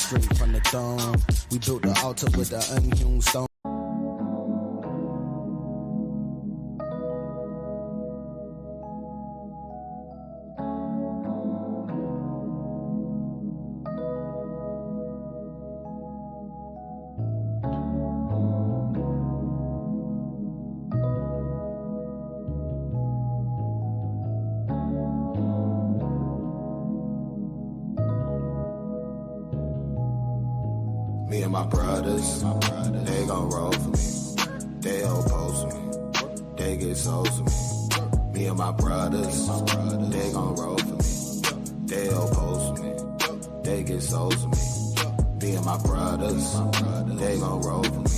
straight from the throne. We built the altar with the unhewn stone. Me and my brothers, they gon' roll for me. They oppose me. They get souls for me. Me and my brothers, they gon' roll for me. They oppose me. They get souls for me. Me and my brothers, they gon' roll for me.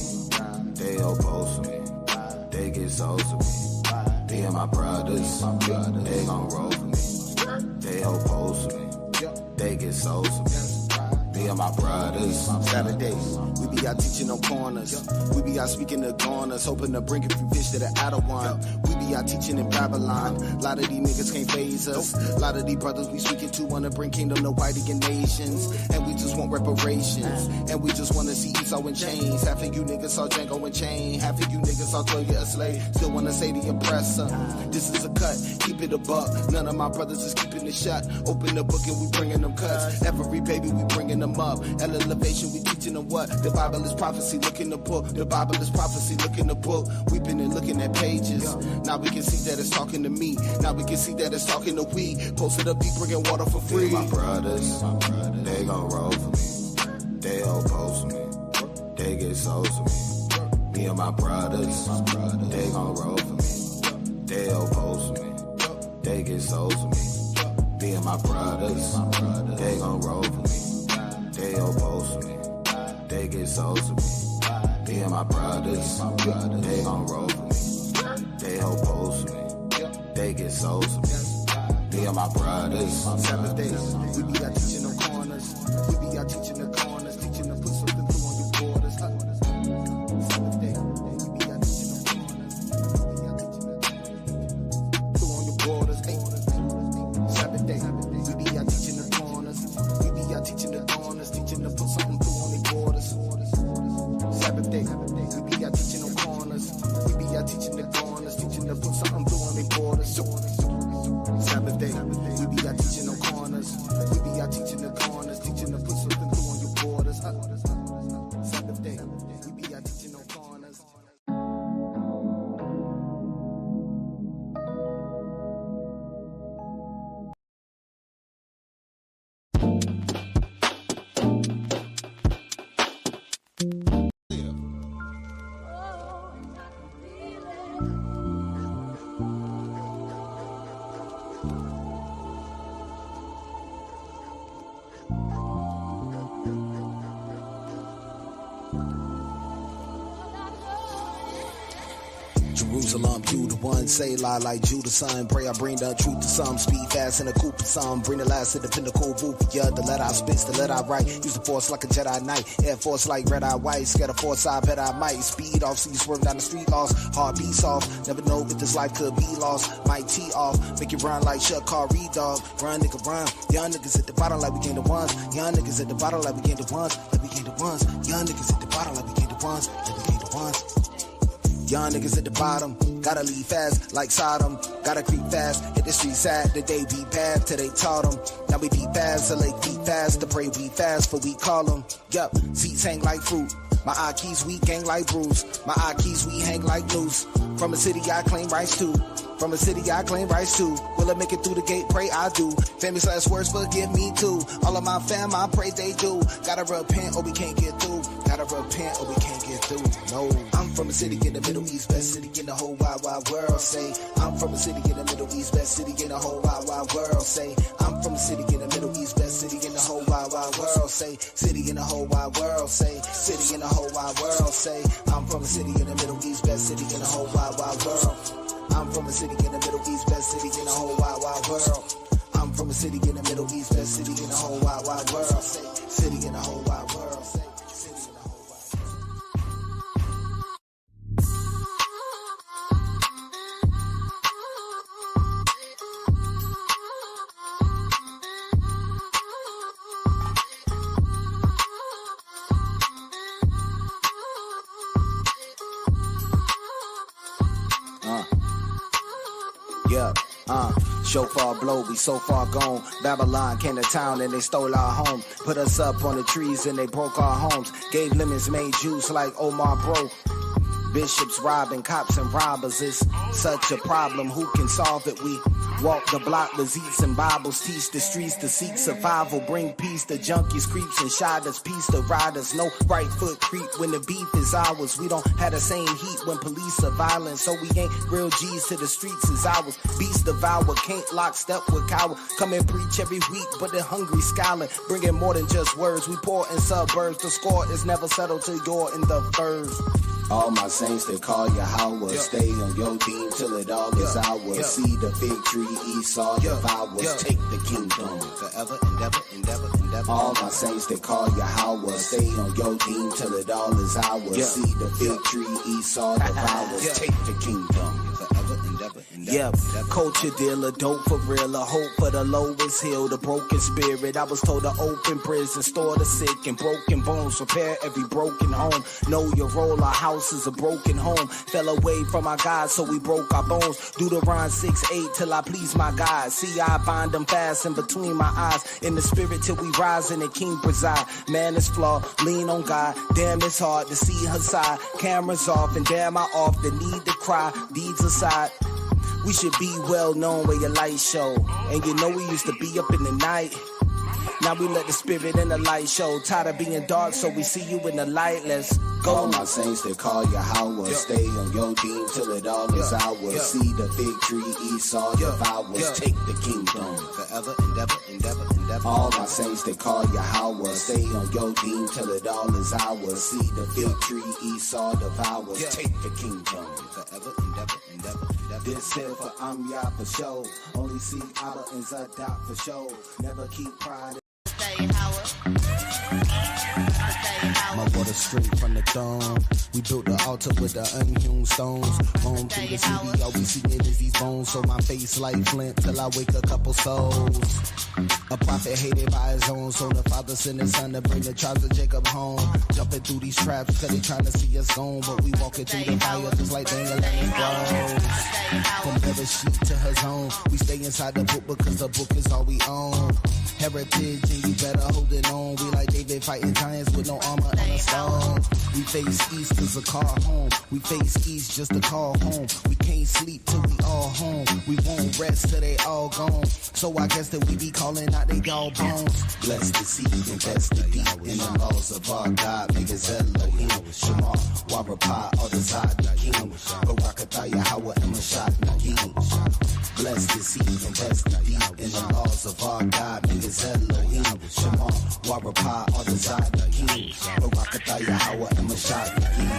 They oppose me. They get souls for me. Me and my brothers, they gon' roll for me. They oppose me. They get souls for me. Me and my brothers. Saturdays, we be out teaching on corners. We be out speaking to corners, hoping to bring a few fish to the Adawan. We be out teaching in Babylon. A lot of these niggas can't phase us. A lot of these brothers we speaking to wanna bring kingdom to white nations. And we just want reparations. And we just wanna see Esau in chains. Half of you niggas saw Django in chain. Half of you niggas saw Toya a slave. Still wanna say the oppressor. This is a cut, keep it a buck. None of my brothers is keeping it shut. Open the book and we bringing them cuts. Every baby we bringing them up. Elevation, we teaching them what? The Bible is prophecy, look in the book. The Bible is prophecy, look in the book. We've been looking at pages. Now we can see that it's talking to me. Now we can see that it's talking to we. Posted up, deep, bringing water for free. My brothers, they gon' roll for me. They oppose me. They get souls for me. Me and my brothers, they gon' roll for me. They oppose me. They get souls for me. Me and my brothers, they gon' roll for me. They oppose me. They get souls for me. Me and my brothers, they gon' roll for me. They oppose me. They get souls for me. Me and my brothers. Saturdays, we be out teaching them corners. We be out teaching the corners, teaching them put something through on your borders. Saturday, we be out teaching them corners. We be out teaching them through on your borders. Saturday, we be out teaching the corners. We be out teaching the corners, teaching them put something through on their borders. Saturday, we be out teaching them corners. We be out teaching the corners, teaching them put something through on their borders. Saturday, we be out teaching them corners. We be out teaching the corners, teaching them put something through on your borders. Saturday, we be out teaching them corners. Jerusalem, you the one, say lie like Judah, son. Pray I bring the truth to some, speed fast in a coupe or some. Bring the last to the pinnacle roof, yeah, the letter I spit, the letter I write. Use the force like a Jedi Knight, Air Force like red eye white. Scatter force, I bet I might. Speed off, see you swerve down the street lost. Heart beats off, never know if this life could be lost. Might tee off, make it run like Chuck Carry dog. Run, nigga, run. Young niggas at the bottom like we gain the ones. Young niggas at the bottom like we gain the ones. Like we gain the ones. Young niggas at the bottom like we gain the ones. Like we gain the ones. Young niggas at the bottom, gotta leave fast like Sodom. Gotta creep fast, hit the street sad. The day be bad till they taught them. Now we be fast, so they keep fast. To pray we fast, for we call them. Yup, seats hang like fruit. My eye keys we gang like Bruce. My eye keys we hang like noose. From a city I claim rights to. From a city I claim rights to. Will I make it through the gate? Pray I do. Famous last words, forgive me too. All of my fam, I pray they do. Gotta repent or we can't get through. Gotta repent or we can't get through. No, I'm from a city in the Middle East, best city in the whole wide, wide world. Say, I'm from a city in the Middle East, best city in the whole wide, wide world. Say, I'm from a city in the Middle East, best city in the whole wide, wide world. Say, city in the whole wide world. Say, city in the whole wide world. Say, I'm from a city in the Middle East, best city in the whole wide, wide world. I'm from a city in the Middle East, best city in the whole wide, wide world. I'm from a city in the Middle East, best city in the whole wide, wide world. Say, city in the whole wide world. Say, city in the whole wide world. Shofar blow, we so far gone. Babylon came to town and they stole our home. Put us up on the trees and they broke our homes. Gave lemons, made juice like Omar Bro. Bishops robbing cops and robbers. It's such a problem. Who can solve it? We walk the block with Zeets and Bibles. Teach the streets to seek survival. Bring peace to junkies, creeps, and shotters. Peace to riders. No right foot creep when the beef is ours. We don't have the same heat when police are violent. So we ain't real G's to the streets as ours. Beast devour. Can't lock step with coward. Come and preach every week, but the hungry scowling. Bringing more than just words. We pour in suburbs. The score is never settled till you're in the furs. All my saints, they call you Howard. Stay on your team till it all is ours. See the fig tree, Esau devours. Take the kingdom forever and ever and ever and ever. All my saints, they call you Howard. Stay on your team till it all is ours. See the fig tree, Esau devours. Take the kingdom forever and ever and ever. Yeah, culture dealer, dope for real. A hope for the lowest hill, the broken spirit. I was told to open prison, store the sick and broken bones, repair every broken home. Know your role, our house is a broken home. Fell away from our God, so we broke our bones. Do the rhyme 6-8 till I please my God. See, I bind them fast in between my eyes. In the spirit till we rise and the king preside. Man is flawed, lean on God. Damn, it's hard to see her side. Cameras off and damn, I off the need to cry. Deeds aside. We should be well known where your light show. And you know we used to be up in the night. Now we let the spirit in the light show. Tired of being dark, so we see you in the light. Let's go. All my saints, they call you Howard. Stay on your team till it all is ours. See the fig tree, Esau devours. Take the kingdom forever and ever and ever and ever. All my saints, they call you Howard. Stay on your team till it all is ours. See the fig tree, Esau devours. Take the kingdom forever and ever and ever. This here for Yah for show. Only see Abba and Zadok for show. Never keep pride. My water straight from the throne. We built the altar with the unhewn stones. Roam through the city, all we seeing is these bones. So my face like flint till I wake a couple souls. A prophet hated by his own, so the father sent his son to bring the tribes of Jacob home. Jumping through these traps cause they trying to see us gone. But we walking through the fire just like Daniel and his bros. From Bereshit to his own, we stay inside the book because the book is all we own. Heritage and you better hold it on. We like David fighting giants with no armor and a stone. We face east cause a car home. We face east just to call home. We can't sleep till we all home. We won't rest till they all gone. So I guess that we be calling out they y'all bones. Bless the seed and test the deep in the laws of our God. Make us Elohim, Shema, Warapah, all the Zod, the King. Barakatah, Yahweh, and Mashat, Nagim. Bless the seed and test the deep in the laws of our God. Make us Elohim, Shema, Warapah, all the Zod, the King. Barakatah, Yahweh, and Mashat, Nagim.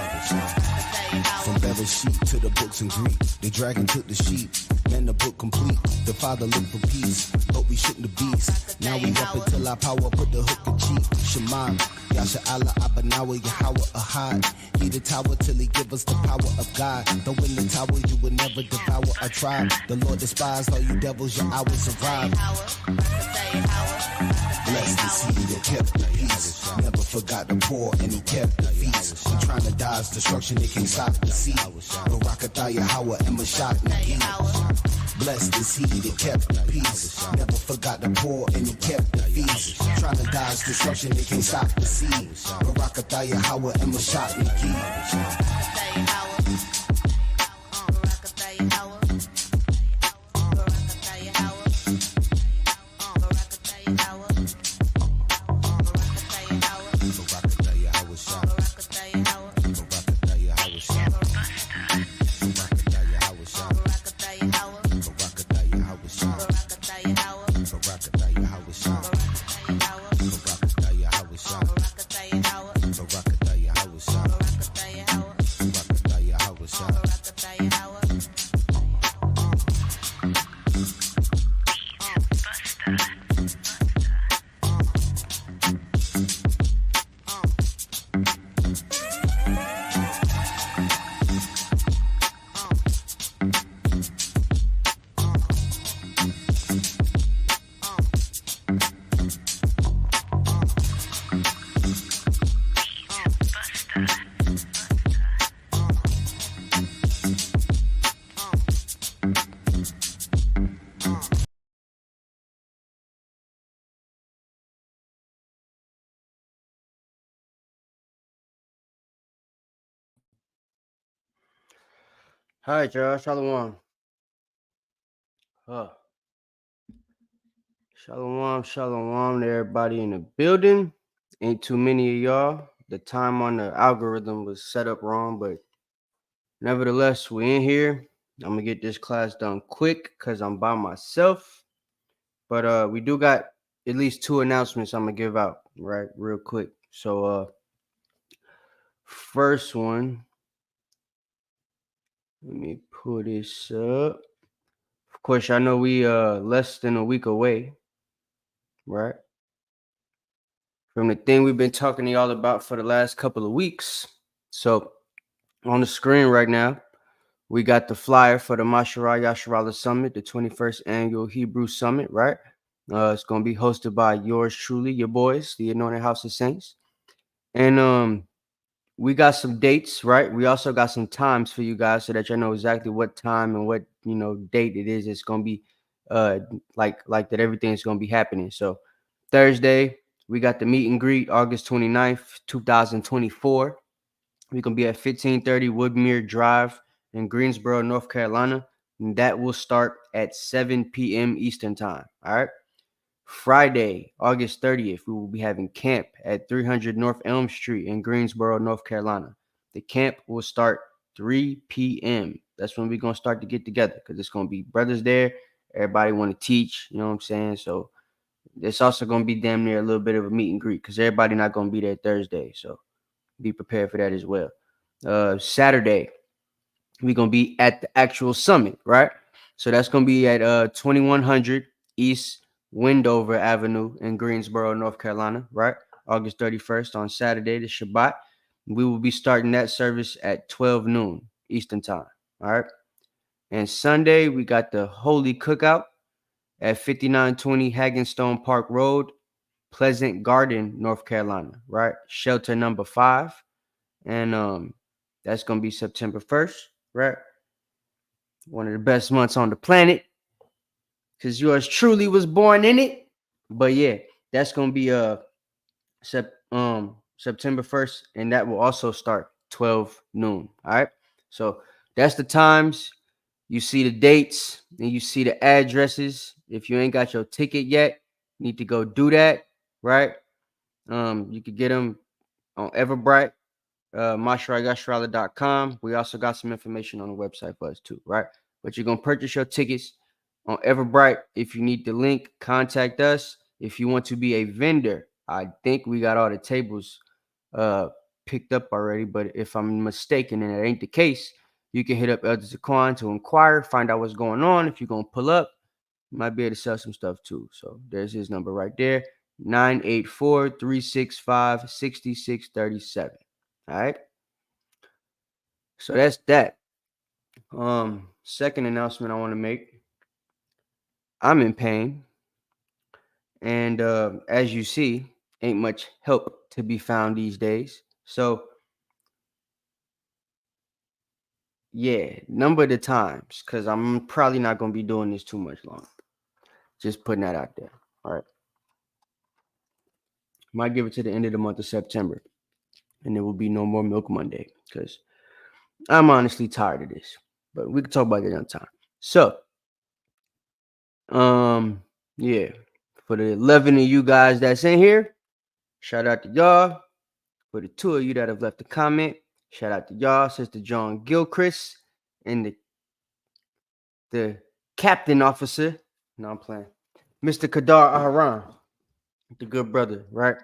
From Bereshit to the books in Greek, the dragon took the sheep. Man, the book complete. The father looked for peace, but we shook the beast. Now we up until our power put the hook in cheek. Shema, Yasha Allah, Abanawa, Yahweh, Ahad. He the tower till he give us the power of God. Though in the tower you will never devour a tribe. The Lord despised all you devils, your hours arrived. Bless the seed that kept the peace. Never forgot the poor and he kept the feast. We trying to dodge destruction, they can't stop the sea. Barakatah, Yahweh, and Mashat, Nagim. Bless the seed that kept the peace. Never forgot the poor and he kept the feast. Trying to dodge destruction, they can't stop the sea. Barakatah, Yahweh, and Mashat, Nagim. Hi, y'all. Shalom. Huh. Shalom to everybody in the building. Ain't too many of y'all. The time on the algorithm was set up wrong, but nevertheless, we in here. I'm gonna get this class done quick because I'm by myself. But we do got at least two announcements I'm gonna give out, right, real quick. So first one, let me pull this up. Of course, I know we less than a week away, right? From the thing we've been talking to y'all about for the last couple of weeks. So on the screen right now, we got the flyer for the Mashara Yasharala Summit, the 21st Annual Hebrew Summit, right? It's going to be hosted by yours truly, your boys, the Anointed House of Saints. And we got some dates, right? We also got some times for you guys so that you know exactly what time and what, date it is. It's going to be like that everything's going to be happening. So Thursday, we got the meet and greet August 29th, 2024. We're going to be at 1530 Woodmere Drive in Greensboro, North Carolina. And that will start at 7 p.m. Eastern Time. All right. Friday, August 30th, we will be having camp at 300 North Elm Street in Greensboro, North Carolina. The camp will start 3 p.m. That's when we're going to start to get together because it's going to be brothers there. Everybody want to teach, you know what I'm saying? So it's also going to be damn near a little bit of a meet and greet because everybody not going to be there Thursday. So be prepared for that as well. Saturday, we're going to be at the actual summit, right? So that's going to be at 2100 East Wendover Avenue in Greensboro, North Carolina, right? August 31st on Saturday, the Shabbat. We will be starting that service at 12 noon Eastern Time, all right? And Sunday, we got the Holy Cookout at 5920 Hagenstone Park Road, Pleasant Garden, North Carolina, right? Shelter number 5. And that's going to be September 1st, right? One of the best months on the planet because yours truly was born in it. But yeah, that's going to be September 1st, and that will also start 12 noon. All right. So that's the times. You see the dates and you see the addresses. If you ain't got your ticket yet, you need to go do that. Right. You could get them on Everbright, mashrayashrala.com. We also got some information on the website for us too, right? But you're gonna purchase your tickets on Everbright. If you need the link, contact us. If you want to be a vendor, I think we got all the tables picked up already. But if I'm mistaken and it ain't the case, you can hit up Elder Zaquan to inquire, find out what's going on. If you're gonna pull up, you might be able to sell some stuff too. So there's his number right there: 984-365-6637. All right. So that's that. Second announcement I want to make. I'm in pain. And as you see, ain't much help to be found these days. So yeah, number the times, because I'm probably not gonna be doing this too much longer. Just putting that out there. All right. Might give it to the end of the month of September. And there will be no more Milk Monday. Because I'm honestly tired of this. But we can talk about that another time. So yeah. For the 11 of you guys that's in here, shout out to y'all. For the 2 of you that have left a comment, shout out to y'all, Sister John Gilchrist and the captain officer. No, I'm playing. Mr. Kadar Aharon, the good brother, right?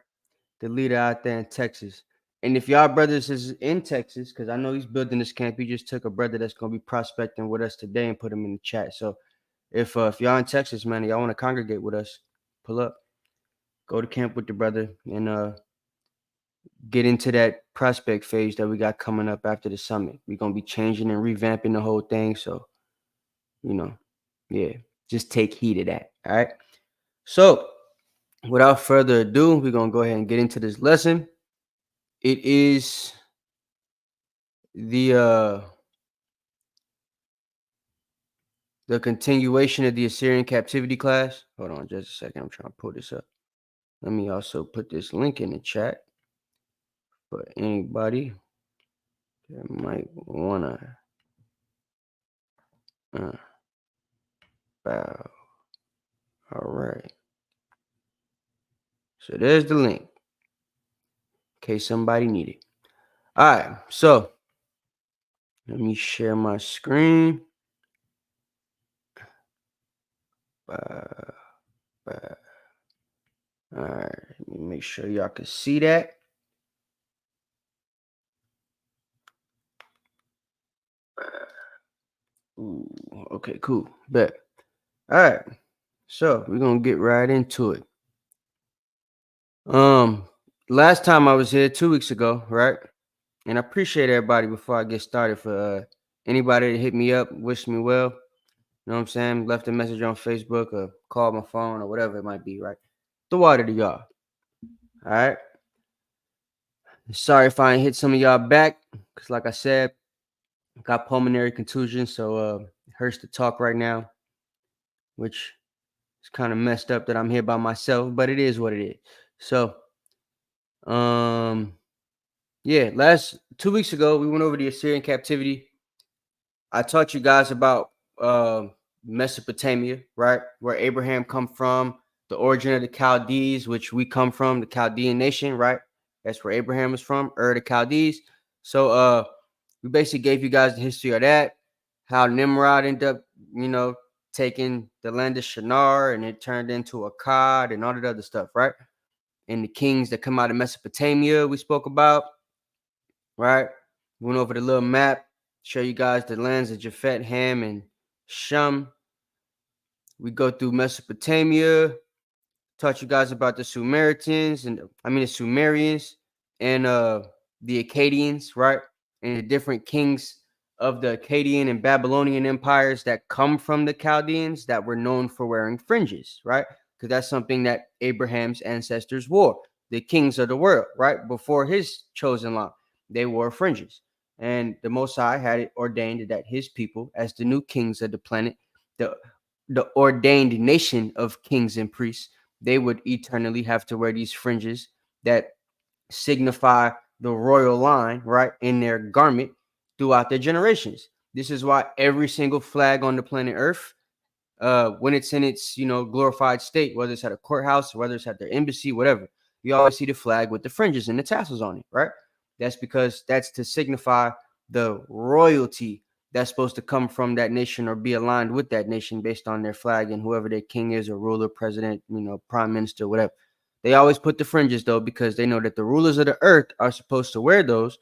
The leader out there in Texas. And if y'all brothers is in Texas, because I know he's building this camp, he just took a brother that's gonna be prospecting with us today and put him in the chat. So if y'all in Texas, man, y'all want to congregate with us, pull up, go to camp with the brother, and get into that prospect phase that we got coming up after the summit. We're gonna be changing and revamping the whole thing. So, yeah, just take heed of that. All right. So, without further ado, we're gonna go ahead and get into this lesson. It is the continuation of the Assyrian captivity class. Hold on just a second. I'm trying to pull this up. Let me also put this link in the chat for anybody that might wanna Bow. All right. So there's the link. In case somebody need it. All right. So let me share my screen. Bow. Bow. All right. Let me make sure y'all can see that. Ooh, okay, cool. Bet. All right. So we're gonna get right into it. Last time I was here 2 weeks ago, right? And I appreciate everybody before I get started for anybody that hit me up, wish me well. You know what I'm saying? Left a message on Facebook or called my phone or whatever it might be, right? The water to y'all. All right. Sorry if I ain't hit some of y'all back. Cause like I said, I got pulmonary contusion, so it hurts to talk right now, which is kind of messed up that I'm here by myself, but it is what it is. So yeah, last 2 weeks ago we went over the Assyrian captivity. I taught you guys about Mesopotamia, right? Where Abraham come from, the origin of the Chaldees, which we come from, the Chaldean nation, right? That's where Abraham is from, the Chaldees. So we basically gave you guys the history of that, how Nimrod ended up, taking the land of Shinar and it turned into Akkad and all that other stuff, right? And the kings that come out of Mesopotamia we spoke about, right? Went over the little map, show you guys the lands of Japhet, Ham, and Shem. We go through Mesopotamia, taught you guys about the Sumerians and the Akkadians, right? And the different kings of the Akkadian and Babylonian empires that come from the Chaldeans that were known for wearing fringes, right? Because that's something that Abraham's ancestors wore. The kings of the world, right? Before his chosen line, they wore fringes. And the Most High had it ordained that his people, as the new kings of the planet, the ordained nation of kings and priests, they would eternally have to wear these fringes that signify the royal line, right, in their garment throughout their generations. This is why every single flag on the planet Earth, when it's in its, glorified state, whether it's at a courthouse, whether it's at their embassy, whatever, you always see the flag with the fringes and the tassels on it, right? That's because that's to signify the royalty that's supposed to come from that nation or be aligned with that nation based on their flag and whoever their king is or ruler, president, prime minister, whatever. They always put the fringes though, because they know that the rulers of the earth are supposed to wear those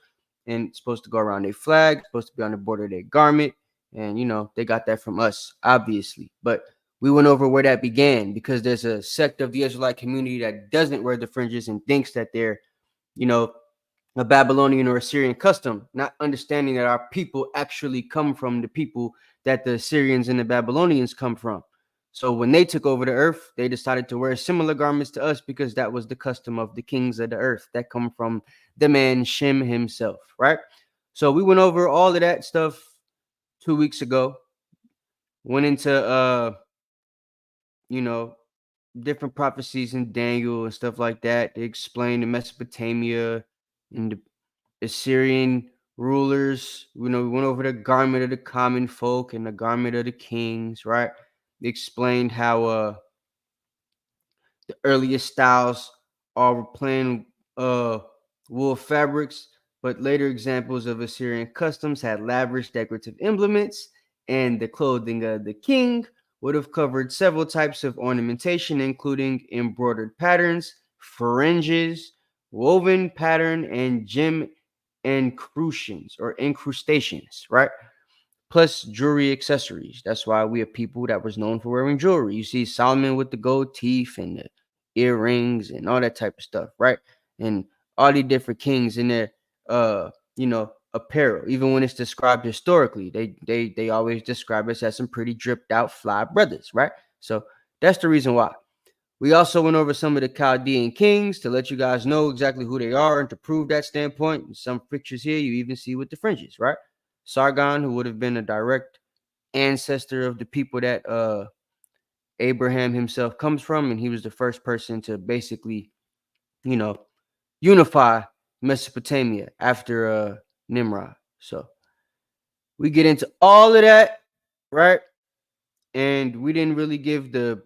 and it's supposed to go around their flag, supposed to be on the border of their garment. And, they got that from us, obviously. But we went over where that began because there's a sect of the Israelite community that doesn't wear the fringes and thinks that they're, a Babylonian or Assyrian custom, not understanding that our people actually come from the people that the Assyrians and the Babylonians come from. So when they took over the earth, they decided to wear similar garments to us because that was the custom of the kings of the earth that come from the man Shem himself, right? So we went over all of that stuff 2 weeks ago. Went into different prophecies in Daniel and stuff like that. They explained the Mesopotamia and the Assyrian rulers. We went over the garment of the common folk and the garment of the kings, right? They explained how the earliest styles are plain wool fabrics, but later examples of Assyrian customs had lavish decorative implements, and the clothing of the king would have covered several types of ornamentation, including embroidered patterns, fringes, woven pattern, and gem incrustations, right? Plus jewelry accessories. That's why we are people that was known for wearing jewelry. You see Solomon with the gold teeth and the earrings and all that type of stuff, right? And all the different kings in their apparel. Even when it's described historically, they always describe us as some pretty dripped out fly brothers, right? So that's the reason why. We also went over some of the Chaldean kings to let you guys know exactly who they are and to prove that standpoint. And some pictures here you even see with the fringes, right? Sargon, who would have been a direct ancestor of the people that Abraham himself comes from, and he was the first person to basically, unify Mesopotamia after Nimrod. So we get into all of that, right? And we didn't really give the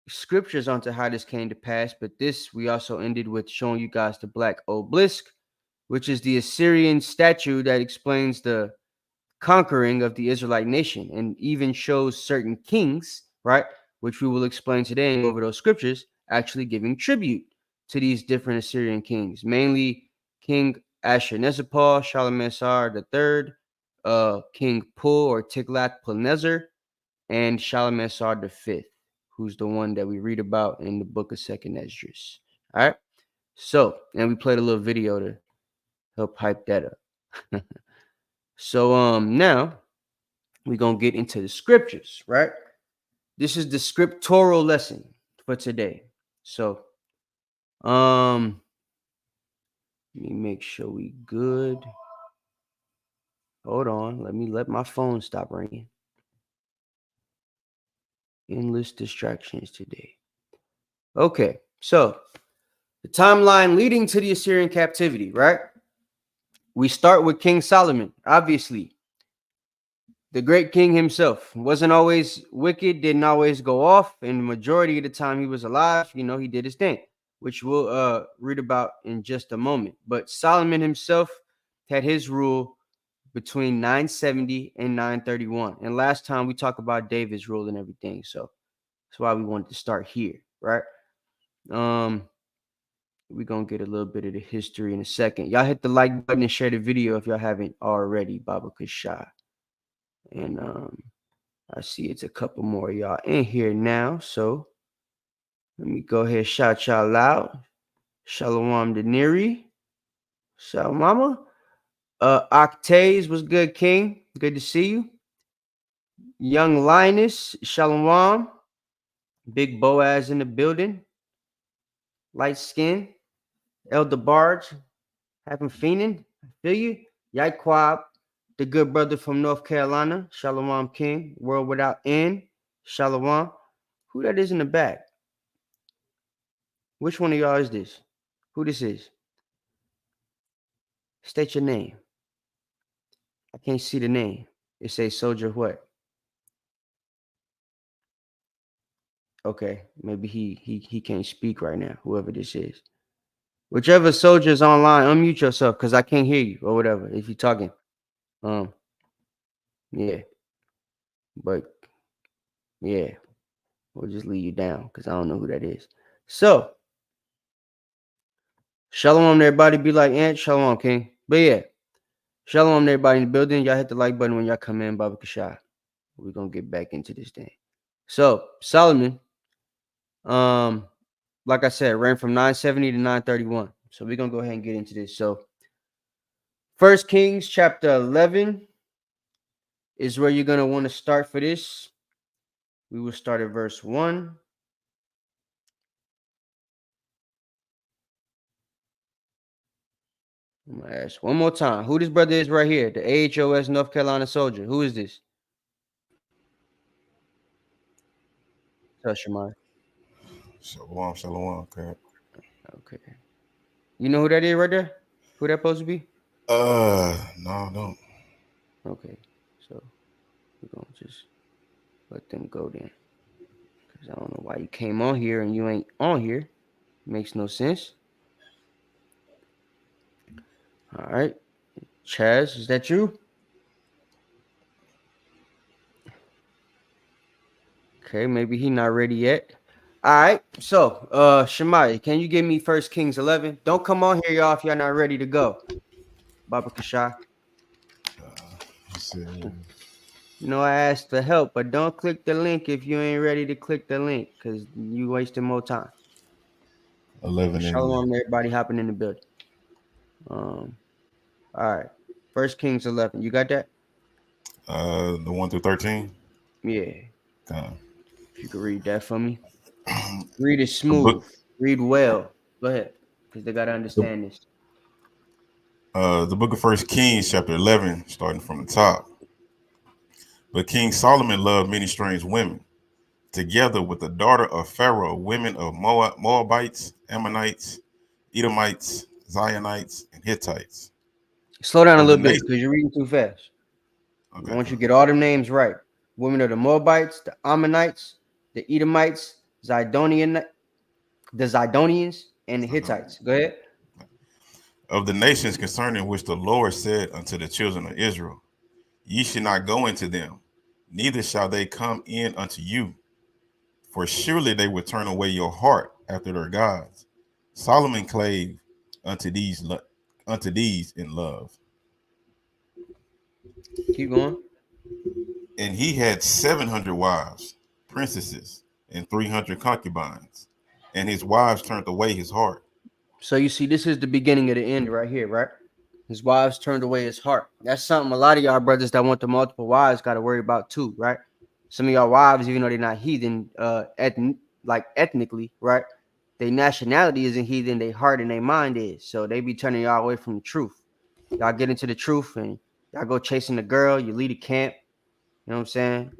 scriptures onto how this came to pass, but this we also ended with showing you guys the black obelisk, which is the Assyrian statue that explains the conquering of the Israelite nation and even shows certain kings, right, which we will explain today and go over those scriptures, actually giving tribute to these different Assyrian kings, mainly King Ashurnasirpal, Shalmaneser III, King Pul or Tiglath-Pileser, and Shalmaneser V, who's the one that we read about in the book of Second Esdras. All right. So, and we played a little video to help hype that up. So now we're gonna get into the scriptures, right? This is the scriptural lesson for today. So let me make sure we good. Hold on, let my phone stop ringing. Endless distractions today. Okay, so the timeline leading to the Assyrian captivity, right? We start with King Solomon, obviously. The great king himself wasn't always wicked, didn't always go off, and the majority of the time he was alive, he did his thing, which we'll read about in just a moment. But Solomon himself had his rule between 970 and 931. And last time we talked about David's rule and everything, so that's why we wanted to start here, right? We're gonna get a little bit of the history in a second. Y'all hit the like button and share the video if y'all haven't already, Baba Kashah. And I see it's a couple more of y'all in here now. So let me go ahead and shout y'all out. Shalom Deniri. Shalom Mama. Octaves was good, King. Good to see you. Young Linus. Shalom. Big Boaz in the building. Light skin. Elder Barge. Happen Fiendin'. I feel you. Yaiquab. The good brother from North Carolina. Shalom King. World Without End. Shalom. Who that is in the back? Which one of y'all is this? Who this is? State your name. I can't see the name. It says Soldier what? Okay, maybe he can't speak right now, whoever this is. Whichever soldier's online, unmute yourself because I can't hear you or whatever if you're talking. Yeah. But yeah, we'll just leave you down because I don't know who that is. So shalom everybody, be like Ant, shalom King. But yeah, shalom everybody in the building. Y'all hit the like button when y'all come in, Baba Kashah. We're gonna get back into this thing. So Solomon, like I said, ran from 970 to 931. So we're gonna go ahead and get into this. So First Kings chapter 11 is where you're gonna want to start for this. We will start at verse 1. I'm gonna ask one more time who this brother is right here, the AHOS North Carolina soldier. Who is this? Touch your mind. Shalom, crap. Okay. You know who that is right there? Who that supposed to be? No, I don't. Okay. So we're gonna just let them go then. Because I don't know why you came on here and you ain't on here. Makes no sense. All right. Chaz, is that you? Okay, maybe he not ready yet. All right. So, Shemai, can you give me First Kings 11? Don't come on here, y'all, if y'all not ready to go. Baba Kashah. I asked for help, but don't click the link if you ain't ready to click the link, because you wasting more time. 11. Shalom, everybody hopping in the building. All right. First Kings 11. You got that? The 1 through 13. Yeah. If you could read that for me. Read it smooth. Read well. Go ahead, because they gotta understand this. The book of First Kings, chapter 11, starting from the top. But King Solomon loved many strange women, together with the daughter of Pharaoh, women of Moabites, Ammonites, Edomites, Zionites, and Hittites. Slow down a little bit because you're reading too fast. Okay, I want you to get all them names right. women of the Moabites, the Ammonites, the Edomites, Zidonian, the Zidonians, and the Hittites. Go ahead. Of the nations concerning which the Lord said unto the children of Israel, ye should not go into them, neither shall they come in unto you, for surely they would turn away your heart after their gods. Solomon clave unto these in love. Keep going. And he had 700 wives, princesses, and 300 concubines, and his wives turned away his heart. So you see, this is the beginning of the end right here, right? His wives turned away his heart. That's something a lot of y'all brothers that want the multiple wives got to worry about too, right? Some of y'all wives, even though they're not heathen, like ethnically, right? Their nationality isn't heathen, their heart and their mind is. So they be turning y'all away from the truth. Y'all get into the truth and y'all go chasing the girl, you lead a camp, you know what I'm saying?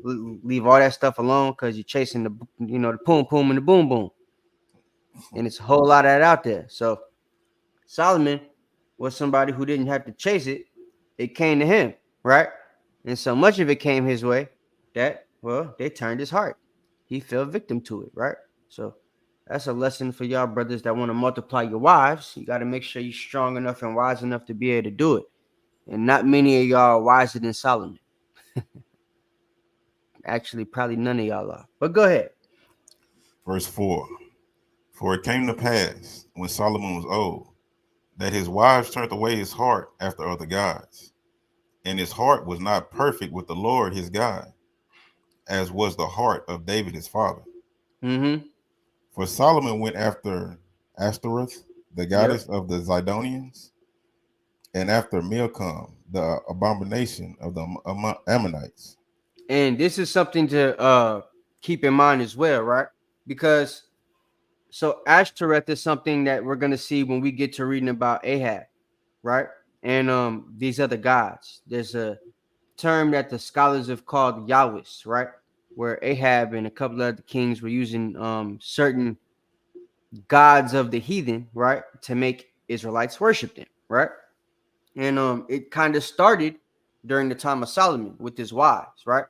Leave all that stuff alone because you're chasing the poom poom and the boom boom. And it's a whole lot of that out there. So Solomon was somebody who didn't have to chase it. It came to him, right? And so much of it came his way that, well, they turned his heart. He fell victim to it, right? So that's a lesson for y'all brothers that want to multiply your wives. You got to make sure you're strong enough and wise enough to be able to do it. And not many of y'all are wiser than Solomon. Actually, probably none of y'all are. But go ahead. Verse 4. For it came to pass, when Solomon was old, that his wives turned away his heart after other gods, and his heart was not perfect with the Lord his God, as was the heart of David his father. Mm-hmm. For Solomon went after Ashtoreth, the Yep. goddess of the Zidonians, and after Milcom, the abomination of the Ammonites. And this is something to keep in mind as well, right? Because so Ashtoreth is something that we're gonna see when we get to reading about Ahab, right? And these other gods. There's a term that the scholars have called Yahwist, right? Where Ahab and a couple of other kings were using certain gods of the heathen, right, to make Israelites worship them, right? And it kind of started during the time of Solomon with his wives, right?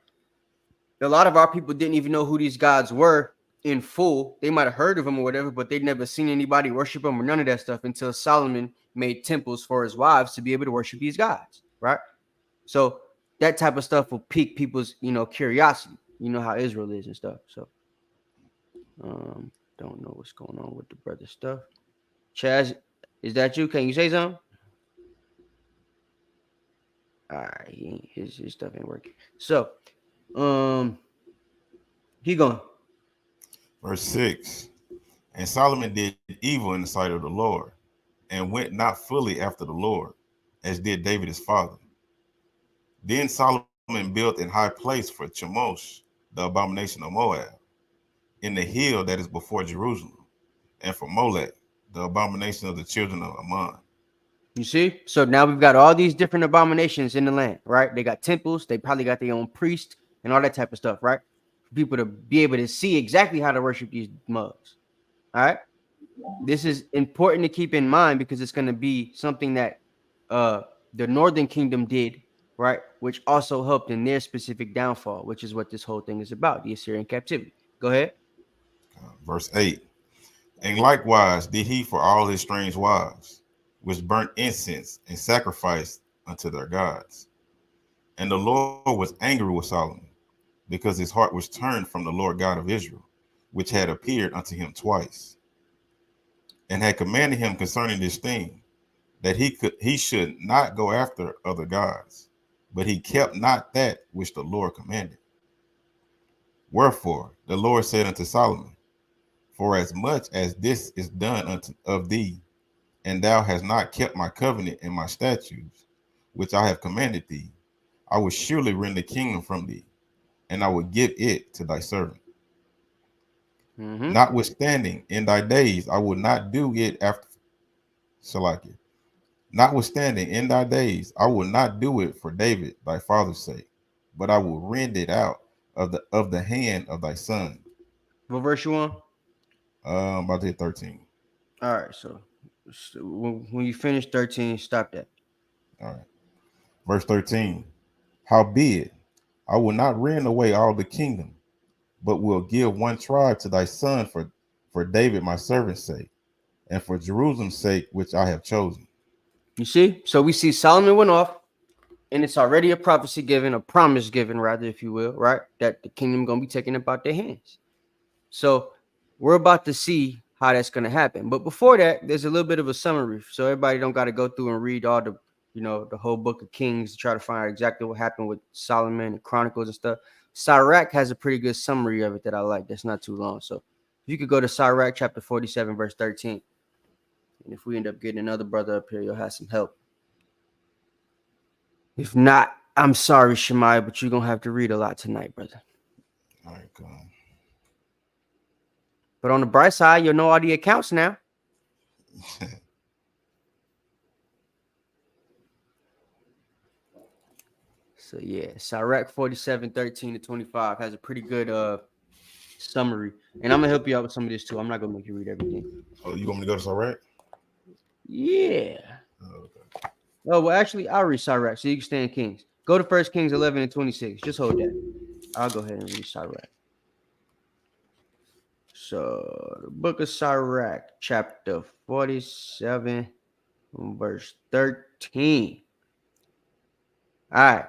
A lot of our people didn't even know who these gods were in full. They might have heard of them or whatever, but they'd never seen anybody worship them or none of that stuff until Solomon made temples for his wives to be able to worship these gods, right? So that type of stuff will pique people's, curiosity. You know how Israel is and stuff. So don't know what's going on with the brother stuff. Chaz, is that you? Can you say something? All right, his stuff ain't working. So, um, keep going. Verse 6. And Solomon did evil in the sight of the Lord, and went not fully after the Lord, as did David his father. Then Solomon built an high place for Chemosh, the abomination of Moab, in the hill that is before Jerusalem, and for Molech, the abomination of the children of Ammon. You see? So now we've got all these different abominations in the land, right? They got temples, they probably got their own priest and all that type of stuff, right? For people to be able to see exactly how to worship these mugs. All right. This is important to keep in mind because it's going to be something that uh the northern kingdom did, right? Which also helped in their specific downfall, which is what this whole thing is about, the Assyrian captivity. Go ahead. Verse 8. And likewise did he for all his strange wives, which burnt incense and sacrificed unto their gods. And the Lord was angry with Solomon, because his heart was turned from the Lord God of Israel, which had appeared unto him twice, and had commanded him concerning this thing, that he should not go after other gods, but he kept not that which the Lord commanded. Wherefore the Lord said unto Solomon, for as much as this is done unto of thee, and thou hast not kept my covenant and my statutes, which I have commanded thee, I will surely rend the kingdom from thee, and I will give it to thy servant. Mm-hmm. Notwithstanding, in thy days I will not do it after Salakia. Notwithstanding, in thy days I will not do it for David thy father's sake, but I will rend it out of the hand of thy son. What verse you on? About to hit 13. All right. So when you finish 13, stop that. All right. Verse 13. Howbeit, I will not rend away all the kingdom, but will give one tribe to thy son for David my servant's sake, and for Jerusalem's sake, which I have chosen. You see? So we see Solomon went off, and it's already a prophecy given, a promise given, rather, if you will, right? That the kingdom gonna be taken up out their hands. So we're about to see how that's gonna happen. But before that, there's a little bit of a summary, so everybody don't got to go through and read all the, the whole book of Kings to try to find out exactly what happened with Solomon and Chronicles and stuff. Sirach has a pretty good summary of it that I like. That's not too long. So you could go to Sirach chapter 47, verse 13. And if we end up getting another brother up here, you'll have some help. If not, I'm sorry, Shemai, but you're going to have to read a lot tonight, brother. All right, go on. But on the bright side, you'll know all the accounts now. So, yeah, Sirach 47, 13 to 25 has a pretty good summary. And I'm going to help you out with some of this, too. I'm not going to make you read everything. Oh, you want me to go to Sirach? Yeah. Oh, okay. Oh, well, actually, I'll read Sirach so you can stay in Kings. Go to 1 Kings 11 and 26. Just hold that. I'll go ahead and read Sirach. So, the book of Sirach, chapter 47, verse 13. All right.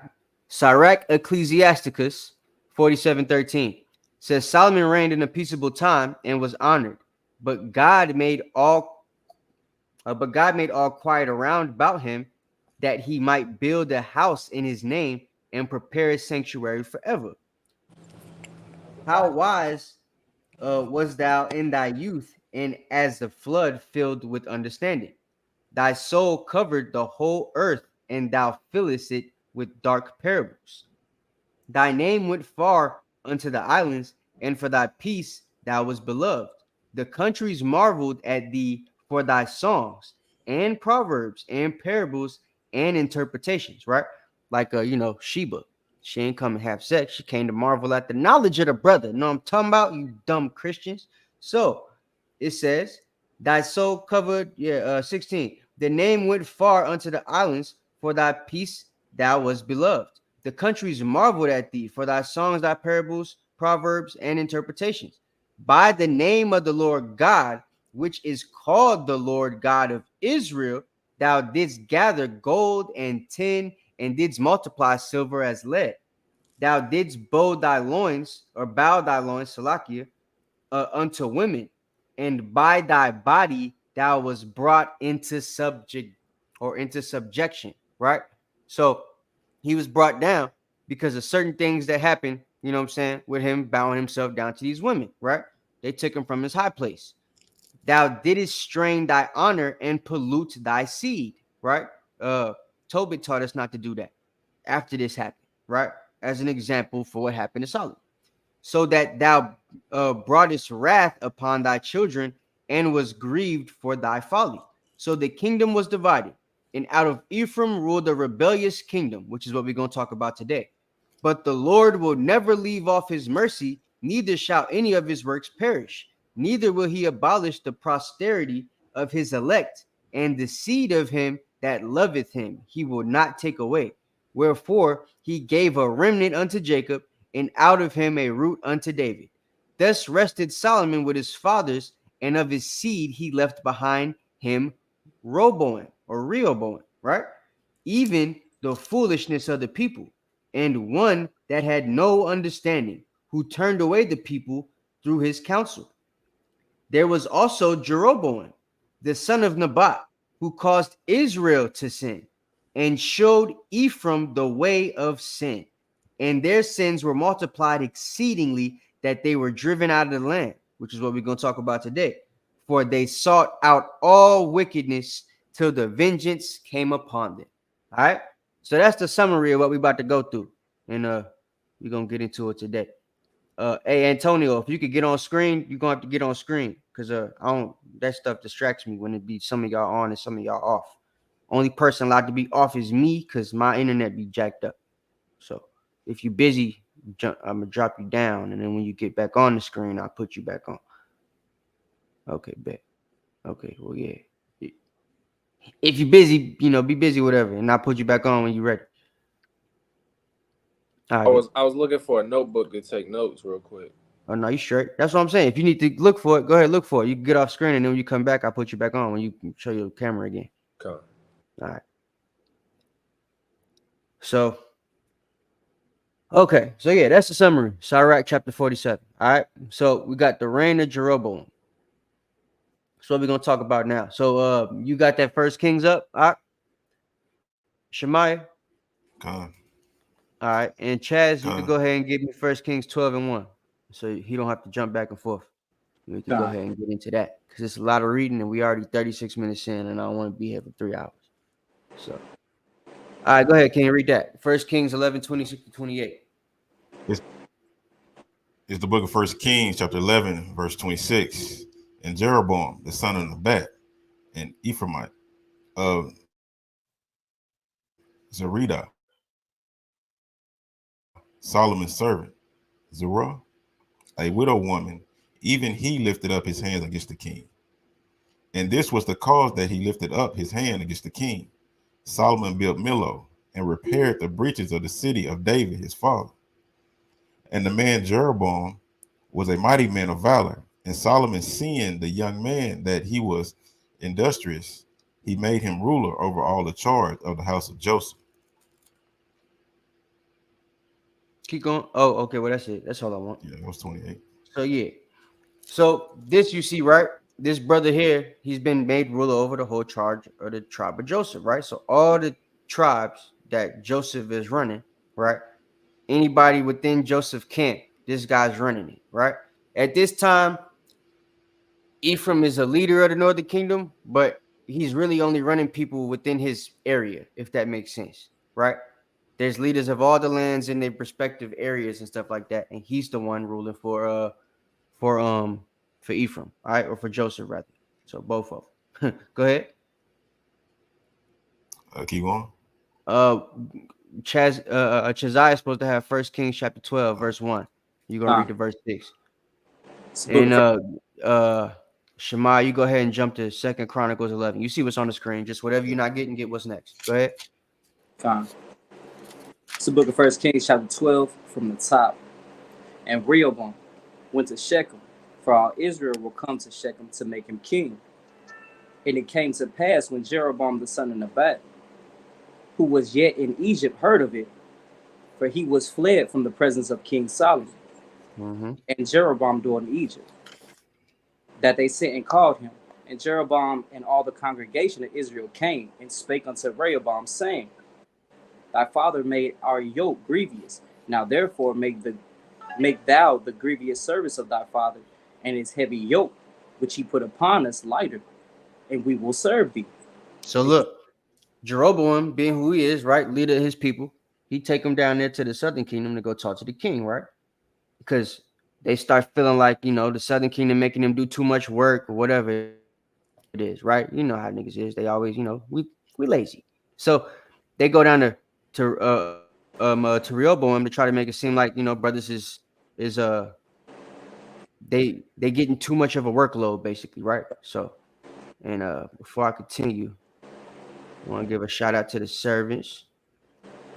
Sirach Ecclesiasticus 47:13 says Solomon reigned in a peaceable time and was honored, but God made all quiet around about him, that he might build a house in his name and prepare his sanctuary forever. How wise was thou in thy youth, and as the flood filled with understanding. Thy soul covered the whole earth, and thou fillest it with dark parables. Thy name went far unto the islands, and for thy peace thou was beloved. The countries marveled at thee for thy songs and proverbs and parables and interpretations, right? Like Sheba. She ain't come to have sex. She came to marvel at the knowledge of the brother. Know what I'm talking about, you dumb Christians? So it says, thy soul covered, 16. The name went far unto the islands, for thy peace thou was beloved. The countries marveled at thee for thy songs, thy parables, proverbs, and interpretations. By the name of the Lord God, which is called the Lord God of Israel, thou didst gather gold and tin, and didst multiply silver as lead. Thou didst bow thy loins, Salakia, unto women, and by thy body thou was brought into subjection, right? So he was brought down because of certain things that happened, you know what I'm saying, with him bowing himself down to these women, right? They took him from his high place. Thou didst strain thy honor and pollute thy seed, right? Tobit taught us not to do that after this happened, right? As an example for what happened to Solomon. So that thou broughtest wrath upon thy children and was grieved for thy folly. So the kingdom was divided, and out of Ephraim ruled a rebellious kingdom, which is what we're going to talk about today. But the Lord will never leave off his mercy, neither shall any of his works perish, neither will he abolish the posterity of his elect, and the seed of him that loveth him he will not take away. Wherefore he gave a remnant unto Jacob, and out of him a root unto David. Thus rested Solomon with his fathers, and of his seed he left behind him Rehoboam, right? Even the foolishness of the people, and one that had no understanding, who turned away the people through his counsel. There was also Jeroboam, the son of Nebat, who caused Israel to sin, and showed Ephraim the way of sin. And their sins were multiplied exceedingly, that they were driven out of the land, which is what we're going to talk about today. For they sought out all wickedness till the vengeance came upon them. All right. So that's the summary of what we're about to go through. And we're going to get into it today. Hey Antonio, if you could get on screen, you're gonna have to get on screen, because that stuff distracts me when it be some of y'all on and some of y'all off. Only person allowed to be off is me, because my internet be jacked up. So if you're busy, I'm gonna drop you down, and then when you get back on the screen, I'll put you back on. Okay, bet. Okay, well, yeah. If you're busy, be busy, whatever, and I'll put you back on when you're ready. All I right. was looking for a notebook to take notes real quick. Oh no, you straight. That's what I'm saying. If you need to look for it, go ahead, look for it. You can get off screen, and then when you come back, I'll put you back on when you can show your camera again. Come. All right. So, okay. So yeah, that's the summary. Sirach chapter 47. All right. So we got the reign of Jeroboam. That's what we're gonna talk about now. So you got that first Kings up, all right? Shemaiah. Con. All right. And Chaz, you could Con. go ahead and give me first Kings 12:1. So he don't have to jump back and forth. We could go God. ahead and get into that because it's a lot of reading and we already 36 minutes in, and I don't want to be here for 3 hours. So, all right, go ahead. Can you read that? First Kings 11:26-28. It's the book of First Kings, chapter 11, verse 26. And Jeroboam, the son of Nebat, and Ephraimite of Zerida, Solomon's servant, Zerah, a widow woman, even he lifted up his hands against the king. And this was the cause that he lifted up his hand against the king. Solomon built Millo and repaired the breaches of the city of David, his father. And the man Jeroboam was a mighty man of valor. And Solomon, seeing the young man that he was industrious, he made him ruler over all the charge of the house of Joseph. Keep going. Oh, okay. Well, that's it. That's all I want. Yeah, that was 28. So, yeah. So, this you see, right? This brother here, he's been made ruler over the whole charge of the tribe of Joseph, right? So, all the tribes that Joseph is running, right? Anybody within Joseph's camp, this guy's running it, right? At this time, Ephraim is a leader of the northern kingdom, but he's really only running people within his area, if that makes sense, right? There's leaders of all the lands in their respective areas and stuff like that, and he's the one ruling for Ephraim, all right, or for Joseph rather. So both of them. Go ahead. Keep going. Uh, Chaziah is supposed to have First Kings chapter 12, verse 1. You're gonna read the verse 6. It's the book And of Shema, you go ahead and jump to Second Chronicles 11. You see what's on the screen. Just whatever you're not getting, get what's next. Go ahead. God. It's the book of 1 Kings chapter 12 from the top. And Rehoboam went to Shechem, for all Israel will come to Shechem to make him king. And it came to pass when Jeroboam the son of Nebat, who was yet in Egypt, heard of it, for he was fled from the presence of King Solomon, and Jeroboam dwelt in Egypt, that they sent and called him. And Jeroboam and all the congregation of Israel came and spake unto Rehoboam, saying, Thy father made our yoke grievous. Now therefore make thou the grievous service of thy father and his heavy yoke, which he put upon us, lighter, and we will serve thee. So look, Jeroboam, being who he is, right, leader of his people, he take them down there to the southern kingdom to go talk to the king, right? Because they start feeling like, the southern kingdom making them do too much work or whatever it is, right? You know how niggas is. They always, we lazy. So they go down to Rehoboam to try to make it seem like, brothers is they getting too much of a workload, basically, right? So, and before I continue, I want to give a shout out to the servants.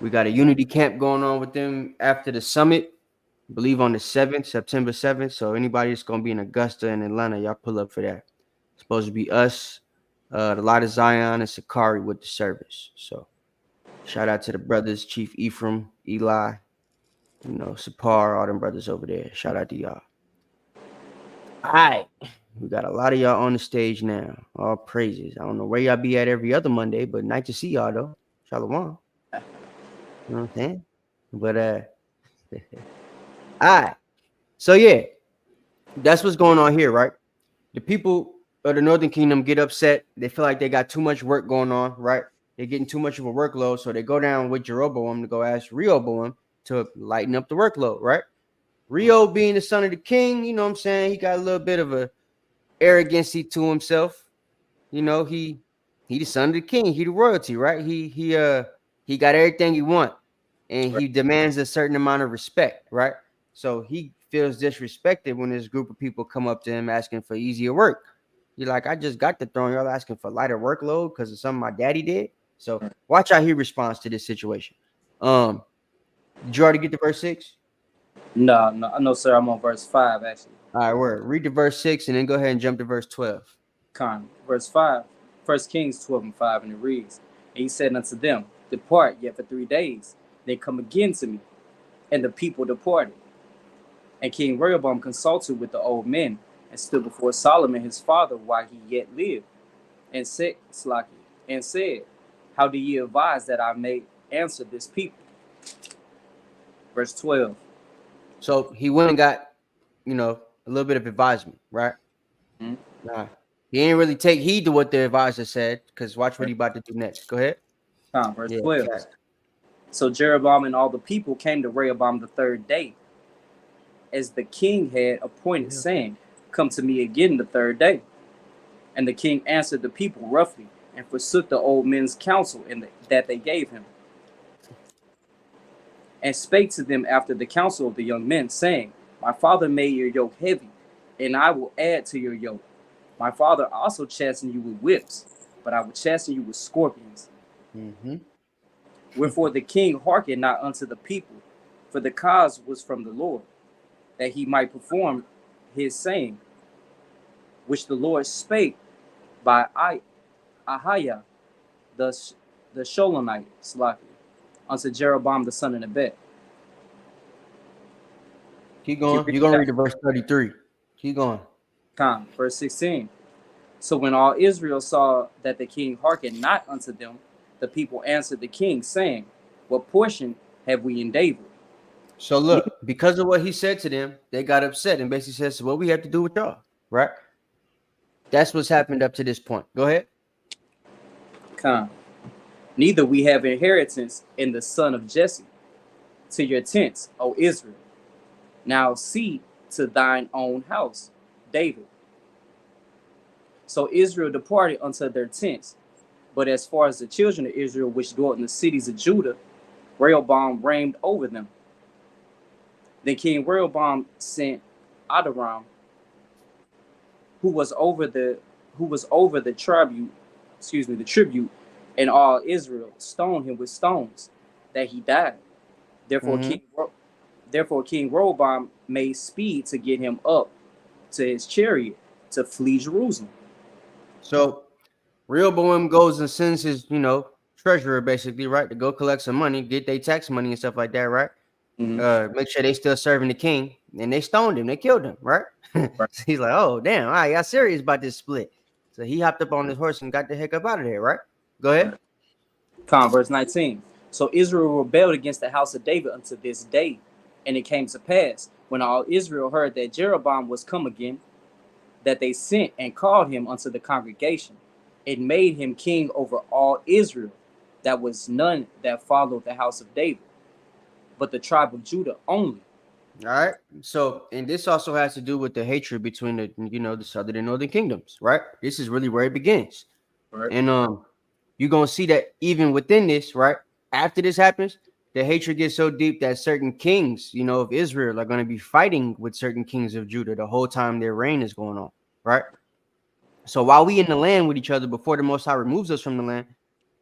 We got a unity camp going on with them after the summit, I believe on the 7th, September 7th. So anybody that's going to be in Augusta and Atlanta, y'all pull up for that. It's supposed to be us, the Light of Zion, and Sakari with the service. So shout out to the brothers, Chief Ephraim, Eli, Sapar, all them brothers over there. Shout out to y'all. All right. We got a lot of y'all on the stage now. All praises. I don't know where y'all be at every other Monday, but nice to see y'all though. Shalom. You know what I'm saying? But all right. So yeah, that's what's going on here, right? The people of the Northern Kingdom get upset. They feel like they got too much work going on, right? They're getting too much of a workload, so they go down with Jeroboam to go ask Rehoboam to lighten up the workload, right? Rio being the son of the king, you know what I'm saying? He got a little bit of a arrogancy to himself. He the son of the king. He the royalty, right? He got everything he want, and he demands a certain amount of respect, right? So he feels disrespected when this group of people come up to him asking for easier work. You're like, I just got the throne. Y'all asking for lighter workload because of something my daddy did. So watch how he responds to this situation. Did you already get to verse 6? No, sir. I'm on verse 5 actually. All right, word. Read to verse 6 and then go ahead and jump to verse 12. Verse 5, 1 Kings 12 and 5, and it reads, and he said unto them, depart yet for 3 days, then come again to me. And the people departed. And King Rehoboam consulted with the old men, and stood before Solomon his father while he yet lived, and said, how do ye advise that I may answer this people? Verse 12. So he went and got, a little bit of advisement, right? Mhm. Nah. He didn't really take heed to what the advisor said, because watch what he about to do next. Go ahead. Verse Yeah. 12. Okay. So Jeroboam and all the people came to Rehoboam the 3rd day, as the king had appointed, saying, come to me again the 3rd day. And the king answered the people roughly, and forsook the old men's counsel that they gave him, and spake to them after the counsel of the young men, saying, my father made your yoke heavy, and I will add to your yoke. My father also chastened you with whips, but I will chasten you with scorpions. Mm-hmm. Wherefore the king hearkened not unto the people, for the cause was from the Lord, that he might perform his saying, which the Lord spake by Ahiah the Sholonite, unto Jeroboam the son of Nebat. Keep going. You're going to read to verse 33. Keep going. Verse 16. So when all Israel saw that the king hearkened not unto them, the people answered the king, saying, what portion have we in David? So look, because of what he said to them, they got upset and basically said, so what we have to do with y'all, right? That's what's happened up to this point. Go ahead. Neither we have inheritance in the son of Jesse. To your tents, O Israel. Now see to thine own house, David. So Israel departed unto their tents. But as far as the children of Israel which dwelt in the cities of Judah, Rehoboam reigned over them. Then King Rehoboam sent Adoram, who was over the tribute, and all Israel stoned him with stones, that he died. Therefore, King Rehoboam made speed to get him up to his chariot to flee Jerusalem. So Rehoboam goes and sends his, treasurer basically, right, to go collect some money, get their tax money and stuff like that, right? Make sure they still serving the king, and they stoned him, they killed him, right? Right. So he's like, oh damn, all right, y'all serious about this split? So he hopped up on his horse and got the heck up out of there, right? Go ahead. Verse 19. So Israel rebelled against the house of David unto this day. And it came to pass, when all Israel heard that Jeroboam was come again, that they sent and called him unto the congregation, and made him king over all Israel. That was none that followed the house of David, but the tribe of Judah only. All right. So, and this also has to do with the hatred between the southern and northern kingdoms, right? This is really where it begins. Right. And you're gonna see that even within this, right? After this happens, the hatred gets so deep that certain kings, of Israel are gonna be fighting with certain kings of Judah the whole time their reign is going on, right? So while we in the land with each other before the Most High removes us from the land,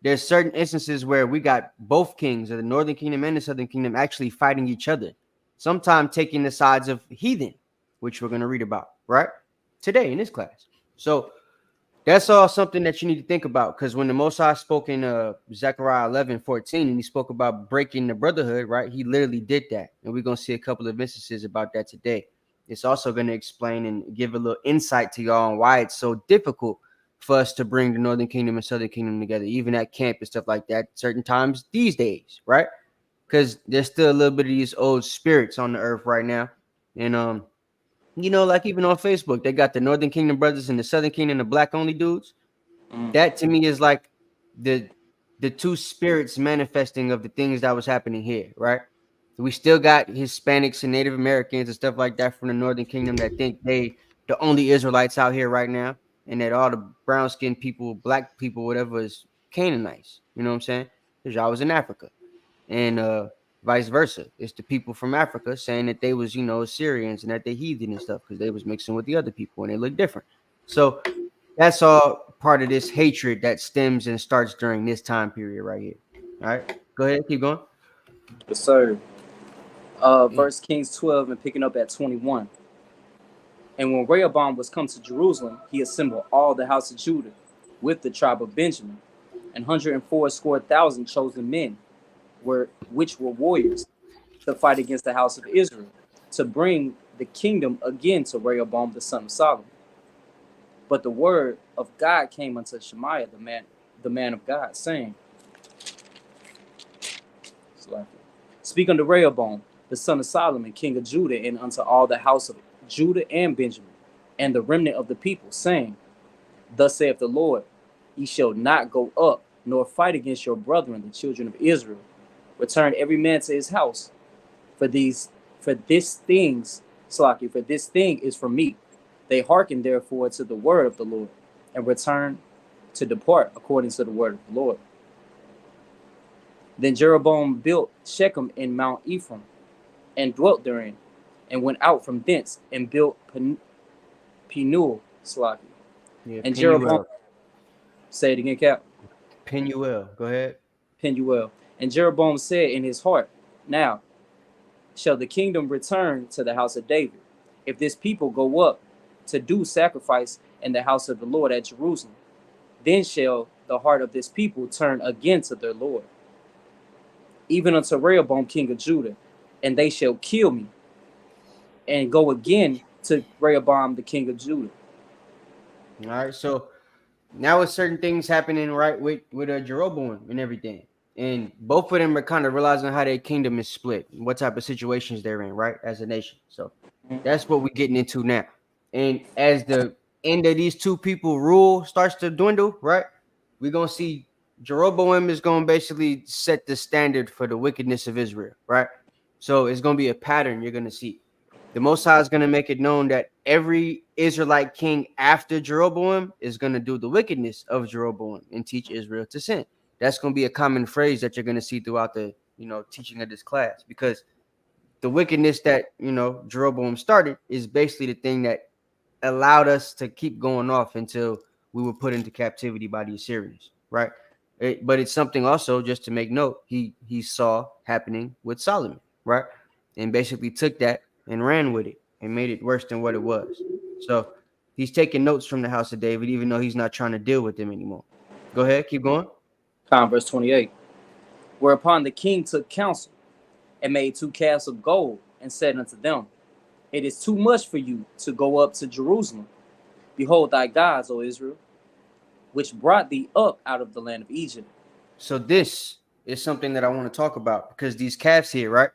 there's certain instances where we got both kings of the northern kingdom and the southern kingdom actually fighting each other, sometimes taking the sides of heathen, which we're going to read about right today in this class. So that's all something that you need to think about, because when the Most High spoke in Zechariah 11:14, and he spoke about breaking the brotherhood, right? He literally did that, and we're going to see a couple of instances about that today. It's also going to explain and give a little insight to y'all on why it's so difficult for us to bring the northern kingdom and southern kingdom together, even at camp and stuff like that, certain times these days, right? Because there's still a little bit of these old spirits on the earth right now. And like even on Facebook, they got the Northern Kingdom brothers and the Southern Kingdom, the black only dudes. That to me is like the two spirits manifesting of the things that was happening here, right? We still got Hispanics and Native Americans and stuff like that from the Northern Kingdom that think they the only Israelites out here right now, and that all the brown skinned people, black people, whatever, is Canaanites. You know what I'm saying? Because y'all was in Africa. And vice versa. It's the people from Africa saying that they was, Assyrians and that they heathen and stuff because they was mixing with the other people and they look different. So that's all part of this hatred that stems and starts during this time period right here. All right, go ahead, keep going. Yes, sir. Verse Kings 12 and picking up at 21. And when Rehoboam was come to Jerusalem, he assembled all the house of Judah with the tribe of Benjamin, and 180,000 chosen men, which were warriors, to fight against the house of Israel, to bring the kingdom again to Rehoboam the son of Solomon. But the word of God came unto Shemaiah, the man of God, saying, Speak unto Rehoboam, the son of Solomon, king of Judah, and unto all the house of Judah and Benjamin, and the remnant of the people, saying, Thus saith the Lord, ye shall not go up, nor fight against your brethren, the children of Israel. Return every man to his house, for this thing is from me. They hearken therefore to the word of the Lord, and return to depart according to the word of the Lord. Then Jeroboam built Shechem in Mount Ephraim, and dwelt therein, and went out from thence, and built Penuel. Yeah, And Penuel. Jeroboam, say it again, Cap. Penuel. Go ahead. Penuel. And Jeroboam said in his heart, Now shall the kingdom return to the house of David, if this people go up to do sacrifice in the house of the Lord at Jerusalem. Then shall the heart of this people turn again to their Lord, even unto Rehoboam king of Judah, and they shall kill me, and go again to Rehoboam the king of Judah. All right. So now with certain things happening, right, with Jeroboam and everything. And both of them are kind of realizing how their kingdom is split, what type of situations they're in, right, as a nation. So that's what we're getting into now. And as the end of these two people rule starts to dwindle, right, we're going to see Jeroboam is going to basically set the standard for the wickedness of Israel, right? So it's going to be a pattern you're going to see. The Most High is going to make it known that every Israelite king after Jeroboam is going to do the wickedness of Jeroboam and teach Israel to sin. That's going to be a common phrase that you're going to see throughout the teaching of this class, because the wickedness that Jeroboam started is basically the thing that allowed us to keep going off until we were put into captivity by the Assyrians, right? But it's something also just to make note he saw happening with Solomon, right? And basically took that and ran with it and made it worse than what it was. So he's taking notes from the house of David, even though he's not trying to deal with them anymore. Go ahead, keep going. Verse 28. Whereupon the king took counsel, and made 2 calves of gold, and said unto them, It is too much for you to go up to Jerusalem. Behold thy gods, O Israel, which brought thee up out of the land of Egypt. So this is something that I want to talk about, because these calves here, right?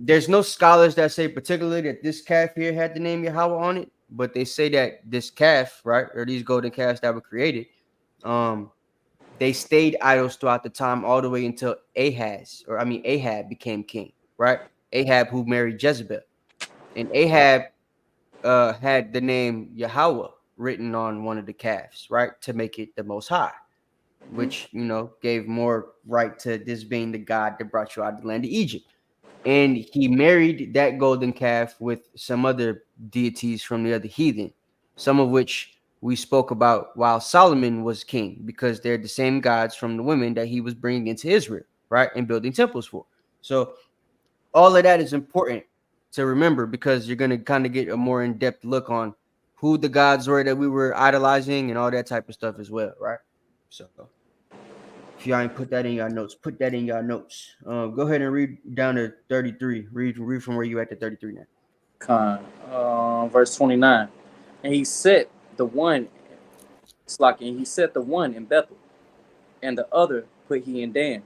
There's no scholars that say particularly that this calf here had the name Yahweh on it, but they say that this calf, right, or these golden calves that were created, they stayed idols throughout the time, all the way until Ahab became king, right? Ahab, who married Jezebel, and Ahab had the name Yahweh written on one of the calves, right, to make it the Most High, which gave more right to this being the God that brought you out of the land of Egypt. And he married that golden calf with some other deities from the other heathen, some of which we spoke about while Solomon was king, because they're the same gods from the women that he was bringing into Israel, right, and building temples for. So all of that is important to remember, because you're going to kind of get a more in-depth look on who the gods were that we were idolizing and all that type of stuff as well, right? So if y'all ain't put that in your notes, put that in your notes. Go ahead and read down to 33. Read from where you at to 33 now. Verse 29. And he set the one, in Bethel, and the other put he in Dan.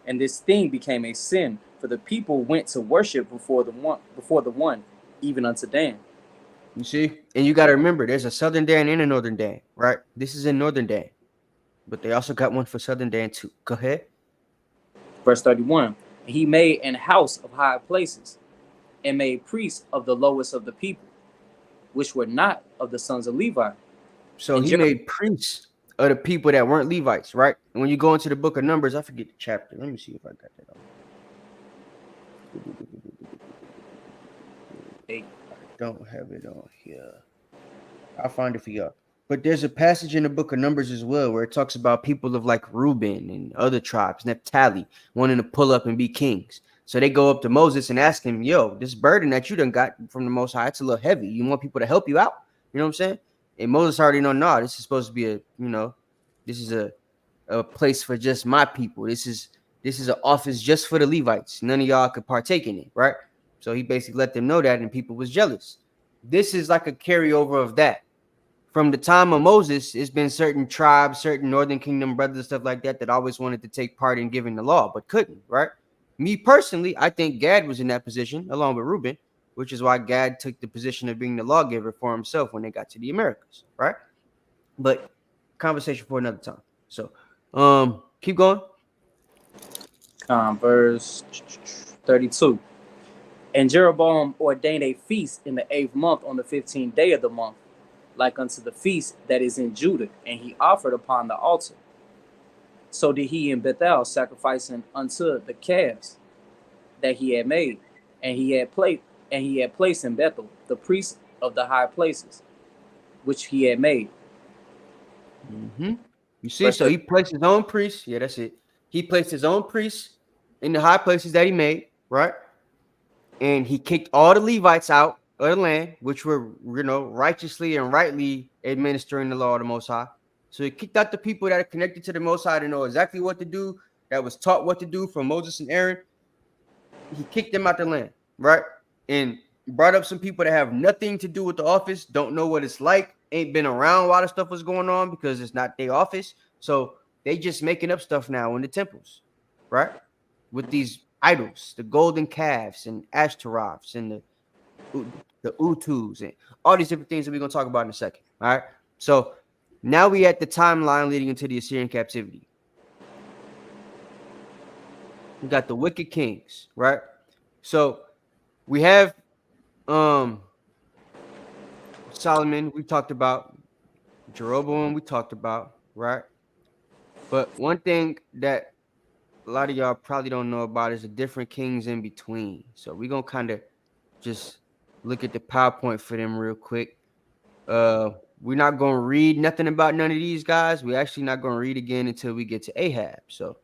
And this thing became a sin, for the people went to worship before the one, even unto Dan. You see? And you got to remember, there's a southern Dan and a northern Dan, right? This is in northern Dan, but they also got one for southern Dan too. Go ahead. Verse 31. He made an house of high places, and made priests of the lowest of the people, which were not of the sons of Levi. So And he made priests of the people that weren't Levites, right? And when you go into the book of Numbers, I forget the chapter. Let me see if I got that on. I don't have it on here. I'll find it for y'all. But there's a passage in the book of Numbers as well where it talks about people of like Reuben and other tribes, Naphtali, wanting to pull up and be kings. So they go up to Moses and ask him, yo, this burden that you done got from the Most High, it's a little heavy. You want people to help you out? You know what I'm saying? And Moses already know, no, this is supposed to be this is a place for just my people. This is an office just for the Levites. None of y'all could partake in it, right? So he basically let them know that, and people was jealous. This is like a carryover of that. From the time of Moses, it's been certain tribes, certain Northern Kingdom brothers, stuff like that, that always wanted to take part in giving the law, but couldn't, right? Me personally, I think Gad was in that position along with Reuben, which is why Gad took the position of being the lawgiver for himself when they got to the Americas, right? But conversation for another time. So, keep going. Verse 32. And Jeroboam ordained a feast in the 8th month on the 15th day of the month, like unto the feast that is in Judah, and he offered upon the altar. So did he in Bethel, sacrificing unto the calves that he had made, and he had placed in Bethel the priests of the high places, which he had made. Mm-hmm. You see, so he placed his own priests. Yeah, that's it. He placed his own priests in the high places that he made, right? And he kicked all the Levites out of the land, which were, righteously and rightly administering the law of the Most High. So he kicked out the people that are connected to the Most High to know exactly what to do, that was taught what to do from Moses and Aaron. He kicked them out the land, right? And brought up some people that have nothing to do with the office, don't know what it's like, ain't been around while the stuff was going on because it's not their office. So they just making up stuff now in the temples, right? With these idols, the golden calves and Ashtaroths and the Utus and all these different things that we're going to talk about in a second. All right. So now we at the timeline leading into the Assyrian captivity. We got the wicked kings, right? So we have Solomon, we talked about. Jeroboam, we talked about, right? But one thing that a lot of y'all probably don't know about is the different kings in between. So we're going to kind of just look at the PowerPoint for them real quick. We're not going to read nothing about none of these guys. We're actually not going to read again until we get to Ahab. So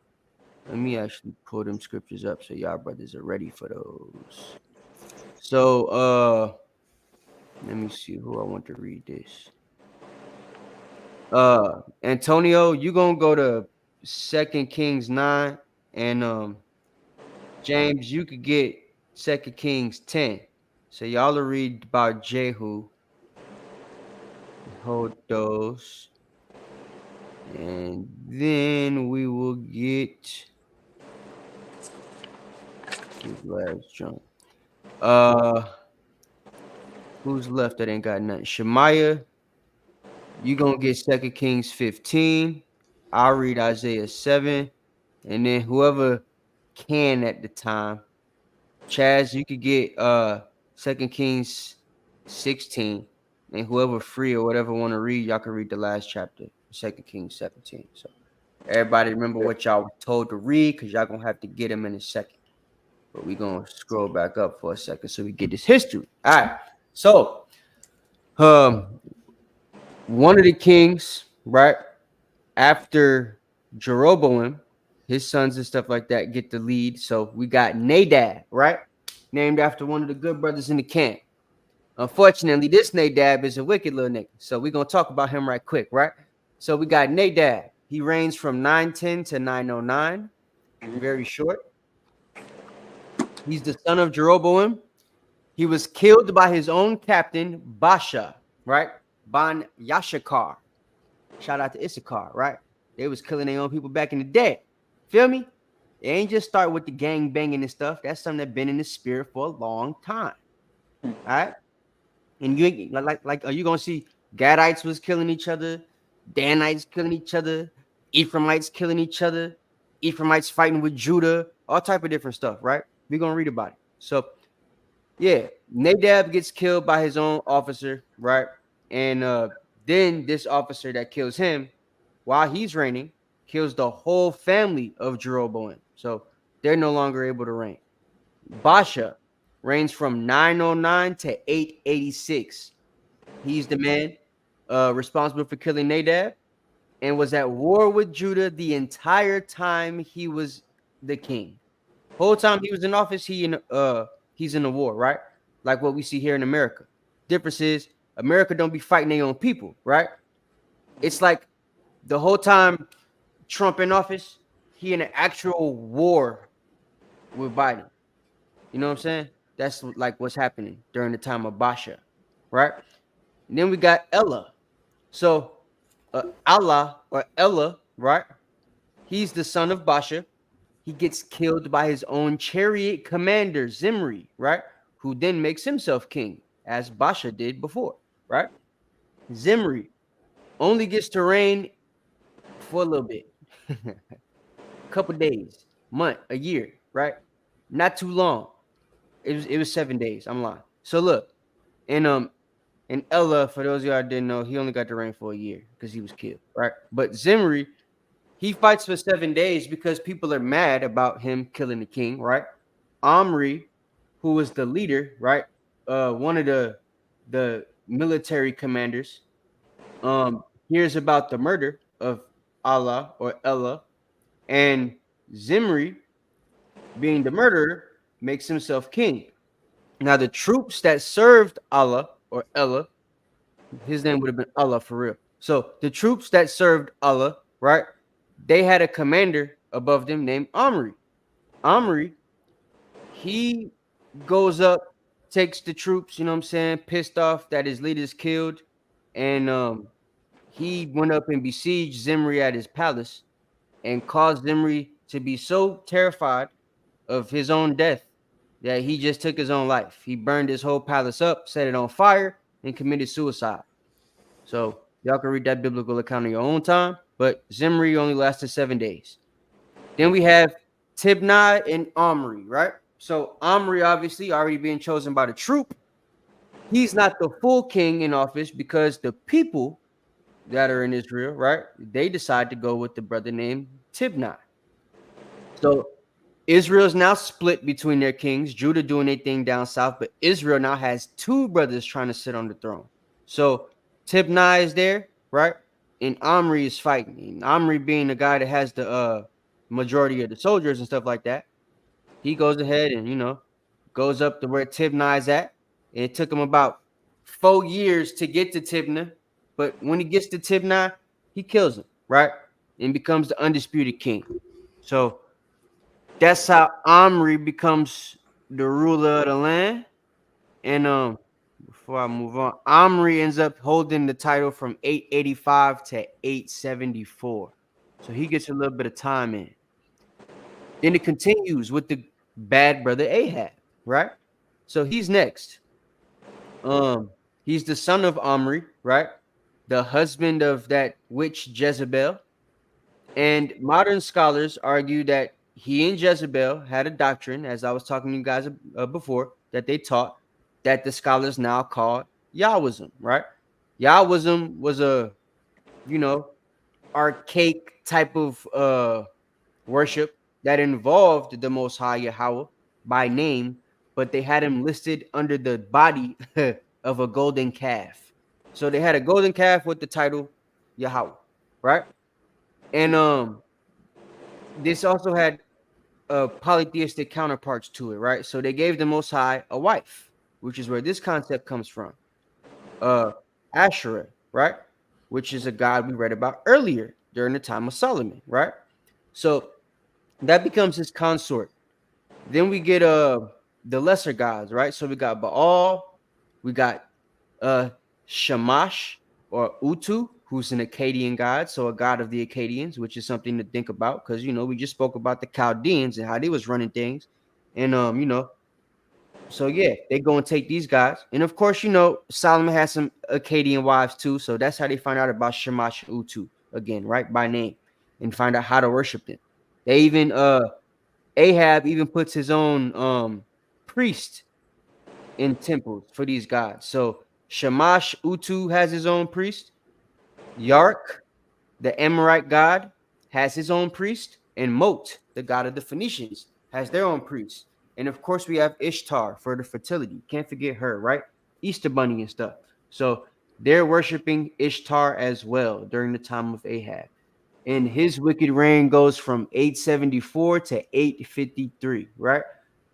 let me actually pull them scriptures up so y'all brothers are ready for those. So let me see who I want to read this. Antonio, you gonna go to 2 Kings 9, and James, you could get 2 Kings 10. So y'all will read about Jehu. Hold those. And then we will get his last jump. Who's left that ain't got nothing? Shemaiah, you gonna get 2 Kings 15. I'll read Isaiah 7. And then whoever can at the time, Chaz, you could get 2 Kings 16. And whoever free or whatever want to read, y'all can read the last chapter, 2 Kings 17. So everybody remember what y'all were told to read, because y'all gonna have to get them in a second. But we're gonna scroll back up for a second so we get this history. All right. So one of the kings, right, after Jeroboam, his sons and stuff like that get the lead. So we got Nadab, right, named after one of the good brothers in the camp. Unfortunately, this Nadab is a wicked little nigga. So we're going to talk about him right quick, right? So we got Nadab. He reigns from 910 to 909. Very short. He's the son of Jeroboam. He was killed by his own captain, Baasha, right? Ban Yashakar. Shout out to Issachar, right? They was killing their own people back in the day. Feel me? It ain't just start with the gang banging and stuff. That's something that's been in the spirit for a long time. All right? And you ain't like are you gonna see Gadites was killing each other, Danites killing each other, Ephraimites killing each other, Ephraimites fighting with Judah, all type of different stuff, right? We're gonna read about it. So yeah, Nadab gets killed by his own officer, right? And then this officer that kills him while he's reigning kills the whole family of Jeroboam. So they're no longer able to reign. Baasha reigns from 909 to 886. He's the man responsible for killing Nadab and was at war with Judah the entire time he was the king. Whole time he was in office, he's in a war, right? Like what we see here in America. Difference is America don't be fighting their own people, right? It's like the whole time Trump in office, he in an actual war with Biden. You know what I'm saying? That's like what's happening during the time of Basha, right? And then we got Ella. So Allah or Ella, right? He's the son of Basha. He gets killed by his own chariot commander, Zimri, right? Who then makes himself king, as Basha did before, right? Zimri only gets to reign for a little bit, couple days, month, a year, right? Not too long. It was 7 days. I'm lying. So look, and Ella, for those of y'all that didn't know, he only got to reign for a year because he was killed, right? But Zimri, he fights for 7 days because people are mad about him killing the king, right? Omri, who was the leader, right? One of the military commanders, hears about the murder of Allah or Ella, and Zimri, being the murderer, makes himself king. Now, the troops that served Allah or Ella, his name would have been Allah for real. So the troops that served Allah, right? They had a commander above them named Omri. Omri, he goes up, takes the troops, you know what I'm saying, pissed off that his leader's killed, and he went up and besieged Zimri at his palace and caused Zimri to be so terrified of his own death that he just took his own life. He burned his whole palace up, set it on fire, and committed suicide. So y'all can read that biblical account on your own time, but Zimri only lasted 7 days. Then we have Tibni and Omri, right? So Omri obviously already being chosen by the troop. He's not the full king in office because the people that are in Israel, right? They decide to go with the brother named Tibni. So Israel's now split between their kings, Judah doing their thing down south, but Israel now has two brothers trying to sit on the throne. So Tibni is there, right? And Omri is fighting. And Omri being the guy that has the majority of the soldiers and stuff like that, he goes ahead and, goes up to where Tibni is at. And it took him about 4 years to get to Tibni. But when he gets to Tibni, he kills him, right? And becomes the undisputed king. So that's how Omri becomes the ruler of the land. And before I move on, Omri ends up holding the title from 885 to 874. So he gets a little bit of time in. Then it continues with the bad brother Ahab, right? So he's next. He's the son of Omri, right? The husband of that witch Jezebel. And modern scholars argue that he and Jezebel had a doctrine, as I was talking to you guys before, that they taught that the scholars now call Yahwism, right? Yahwism was a, archaic type of worship that involved the Most High Yahweh by name, but they had him listed under the body of a golden calf. So they had a golden calf with the title Yahweh, right? And this also had polytheistic counterparts to it, right? So they gave the Most High a wife, which is where this concept comes from. Asherah, right? Which is a god we read about earlier during the time of Solomon, right? So that becomes his consort. Then we get the lesser gods, right? So we got Baal, we got Shamash or Utu, who's an Akkadian god, so a god of the Akkadians, which is something to think about because we just spoke about the Chaldeans and how they was running things, and so yeah, they go and take these guys, and of course Solomon has some Akkadian wives too, so that's how they find out about Shamash and Utu again, right, by name, and find out how to worship them. They even Ahab even puts his own priest in temples for these gods. So Shamash Utu has his own priest. Yark, the Amorite god, has his own priest. And Mot, the god of the Phoenicians, has their own priest. And of course, we have Ishtar for the fertility. Can't forget her, right? Easter bunny and stuff. So they're worshiping Ishtar as well during the time of Ahab. and his wicked reign goes from 874 to 853, right?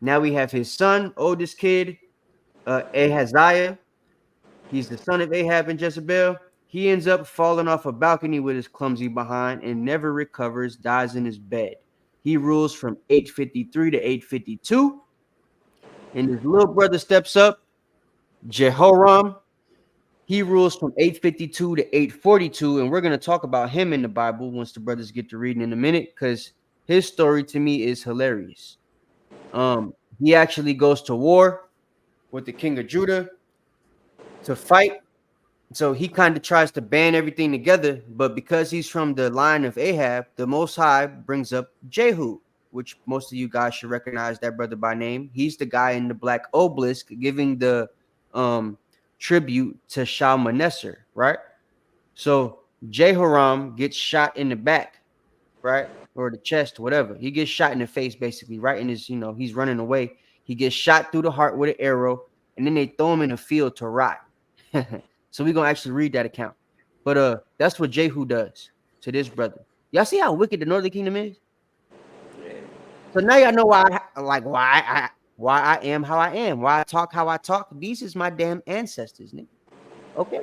Now we have his son, oldest kid, Ahaziah. He's the son of Ahab and Jezebel. He ends up falling off a balcony with his clumsy behind and never recovers, dies in his bed. He rules from 853 to 852. And his little brother steps up, Jehoram. He rules from 852 to 842. And we're going to talk about him in the Bible once the brothers get to reading in a minute, because his story to me is hilarious. He actually goes to war with the king of Judah to fight. So he kind of tries to band everything together, but because he's from the line of Ahab, the Most High brings up Jehu, which most of you guys should recognize that brother by name. He's the guy in the black obelisk giving the tribute to Shalmaneser, right? So Jehoram gets shot in the back, right? Or the chest, whatever. He gets shot in the face, basically, right in his, he's running away. He gets shot through the heart with an arrow, and then they throw him in a field to rot. So we're gonna actually read that account. But that's what Jehu does to this brother. Y'all see how wicked the Northern Kingdom is? So now y'all know why I am how I am, why I talk how I talk. These is my damn ancestors, nigga. Okay.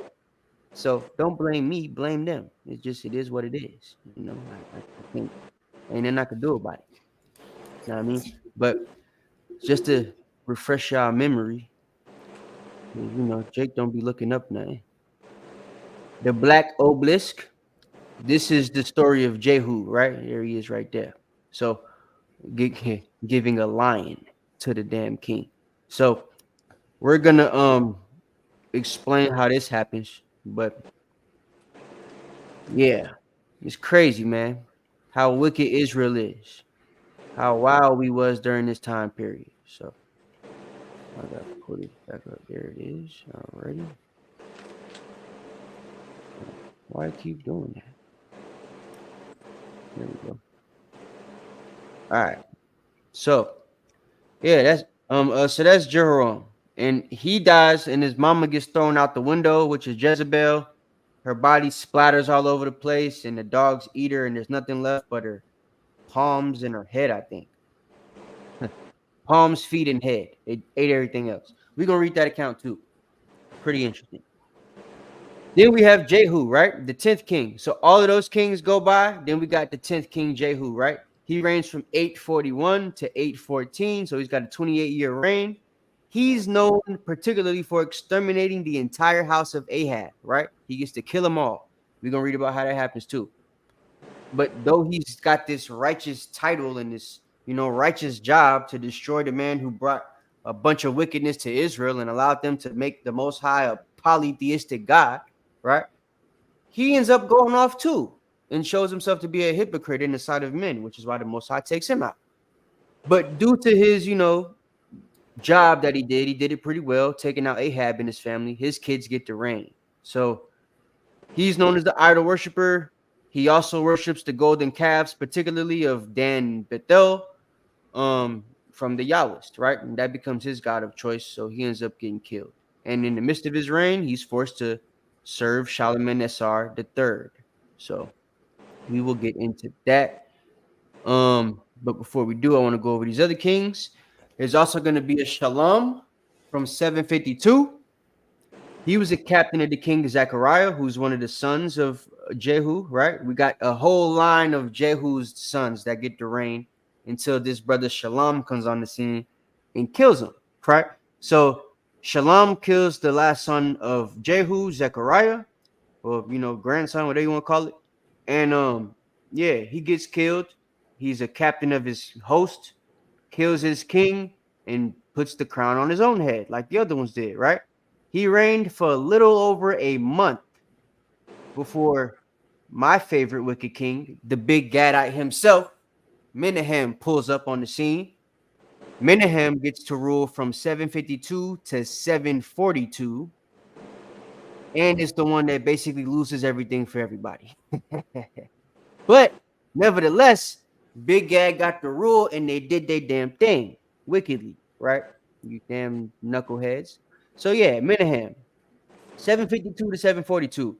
So don't blame me, blame them. It is what it is. I think ain't nothing I could do about it. You know what I mean? But just to refresh y'all memory, Jake don't be looking up nothing. The black obelisk. This is the story of Jehu, right? There he is right there. So giving a lion to the damn king. So we're gonna explain how this happens, but yeah, it's crazy, man. How wicked Israel is. How wild we was during this time period. So I gotta put it back up. There it is. Alrighty. Why I keep doing that? There we go. All right. So yeah, that's Jehoram. And he dies, and his mama gets thrown out the window, which is Jezebel. Her body splatters all over the place, and the dogs eat her, and there's nothing left but her palms and her head, I think. Palms, feet, and head. They ate everything else. We're gonna read that account too. Pretty interesting. Then we have Jehu, right? The 10th king. So all of those kings go by. Then we got the 10th king, Jehu, right? He reigns from 841 to 814. So he's got a 28-year reign. He's known particularly for exterminating the entire house of Ahab, right? He gets to kill them all. We're going to read about how that happens too. But though he's got this righteous title and this, righteous job to destroy the man who brought a bunch of wickedness to Israel and allowed them to make the Most High a polytheistic God, right? He ends up going off too and shows himself to be a hypocrite in the sight of men, which is why the Most High takes him out. But due to his, job that he did it pretty well, taking out Ahab and his family. His kids get to reign. So he's known as the idol worshiper. He also worships the golden calves, particularly of Dan Bethel, from the Yahwist, right? And that becomes his god of choice. So he ends up getting killed. And in the midst of his reign, he's forced to serve Shalmaneser III. So we will get into that. But before we do, I want to go over these other kings. There's also going to be a Shalom from 752. He was a captain of the king Zechariah, who's one of the sons of Jehu, right? We got a whole line of Jehu's sons that get to reign until this brother Shalom comes on the scene and kills him, right? So Shalom kills the last son of Jehu, Zechariah, or grandson, whatever you want to call it. And yeah, he gets killed. He's a captain of his host, kills his king, and puts the crown on his own head, like the other ones did, right? He reigned for a little over a month before my favorite wicked king, the big Gadite himself, Menahem, pulls up on the scene. Menahem gets to rule from 752 to 742, and it's the one that basically loses everything for everybody. But nevertheless, Big Gag got the rule, and they did their damn thing wickedly, right? You damn knuckleheads. So yeah, Menahem, 752 to 742.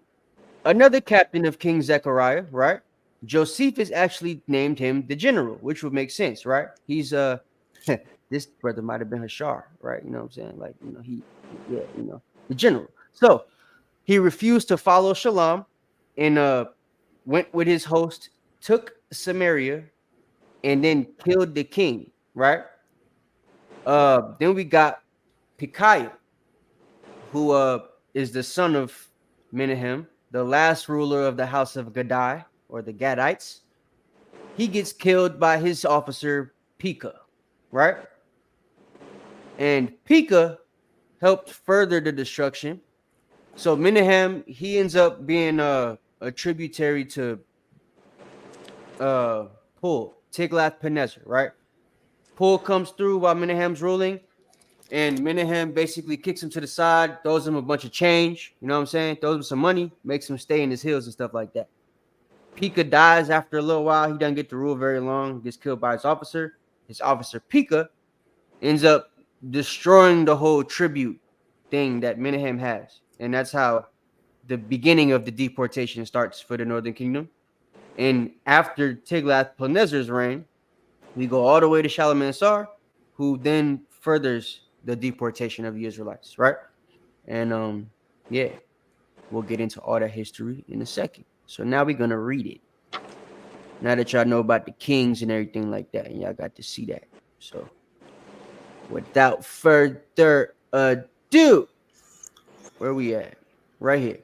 Another captain of King Zechariah, right? Josephus actually named him the general, which would make sense, right? He's this brother might have been Hashar, right? You know what I'm saying? Like, the general. So he refused to follow Shalom and went with his host, took Samaria, and then killed the king, right? Then we got Pekahiah, who is the son of Menahem, the last ruler of the house of Gadai, or the Gadites. He gets killed by his officer Pekah, right? And Pekah helped further the destruction. So Menahem, he ends up being a tributary to Pul, Tiglath-Pileser, right? Pul comes through while Menahem's ruling, and Menahem basically kicks him to the side, throws him a bunch of change, you know what I'm saying? Throws him some money, makes him stay in his hills and stuff like that. Pekah dies after a little while. He doesn't get to rule very long, gets killed by his officer. His officer, Pekah, ends up destroying the whole tribute thing that Menahem has. And that's how the beginning of the deportation starts for the Northern Kingdom. And after Tiglath-Pileser's reign, we go all the way to Shalmaneser, who then furthers the deportation of the Israelites, right? And yeah, we'll get into all that history in a second. So now we're gonna read it. Now that y'all know about the kings and everything like that, and y'all got to see that. So without further ado, where we at? Right here.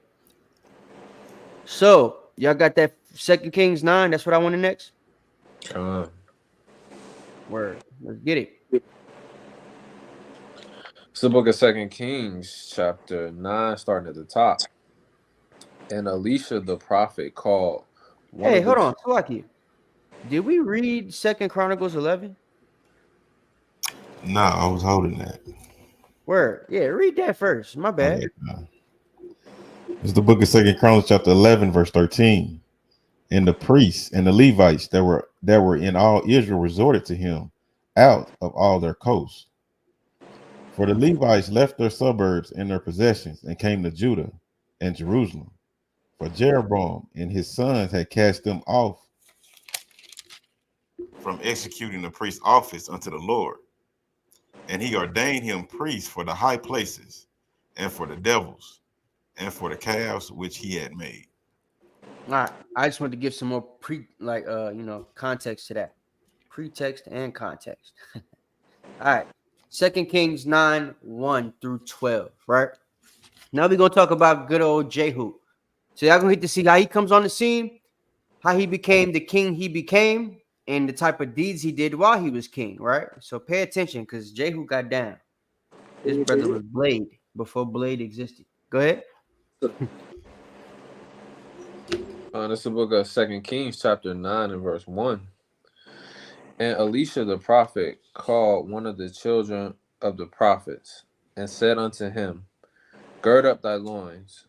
So y'all got that 2 Kings 9. That's what I wanted next. Word. Let's get it. It's the book of 2 Kings, chapter 9, starting at the top. And Elisha the prophet called one Hey, of the... hold on. Salaki. Did we read 2 Chronicles 11? Nah, I was holding that. Word. Yeah, read that first. My bad. Okay, nah. It's the book of 2 Chronicles, chapter 11, verse 13. And the priests and the Levites that were in all Israel resorted to him out of all their coasts. For the Levites left their suburbs and their possessions and came to Judah and Jerusalem. For Jeroboam and his sons had cast them off from executing the priest's office unto the Lord. And he ordained him priest for the high places and for the devils and for the calves which he had made. All right. I just wanted to give some more context to that. Pretext and context. All right. 2 Kings 9, 1 through 12, right? Now we're gonna talk about good old Jehu. So y'all gonna get to see how he comes on the scene, how he became the king he became, and the type of deeds he did while he was king, right? So pay attention, because Jehu got down. This brother was Blade before Blade existed. Go ahead. This is the book of 2 Kings, chapter 9, and verse 1. And Elisha the prophet called one of the children of the prophets, and said unto him, Gird up thy loins,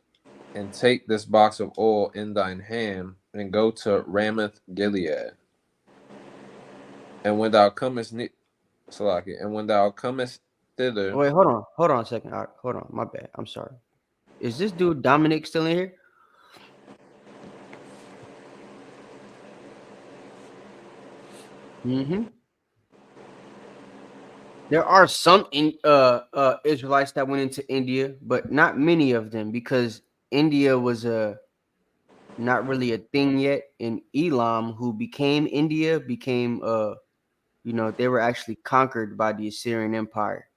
and take this box of oil in thine hand, and go to Ramoth Gilead. And when thou comest thither... Wait, hold on a second. All right, hold on, my bad. I'm sorry. Is this dude Dominic still in here? There are some Israelites that went into India, but not many of them, because India was not really a thing yet. And Elam, who became India, became they were actually conquered by the Assyrian Empire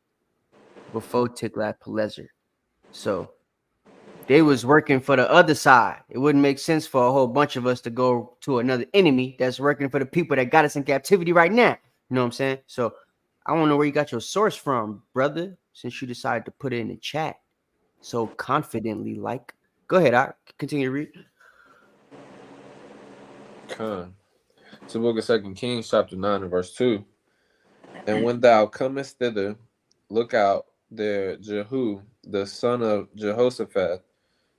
before Tiglath-Pileser. So they was working for the other side. It wouldn't make sense for a whole bunch of us to go to another enemy that's working for the people that got us in captivity right now. You know what I'm saying? So I don't know where you got your source from, brother, since you decided to put it in the chat so confidently. Like, go ahead. I continue to read. It's the book of 2 Kings, chapter 9, and verse 2. And when thou comest thither, look out there Jehu, the son of Jehoshaphat,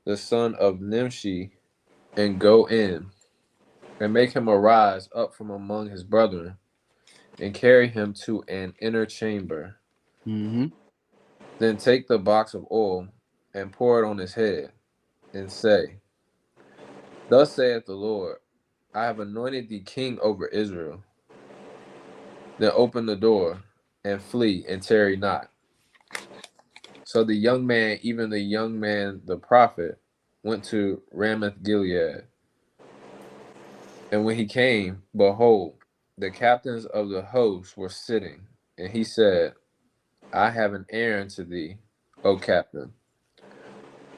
the son of Nimshi, and go in, and make him arise up from among his brethren, and carry him to an inner chamber. Then take the box of oil, and pour it on his head, and say, Thus saith the Lord, I have anointed thee king over Israel. Then open the door and flee and tarry not. So the young man, even the young man, the prophet, went to Ramoth Gilead. And when he came, behold, the captains of the host were sitting. And he said, I have an errand to thee, O captain.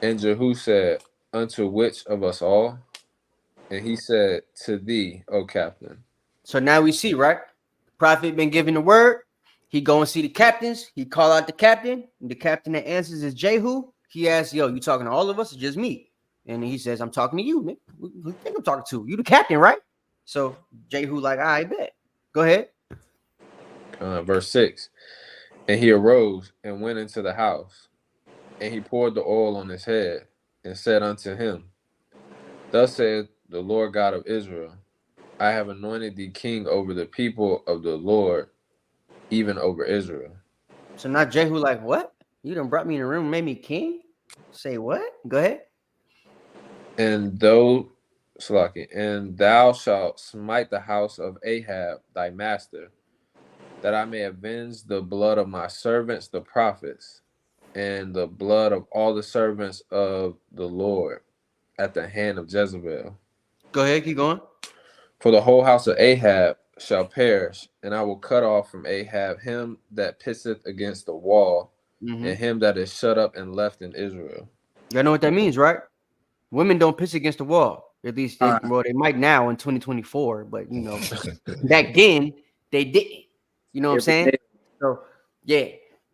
And Jehu said, unto which of us all? And he said, to thee, O captain. So now we see, right? Prophet been given the word. He go and see the captains. He call out the captain. And the captain that answers is Jehu. He asks, yo, you talking to all of us or just me? And he says, I'm talking to you, man. Who you think I'm talking to? You the captain, right? So Jehu like, I bet. Go ahead. Verse 6. And he arose and went into the house. And he poured the oil on his head and said unto him, Thus saith the Lord God of Israel, I have anointed thee king over the people of the Lord, even over Israel. So now Jehu like, what? You done brought me in the room and made me king? Say what? Go ahead. And thou shalt smite the house of Ahab thy master, that I may avenge the blood of my servants the prophets, and the blood of all the servants of the Lord at the hand of Jezebel. Go ahead, keep going. For the whole house of Ahab shall perish, and I will cut off from Ahab him that pisseth against the wall, and him that is shut up and left in Israel. Y'all know what that means, right? Women don't piss against the wall. At least, they might now in 2024, but you know, back then they didn't. You know what I'm saying? So yeah.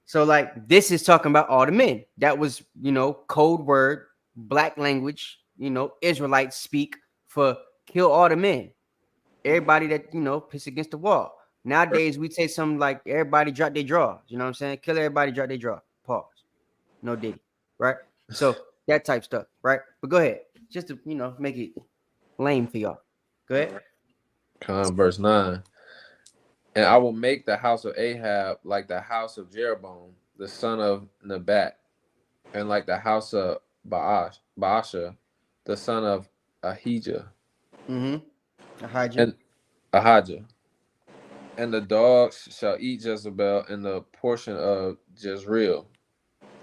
So like this is talking about all the men. That was, you know, code word, black language, you know, Israelites speak for kill all the men. Everybody that, you know, piss against the wall. Nowadays we say something like everybody drop their draws. You know what I'm saying? Kill everybody, drop their draw. Pause. No Diddy. Right? So that type stuff, right? But go ahead. Just to, you know, make it lame for y'all. Go ahead. Verse 9. And I will make the house of Ahab like the house of Jeroboam, the son of Nebat, and like the house of Baasha, the son of Ahijah. Ahijah. And the dogs shall eat Jezebel in the portion of Jezreel,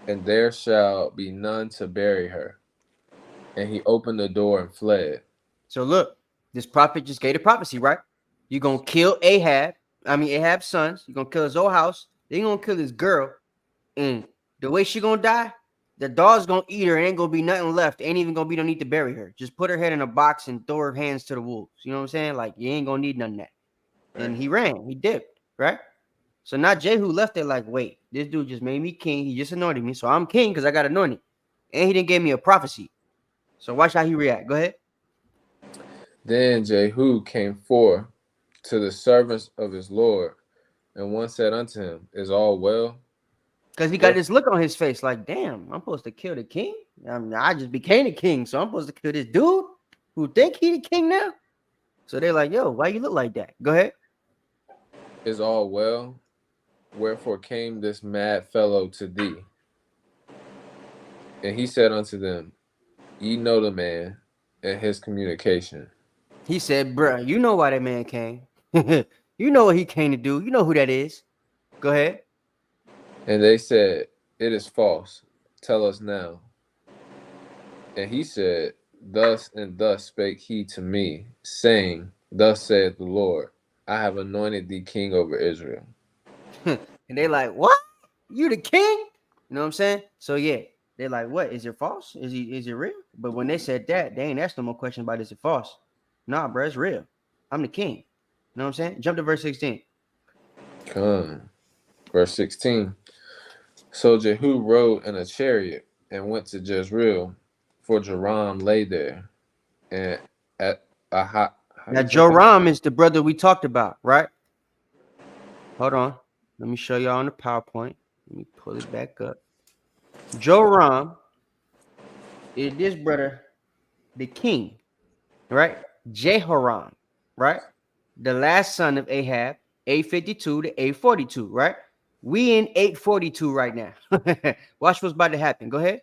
and there shall be none to bury her. And he opened the door and fled. So look, this prophet just gave a prophecy, right? You're going to kill Ahab's sons. You're going to kill his whole house. Then you're going to kill his girl. And the way she going to die, the dog's going to eat her. Ain't going to be nothing left. Ain't even going to be no need to bury her. Just put her head in a box and throw her hands to the wolves. You know what I'm saying? Like, you ain't going to need none of that. And he ran. He dipped, right? So now Jehu left there like, wait, this dude just made me king. He just anointed me. So I'm king because I got anointed. And he didn't give me a prophecy. So watch how he react. Go ahead. Then Jehu came forth to the servants of his Lord, and one said unto him, Is all well? Because he got this look on his face like, damn, I'm supposed to kill the king? I mean, I just became the king, so I'm supposed to kill this dude who think he the king now? So they're like, yo, why you look like that? Go ahead. Is all well? Wherefore came this mad fellow to thee? And he said unto them, Ye know the man and his communication. He said, bruh, you know why that man came. You know what he came to do. You know who that is. Go ahead. And they said, It is false. Tell us now. And he said, Thus and thus spake he to me, saying, Thus saith the Lord, I have anointed thee king over Israel. And they like, what? You the king? You know what I'm saying? So yeah, they're like, what? Is it false? Is it real? But when they said that, they ain't asked no more questions about is it false. Nah, bro, it's real. I'm the king. You know what I'm saying? Jump to verse 16. Verse 16. So Jehu rode in a chariot and went to Jezreel, for Joram lay there. And at now Joram is the brother we talked about, right? Hold on. Let me show y'all on the PowerPoint. Let me pull it back up. Joram is this brother, the king, right? Jehoram, right? The last son of Ahab, 852 to 842, right? We in 842 right now. Watch what's about to happen. Go ahead.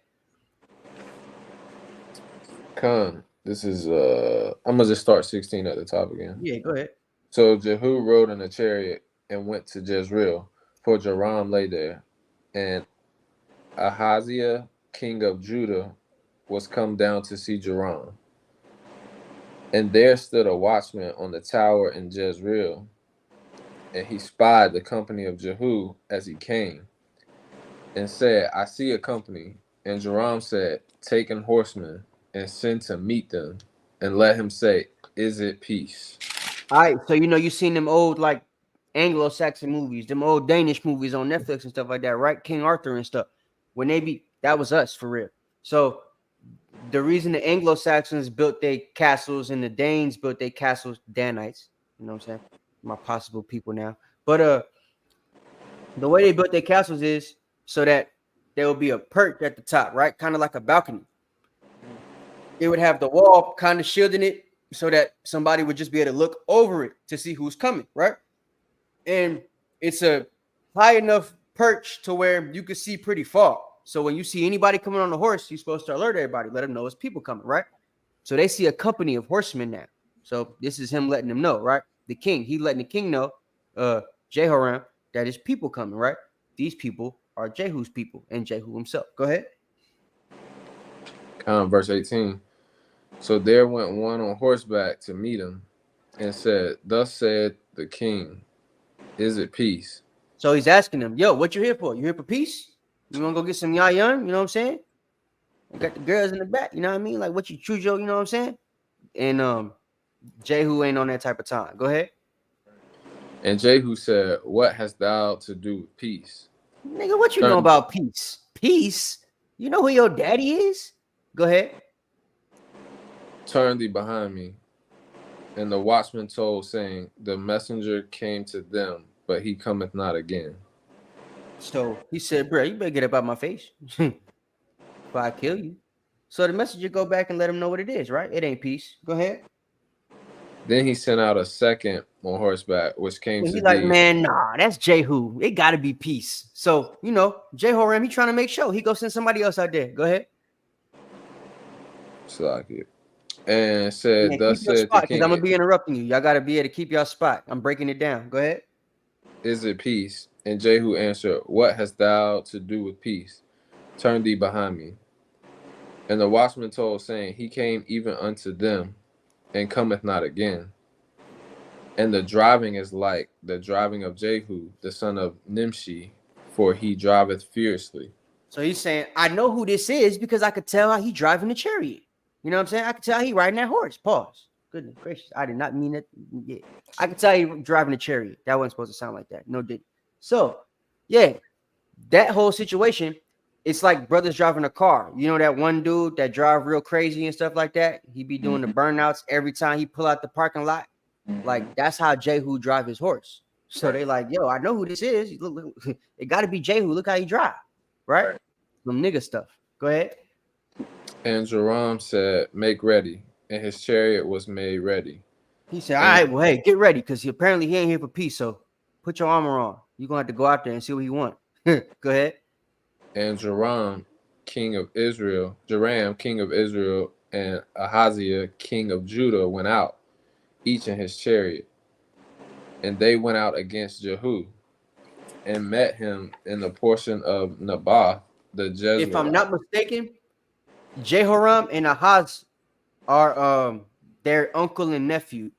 This is I'm gonna just start 16 at the top again. Yeah, go ahead. So Jehu rode in a chariot and went to Jezreel, for Joram lay there, and Ahaziah, king of Judah, was come down to see Joram. And there stood a watchman on the tower in Jezreel, and he spied the company of Jehu as he came, and said, I see a company. And Joram said, take an horseman and send to meet them, and let him say, is it peace? All right, so you seen them old like Anglo-Saxon movies, them old Danish movies on Netflix and stuff like that, right? King Arthur and stuff. When that was us for real. So the reason the Anglo-Saxons built their castles and the Danes built their castles, Danites, you know what I'm saying? My possible people now. But the way they built their castles is so that there will be a perch at the top, right? Kind of like a balcony. It would have the wall kind of shielding it so that somebody would just be able to look over it to see who's coming, right? And it's a high enough perch to where you can see pretty far. So when you see anybody coming on a horse, you're supposed to alert everybody, let them know it's people coming, right? So they see a company of horsemen now. So this is him letting them know, right? The king, he letting the king know, Jehoram, that is people coming, right? These people are Jehu's people and Jehu himself. Go ahead. Verse 18. So there went one on horseback to meet him, and said, thus said the king, is it peace? So he's asking them, yo, what you here for? You here for peace? You want to go get some yayan? You know what I'm saying? I got the girls in the back. You know what I mean? Like what you chujo, you know what I'm saying? And Jehu ain't on that type of time. Go ahead. And Jehu said, what hast thou to do with peace? Nigga, what you know about peace? Peace? You know who your daddy is? Go ahead. Turn thee behind me. And the watchman told, saying, the messenger came to them, but he cometh not again. So he said, bro, you better get up out my face before I kill you. So the messenger go back and let him know what it is, right? It ain't peace. Go ahead. Then he sent out a second on horseback, which came to He's like, thee. man, nah, that's Jehu. It got to be peace. So, Jehoram, he trying to make sure. He go send somebody else out there. Go ahead. And said, Yeah, thus said the king. I'm going to be interrupting you. Y'all got to be able to keep y'all spot. I'm breaking it down. Go ahead. Is it peace? And Jehu answered, what hast thou to do with peace? Turn thee behind me. And the watchman told, saying, he came even unto them, and cometh not again. And the driving is like the driving of Jehu, the son of Nimshi, for he driveth fiercely. So he's saying, I know who this is because I could tell how he driving the chariot. You know what I'm saying? I could tell he riding that horse. Pause. Goodness gracious. I did not mean that. Yeah. I could tell he driving a chariot. That wasn't supposed to sound like that. No, did. So, yeah, that whole situation, it's like brothers driving a car. You know that one dude that drive real crazy and stuff like that? He be doing the burnouts every time he pull out the parking lot. Like, that's how Jehu drive his horse. So they like, yo, I know who this is. Look, it got to be Jehu. Look how he drive. Right? Some nigga stuff. Go ahead. And Joram said, make ready. And his chariot was made ready. He said, all right, well, hey, get ready, because apparently he ain't here for peace. So put your armor on. You're going to have to go out there and see what he want. Go ahead. And Joram, king of Israel, and Ahaziah, king of Judah, went out, each in his chariot. And they went out against Jehu, and met him in the portion of Naboth, the Jezreel. If I'm not mistaken, Jehoram and Ahaz are their uncle and nephew.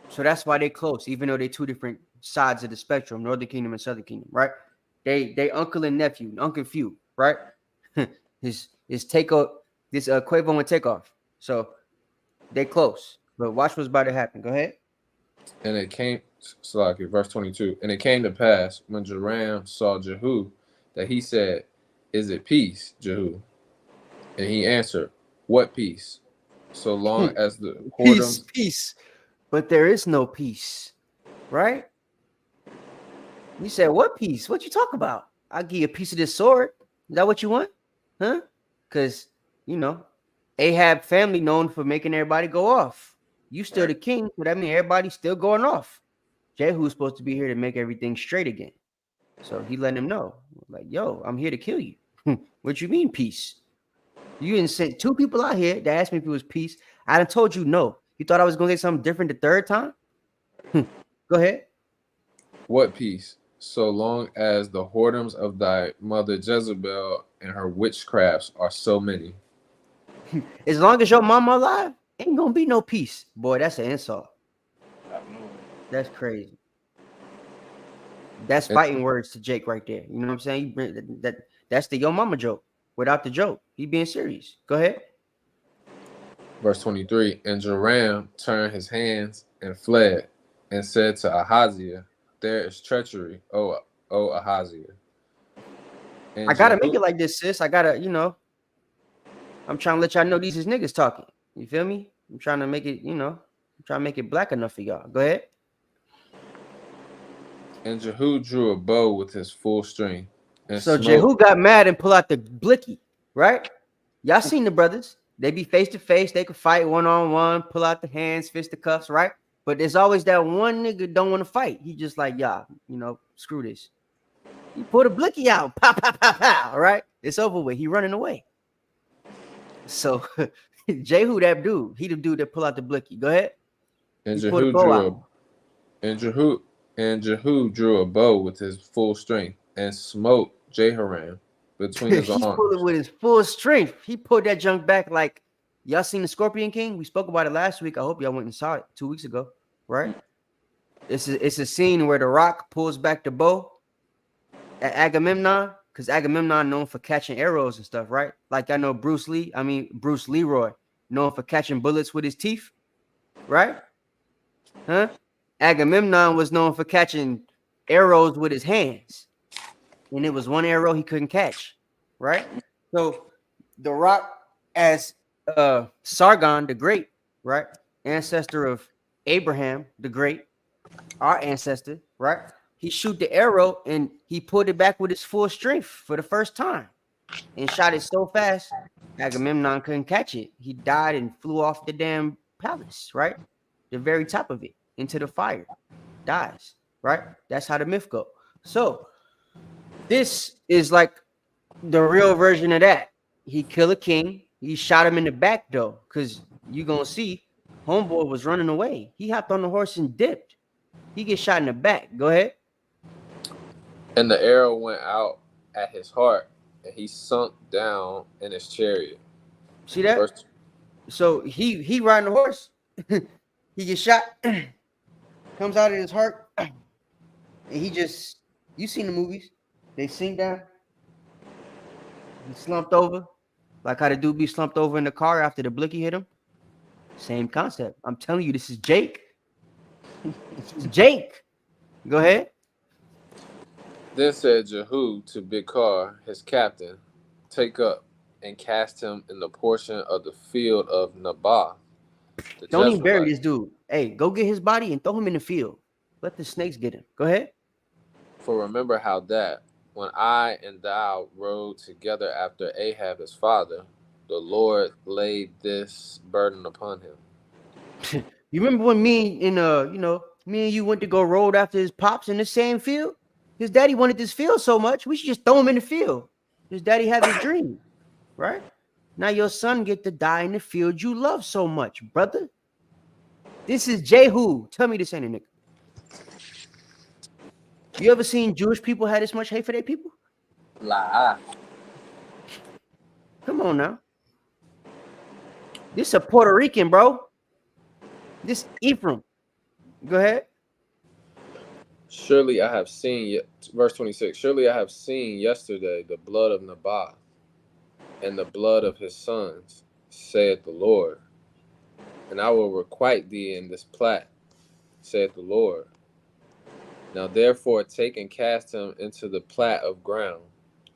So that's why they close, even though they're two different sides of the spectrum, Northern Kingdom and Southern Kingdom, right? They uncle and nephew, uncle few, right? his takeoff, this Quavo and takeoff. So they close. But watch what's about to happen. Go ahead. And it came, verse 22. And it came to pass when Joram saw Jehu that he said, is it peace, Jehu? And he answered, what peace? So long as the whoredoms... Peace. But there is no peace, right? You said, what peace? What you talk about? I'll give you a piece of this sword. Is that what you want? Huh? Because, Ahab family known for making everybody go off. You still the king, so that means everybody's still going off. Jehu's supposed to be here to make everything straight again. So he letting him know, like, yo, I'm here to kill you. What you mean peace? You didn't send two people out here that asked me if it was peace. I done told you no. You thought I was gonna say something different the third time? Go ahead. What peace? So long as the whoredoms of thy mother Jezebel and her witchcrafts are so many. As long as your mama alive, ain't gonna be no peace. Boy, that's an insult. That's crazy. That's fighting words to Jake right there. You know what I'm saying? That's the yo mama joke without the joke. He being serious. Go ahead. Verse 23. And Joram turned his hands and fled, and said to Ahaziah, there is treachery, O Ahaziah. And I gotta make it like this, sis. I gotta, I'm trying to let y'all know these is niggas talking. You feel me? I'm trying to make it, I'm trying to make it black enough for y'all. Go ahead. And Jehu drew a bow with his full strength. And so Jehu got mad and pulled out the blicky, right? Y'all seen the brothers. They be face to face. They could fight one-on-one, pull out the hands, fist the cuffs, right? But there's always that one nigga don't want to fight. He just like, screw this. He pulled a blicky out. Pow, pow, pow, pow, right? It's over with. He running away. So Jehu, that dude, he the dude that pull out the blicky. Go ahead. And Jehu drew a bow with his full strength and smote Jehoram between his arms. He pulled it with his full strength. He pulled that junk back like, y'all seen the Scorpion King? We spoke about it last week. I hope y'all went and saw it 2 weeks ago, right? It's a scene where the Rock pulls back the bow at Agamemnon, because Agamemnon known for catching arrows and stuff, right? Like I know Bruce Leroy, known for catching bullets with his teeth, right? Huh? Agamemnon was known for catching arrows with his hands. And it was one arrow he couldn't catch, right? So the Rock, as Sargon the Great, right? Ancestor of Abraham the Great, our ancestor, right? He shoot the arrow and he pulled it back with his full strength for the first time and shot it so fast, Agamemnon couldn't catch it. He died and flew off the damn palace, right? The very top of it into the fire, dies, right? That's how the myth go. So this is like the real version of that. He killed a king. He shot him in the back though, because you're gonna see homeboy was running away. He hopped on the horse and dipped. He gets shot in the back. Go ahead. And the arrow went out at his heart, and he sunk down in his chariot. See that? So he riding the horse. He gets shot, comes out of his heart, and he just, you seen the movies. They sink down. He slumped over. Like how the dude be slumped over in the car after the blicky hit him. Same concept. I'm telling you, this is Jake. This is Jake. Go ahead. Then said Jehu to Bikar, his captain, take up and cast him in the portion of the field of Naboth. Don't even bury this dude. Hey, go get his body and throw him in the field. Let the snakes get him. Go ahead. For remember how that, when I and thou rode together after Ahab his father, the Lord laid this burden upon him. You remember when me and you went to go roll after his pops in the same field? His daddy wanted this field so much, we should just throw him in the field. His daddy had his dream, right? Now your son get to die in the field you love so much, brother. This is Jehu. Tell me this ain't a nigga. You ever seen Jewish people have this much hate for their people? Lie. Come on now. This a Puerto Rican, bro. This Ephraim. Go ahead. Surely I have seen, verse 26, surely I have seen yesterday the blood of Naboth and the blood of his sons, saith the Lord. And I will requite thee in this plat, saith the Lord. Now therefore take and cast him into the plat of ground,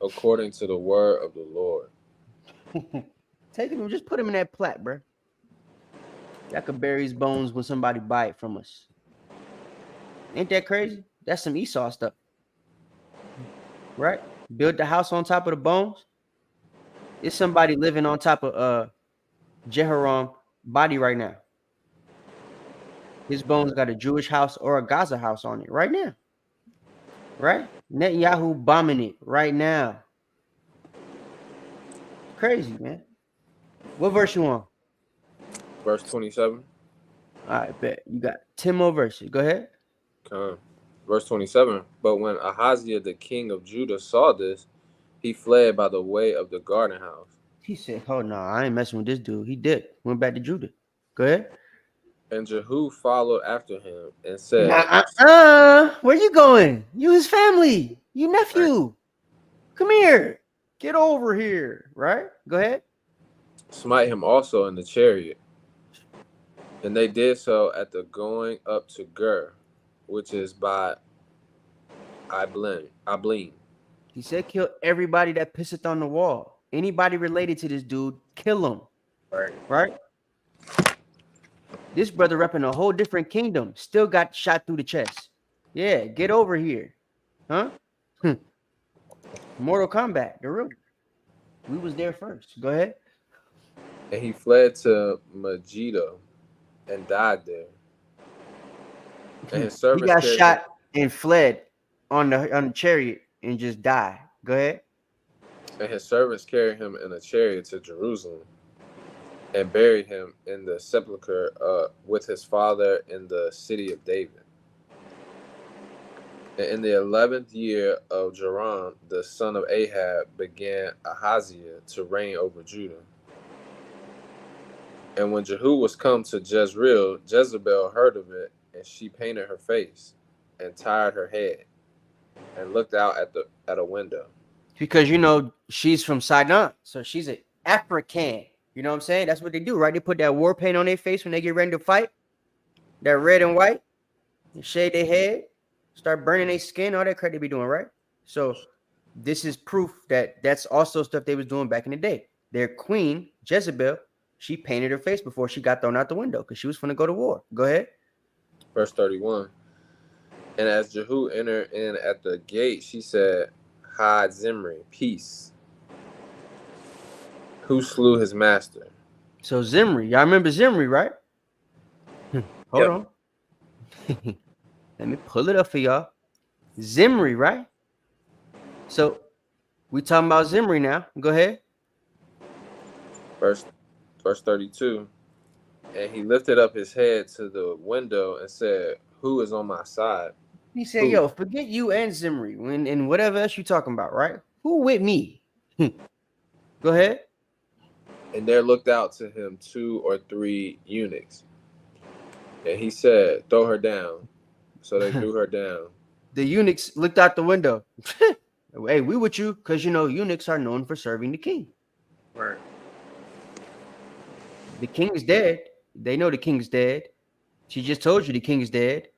according to the word of the Lord. Take him, just put him in that plat, bro. Y'all could bury his bones when somebody buy it from us. Ain't that crazy? That's some Esau stuff. Right? Build the house on top of the bones. It's somebody living on top of Jehoram body right now. His bones got a Jewish house or a Gaza house on it right now. Right? Netanyahu bombing it right now. Crazy, man. What verse you on? Verse 27. All right, bet. You got 10 more verses. Go ahead. Come. Verse 27. But when Ahaziah the king of Judah saw this, he fled by the way of the garden house. He said, oh, no, I ain't messing with this dude. He did. Went back to Judah. Go ahead. And Jehu followed after him and said, Where you going? You his family. You nephew. Come here. Get over here. Right? Go ahead. smite him also in the chariot. And they did so at the going up to Gur, which is by Ibleen. He said, kill everybody that pisseth on the wall. Anybody related to this dude, kill him. Right? This brother repping a whole different kingdom. Still got shot through the chest. Yeah, get over here. Huh? Mortal Kombat, the real. We was there first. Go ahead. And he fled to Megiddo and died there. And his He servants got carried shot and fled on the chariot and just died. Go ahead. And his servants carried him in a chariot to Jerusalem and buried him in the sepulchre with his father in the city of David. And in the 11th year of Joram, the son of Ahab, began Ahaziah to reign over Judah. And when Jehu was come to Jezreel, Jezebel heard of it, and she painted her face and tied her head and looked out at a window. Because she's from Sidon, so she's an African. You know what I'm saying? That's what they do, right? They put that war paint on their face when they get ready to fight. That red and white. They shade their head, start burning their skin, all that crap they be doing, right? So this is proof that that's also stuff they was doing back in the day. Their queen, Jezebel, she painted her face before she got thrown out the window because she was going to go to war. Go ahead. Verse 31. And as Jehu entered in at the gate, she said, Hide Zimri, peace. Who slew his master? So Zimri, y'all remember Zimri, right? Hold on. Let me pull it up for y'all. Zimri, right? So we talking about Zimri now. Go ahead. Verse 32. And he lifted up his head to the window and said, Who is on my side? He said, yo, forget you and Zimri and whatever else you talking about, right? Who with me? Go ahead. And there looked out to him 2 or 3 eunuchs. And he said, Throw her down. So they threw her down. The eunuchs looked out the window. Hey, we with you because, eunuchs are known for serving the king. Right. The king is dead. They know the king is dead. She just told you the king is dead.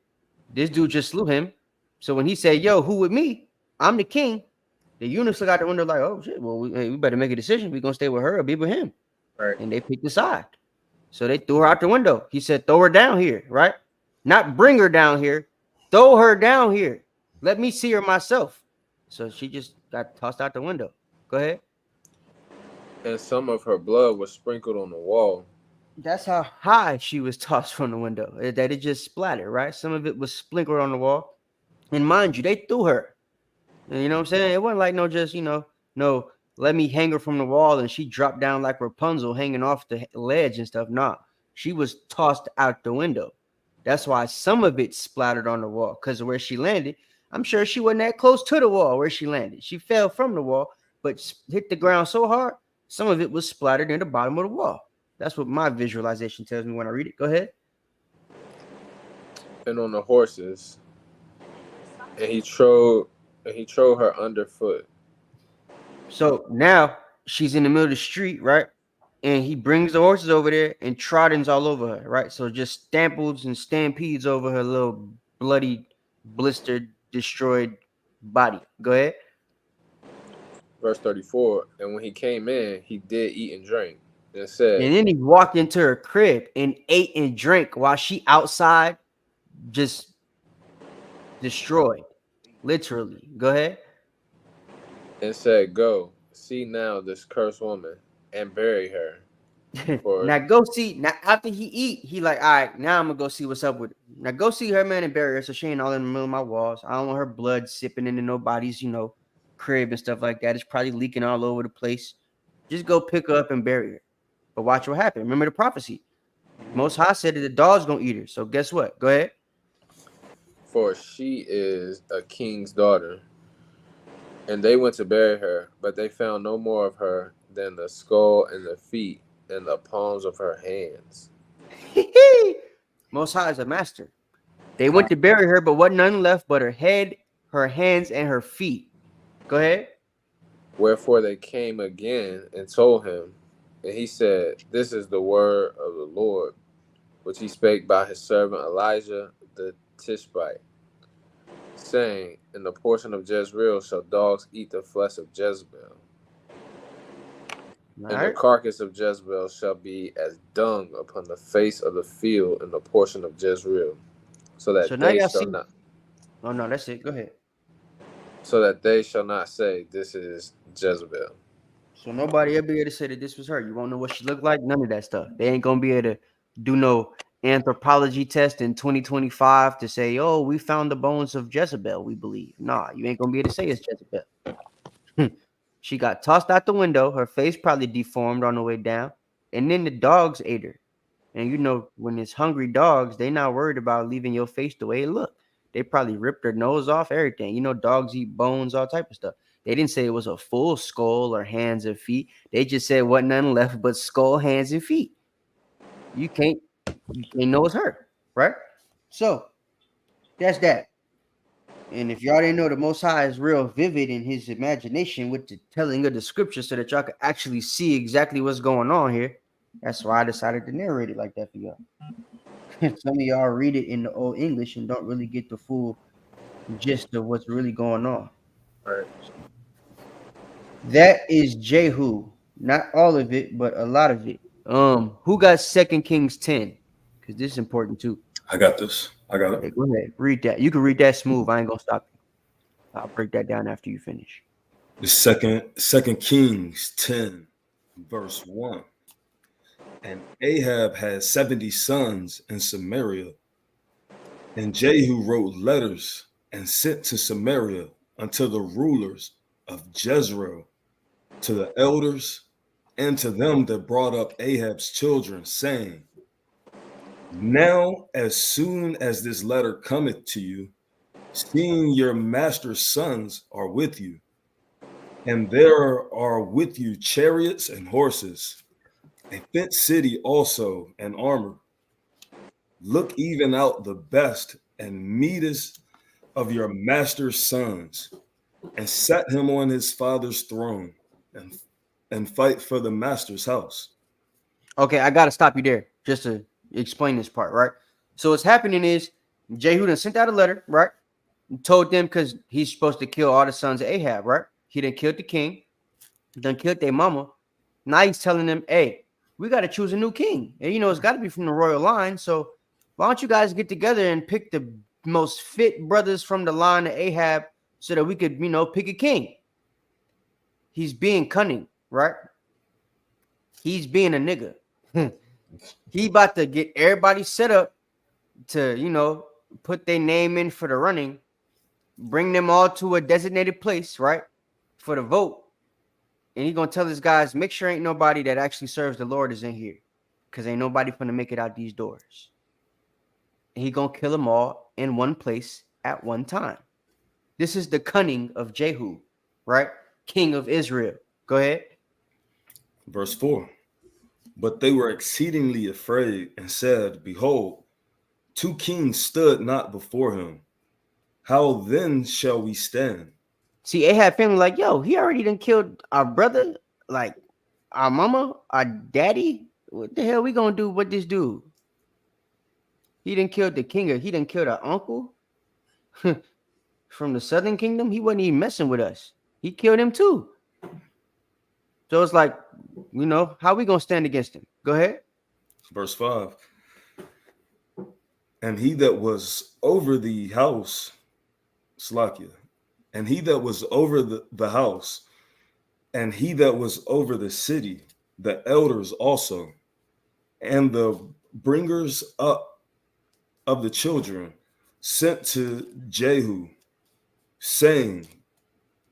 This dude just slew him. So when he said, yo, who with me? I'm the king. The eunuchs look out the window like, oh, shit, well, we better make a decision. We're going to stay with her or be with him. Right. And they picked a side. So they threw her out the window. He said, throw her down here, right? Not bring her down here. Throw her down here. Let me see her myself. So she just got tossed out the window. Go ahead. And some of her blood was sprinkled on the wall. That's how high she was tossed from the window. That it just splattered, right? Some of it was sprinkled on the wall. And mind you, they threw her. You know what I'm saying? It wasn't like no, let me hang her from the wall and she dropped down like Rapunzel hanging off the ledge and stuff. Nah, she was tossed out the window. That's why some of it splattered on the wall because of where she landed. I'm sure she wasn't that close to the wall where she landed. She fell from the wall, but hit the ground so hard, some of it was splattered in the bottom of the wall. That's what my visualization tells me when I read it. Go ahead. And on the horses. And he trode her underfoot. So now she's in the middle of the street, right? And he brings the horses over there and trottings all over her, right? So just stamples and stampedes over her little bloody, blistered, destroyed body. Go ahead. Verse 34. And when he came in, he did eat and drink. And said, And then he walked into her crib and ate and drank while she outside just destroyed. Literally. Go ahead. And said, Go, see now this cursed woman, and bury her. Now go see. Now after he eat, he like, all right, now I'm gonna go see what's up with her. Now go see her, man, and bury her. So she ain't all in the middle of my walls. I don't want her blood sipping into nobody's, crib and stuff like that. It's probably leaking all over the place. Just go pick her up and bury her. But watch what happens. Remember the prophecy. Most High said that the dog's gonna eat her. So guess what? Go ahead. For she is a king's daughter. And they went to bury her, but they found no more of her than the skull and the feet and the palms of her hands. Most High is a master. They went to bury her, but what none left but her head, her hands, and her feet. Go ahead. Wherefore they came again and told him, and he said, This is the word of the Lord, which he spake by his servant Elijah the Tishbite, saying, In the portion of Jezreel shall dogs eat the flesh of Jezebel, All and the right. carcass of Jezebel shall be as dung upon the face of the field in the portion of Jezreel, so So that now they y'all shall see. not Oh no, that's it. Go ahead. say, This is Jezebel. So nobody ever be able to say that this was her. You won't know what she looked like. None of that stuff. They ain't gonna be able to do no anthropology test in 2025 to say, "Oh, we found the bones of Jezebel." We believe. Nah, you ain't gonna be able to say it's Jezebel. She got tossed out the window. Her face probably deformed on the way down, and then the dogs ate her. And you know, when it's hungry dogs, they not worried about leaving your face the way it look. They probably ripped their nose off, everything. You know, dogs eat bones, all type of stuff. They didn't say it was a full skull or hands and feet. They just said what none left but skull, hands, and feet. You can't know it's her, right? So that's that. And if y'all didn't know, the Most High is real vivid in his imagination with the telling of the scripture so that y'all can actually see exactly what's going on here. That's why I decided to narrate it like that for y'all. Some of y'all read it in the old English and don't really get the full gist of what's really going on. Right. That is Jehu. Not all of it, but a lot of it. Who got Second Kings 10? Because this is important too. I got this. I got it. Hey, go ahead. Read that. You can read that smooth. I ain't gonna stop you. I'll break that down after you finish. The second Kings 10, verse 1. And Ahab had 70 sons in Samaria. And Jehu wrote letters and sent to Samaria unto the rulers of Jezreel, to the elders, and to them that brought up Ahab's children, saying, Now as soon as this letter cometh to you, seeing your master's sons are with you, and there are with you chariots and horses, a fenced city also and armor. Look even out the best and meetest of your master's sons, and set him on his father's throne, and fight for the master's house. Okay, I gotta stop you there just to explain this part, right? So what's happening is Jehu done sent out a letter, right? Told them because he's supposed to kill all the sons of Ahab, right? He done killed the king, done killed their mama. Now he's telling them, hey, we got to choose a new king. And, you know, it's got to be from the royal line. So why don't you guys get together and pick the most fit brothers from the line of Ahab so that we could, you know, pick a king? He's being cunning, right? He's being a nigga. He about to get everybody set up to, you know, put their name in for the running, bring them all to a designated place, right? For the vote. And he's gonna tell his guys, make sure ain't nobody that actually serves the Lord is in here. Because ain't nobody gonna make it out these doors. And he gonna kill them all in one place at one time. This is the cunning of Jehu, right? King of Israel. Go ahead. Verse 4. But they were exceedingly afraid and said, Behold, two kings stood not before him. How then shall we stand? See, Ahab family like, yo, he already done killed our brother, like our mama, our daddy. What the hell we gonna do with this dude? He done killed the king, he done killed our uncle from the southern kingdom. He wasn't even messing with us. He killed him too. So it's like, you know, how we gonna stand against him? Go ahead. Verse 5. And he that was over the house, Slakia, and he that was over the house, and he that was over the city, the elders also, and the bringers up of the children, sent to Jehu, saying,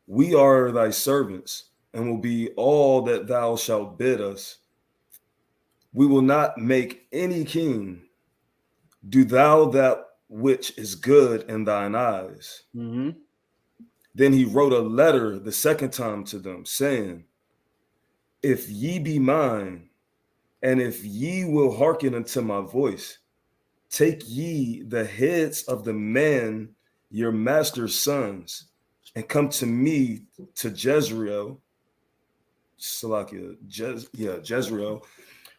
We are thy servants, and will be all that thou shalt bid us. We will not make any king. Do thou that which is good in thine eyes. Mm-hmm. Then he wrote a letter the second time to them, saying, If ye be mine, and if ye will hearken unto my voice, take ye the heads of the men, your master's sons, and come to me to Jezreel, Jezreel,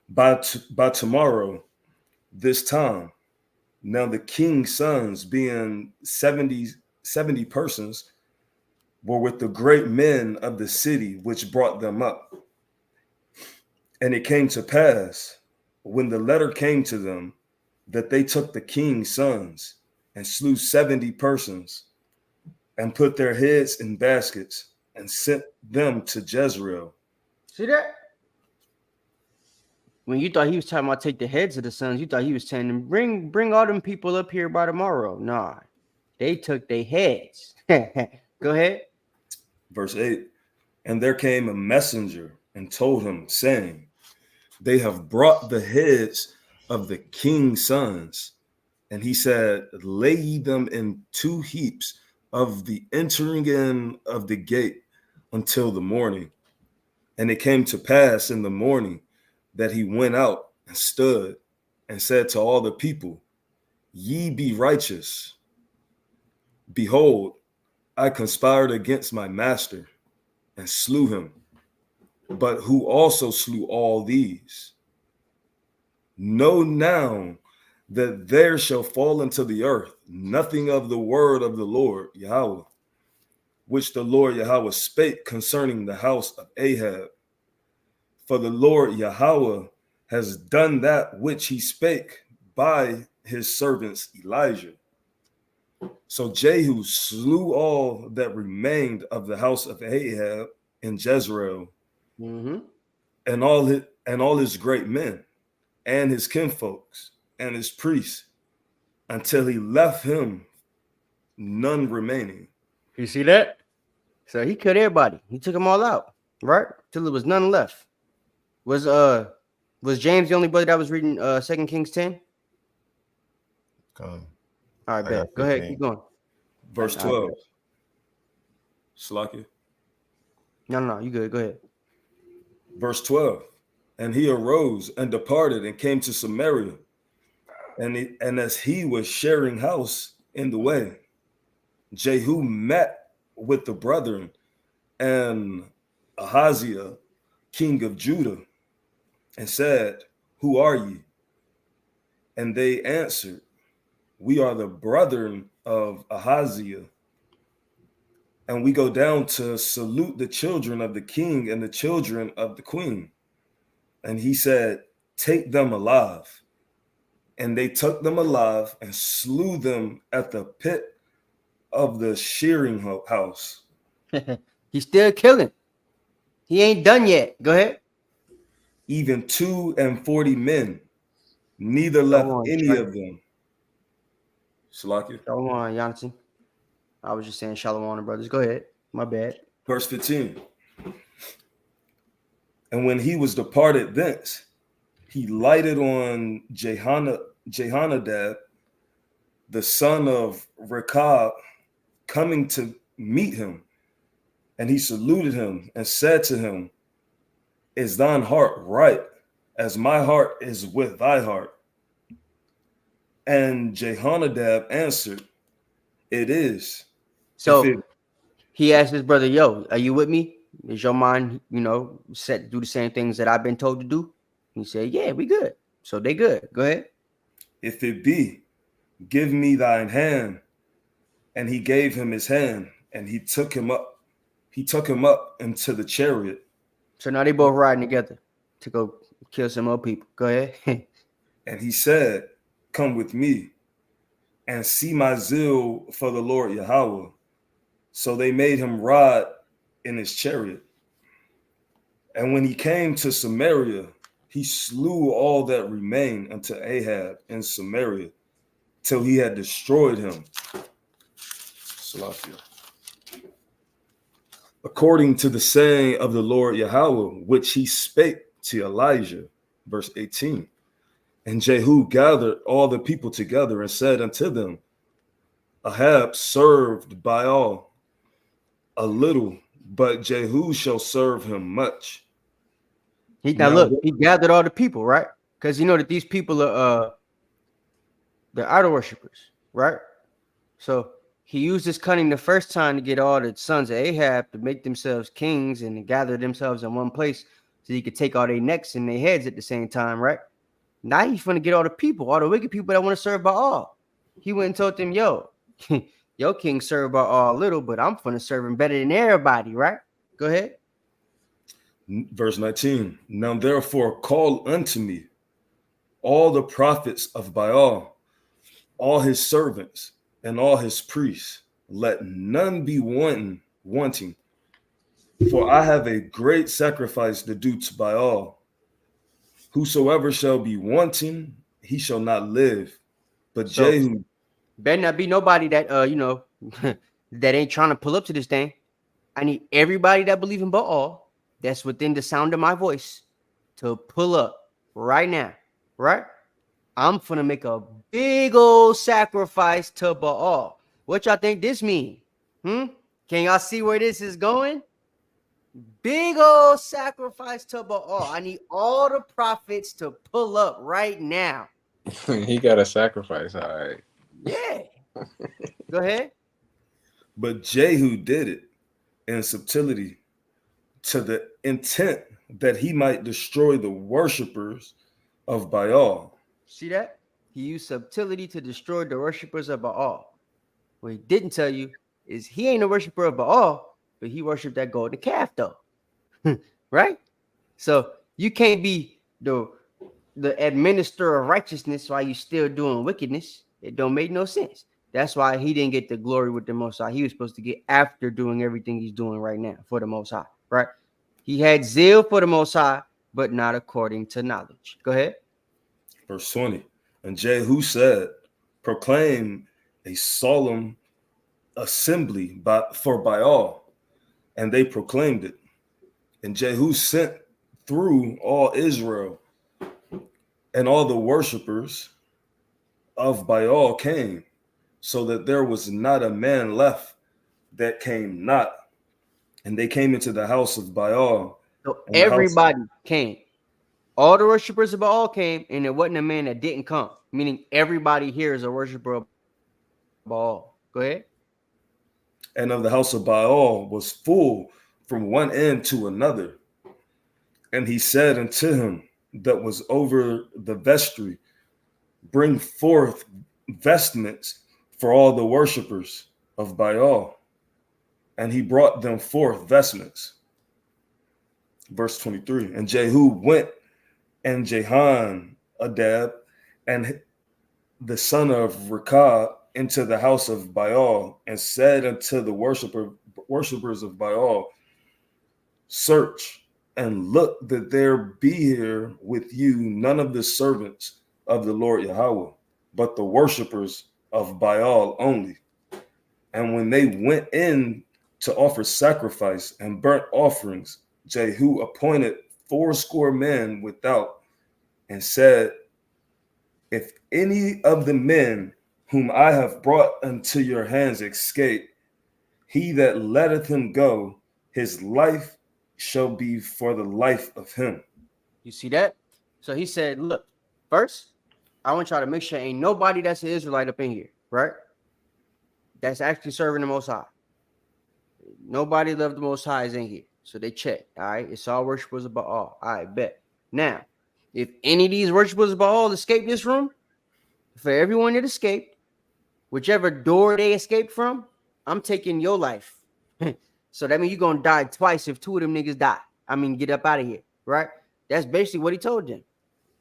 by tomorrow, this time. Now the king's sons, being 70 persons, were with the great men of the city which brought them up. And it came to pass, when the letter came to them, that they took the king's sons and slew 70 persons and put their heads in baskets and sent them to Jezreel. See that? When you thought he was talking about take the heads of the sons, you thought he was telling them, bring all them people up here by tomorrow. Nah, they took their heads. Go ahead. Verse 8. And there came a messenger and told him, saying, They have brought the heads of the king's sons. And he said, Lay ye them in 2 heaps of the entering in of the gate until the morning. And it came to pass in the morning that he went out and stood and said to all the people, Ye be righteous. Behold, I conspired against my master and slew him, but who also slew all these? Know now that there shall fall into the earth nothing of the word of the Lord Yahweh, which the Lord Yahweh spake concerning the house of Ahab. For the Lord Yahweh has done that which he spake by his servants Elijah. So Jehu slew all that remained of the house of Ahab in Jezreel, Mm-hmm. and all his great men, and his kinfolks, and his priests, until he left him none remaining. You see that? So he killed everybody. He took them all out, right? Till there was none left. Was James the only brother that was reading 2 Kings 10? Come. All right, I got bet. Go ahead, 15. keep going. Verse All right, 12. bet. Slakia. No, you good. Go ahead. Verse 12. And he arose and departed and came to Samaria. And as he was sharing house in the way, Jehu met with the brethren and Ahaziah, king of Judah, and said, Who are ye? And they answered, We are the brethren of Ahaziah, and we go down to salute the children of the king and the children of the queen. And he said, Take them alive. And they took them alive and slew them at the pit of the shearing house. He's still killing. He ain't done yet. Go ahead. Even 42 men, neither Go left on, any Trey. of them. Salakia. Go on, Jonathan. I was just saying Shalom, brothers. Go ahead. My bad. Verse 15. And when he was departed thence, he lighted on Jehonadab, the son of Rechab, coming to meet him. And he saluted him and said to him, Is thine heart right, as my heart is with thy heart? And Jehonadab answered, It is. So he asked his brother, Yo, are you with me? Is your mind, set to do the same things that I've been told to do? He said, Yeah, we good. So they good. Go ahead. If it be, give me thine hand. And he gave him his hand, and he took him up. He took him up into the chariot. So now they both riding together to go kill some more people. Go ahead. And he said, Come with me and see my zeal for the Lord Yahweh. So they made him ride in his chariot. And when he came to Samaria, he slew all that remained unto Ahab in Samaria till he had destroyed him. Salakia. According to the saying of the Lord Yahweh, which he spake to Elijah. verse 18. And Jehu gathered all the people together and said unto them, Ahab served Baal a little, but Jehu shall serve him much. Now look, he gathered all the people, right? Because you know that these people are they're idol worshippers, right? So he used his cunning the first time to get all the sons of Ahab to make themselves kings and to gather themselves in one place so he could take all their necks and their heads at the same time, right? Now he's going to get all the people, all the wicked people that want to serve Baal. He went and told them, yo, your king served Baal a little, but I'm going to serve him better than everybody, right? Go ahead. Verse 19. Now therefore call unto me all the prophets of Baal, all his servants, and all his priests. Let none be wanting. For I have a great sacrifice to do to Baal. Whosoever shall be wanting, he shall not live. But So, Jehu better not be nobody that that ain't trying to pull up to this thing. I need everybody that believe in Baal that's within the sound of my voice to pull up right now, right? I'm gonna make a big old sacrifice to Baal. What y'all think this mean? Can y'all see where this is going? Big old sacrifice to Baal. I need all the prophets to pull up right now. He got a sacrifice, all right. Yeah. Go ahead. But Jehu did it in subtlety to the intent that he might destroy the worshipers of Baal. See that? He used subtlety to destroy the worshipers of Baal. What he didn't tell you is he ain't a worshiper of Baal, but he worshiped that golden calf, though. Right? So you can't be the administrator of righteousness while you still doing wickedness. It don't make no sense. That's why he didn't get the glory with the Most High. He was supposed to get after doing everything he's doing right now for the Most High, right? He had zeal for the Most High, but not according to knowledge. Go ahead. Verse 20. And Jehu said, proclaim a solemn assembly for Baal. And they proclaimed it. And Jehu sent through all Israel, and all the worshipers of Baal came, so that there was not a man left that came not. And they came into the house of Baal. So everybody came. All the worshipers of Baal came, and there wasn't a man that didn't come. Meaning everybody here is a worshiper of Baal. Go ahead. And of the house of Baal was full from one end to another. And he said unto him that was over the vestry, bring forth vestments for all the worshipers of Baal. And he brought them forth vestments. Verse 23. And Jehu went, and Jehonadab and the son of Rechab into the house of Baal, and said unto the worshipers of Baal, search and look that there be here with you none of the servants of the Lord Yahweh, but the worshipers of Baal only. And when they went in to offer sacrifice and burnt offerings, Jehu appointed 80 men without, and said, if any of the men whom I have brought unto your hands escape, he that letteth him go, his life shall be for the life of him. You see that? So he said, look, first, I want y'all to make sure ain't nobody that's an Israelite up in here, right? That's actually serving the Most High. Nobody loved the Most High is in here. So they check. All right. It's all worshipers of Baal. All right, bet. Now, if any of these worshipers of Baal escape this room, for everyone that escaped, whichever door they escaped from, I'm taking your life. So that means you're going to die twice if 2 of them niggas die. I mean, get up out of here, right? That's basically what he told them.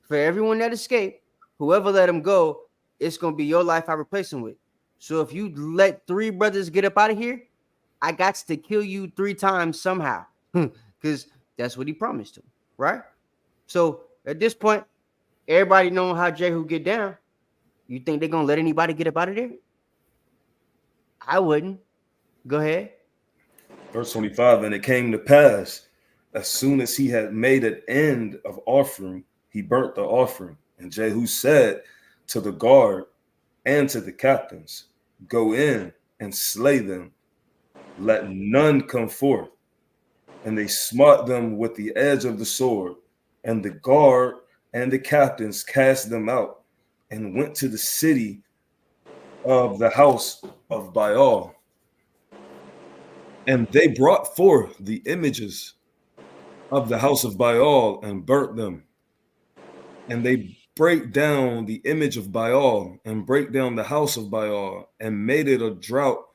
For everyone that escaped, whoever let them go, it's going to be your life I replace them with. So if you let 3 brothers get up out of here, I got to kill you 3 times somehow, because that's what he promised them, right? So at this point, everybody knowing how Jehu get down, you think they're going to let anybody get up out of there? I wouldn't. Go ahead. Verse 25, and it came to pass, as soon as he had made an end of offering he burnt the offering. And Jehu said to the guard and to the captains, go in and slay them. Let none come forth. And they smote them with the edge of the sword. And the guard and the captains cast them out and went to the city of the house of Baal. And they brought forth the images of the house of Baal and burnt them. And they break down the image of Baal and break down the house of Baal and made it a drought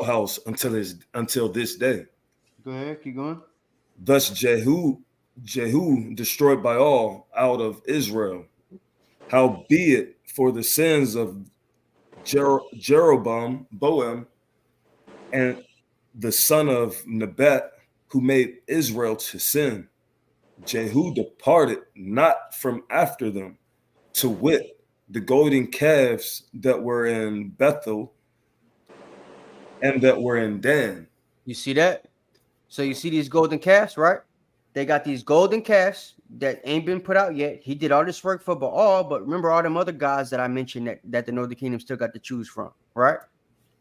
house until this day. Go ahead, keep going. Thus Jehu destroyed Baal out of Israel. Howbeit for the sins of Jeroboam, Boam, and the son of Nebat, who made Israel to sin, Jehu departed not from after them, to wit, the golden calves that were in Bethel and that were in Dan. You see that? So you see these golden calves, right? They got these golden calves that ain't been put out yet. He did all this work for Baal, but remember all them other gods that I mentioned that the Northern Kingdom still got to choose from, right?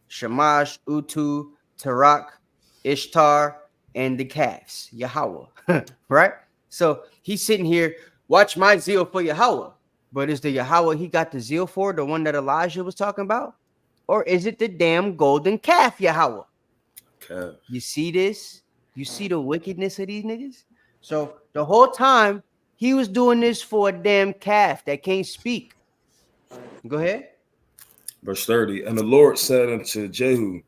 Shamash, Utu, Tarak, Ishtar, and the calves, Yahweh, right? So he's sitting here, watch my zeal for Yahweh. But is the Yahweh he got the zeal for the one that Elijah was talking about? Or is it the damn golden calf Yahweh? Calf. You see this? You see the wickedness of these niggas? So the whole time he was doing this for a damn calf that can't speak. Go ahead. Verse 30. And the Lord said unto Jehu,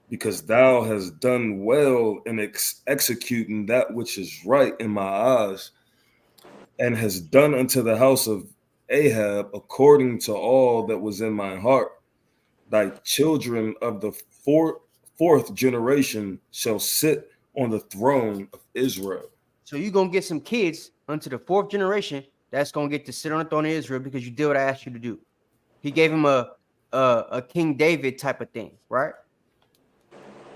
because thou hast done well in executing that which is right in my eyes, and hast done unto the house of Ahab according to all that was in my heart, thy children of the fourth generation shall sit on the throne of Israel. So you're going to get some kids unto the fourth generation that's going to get to sit on the throne of Israel because you did what I asked you to do. He gave him a King David type of thing, right?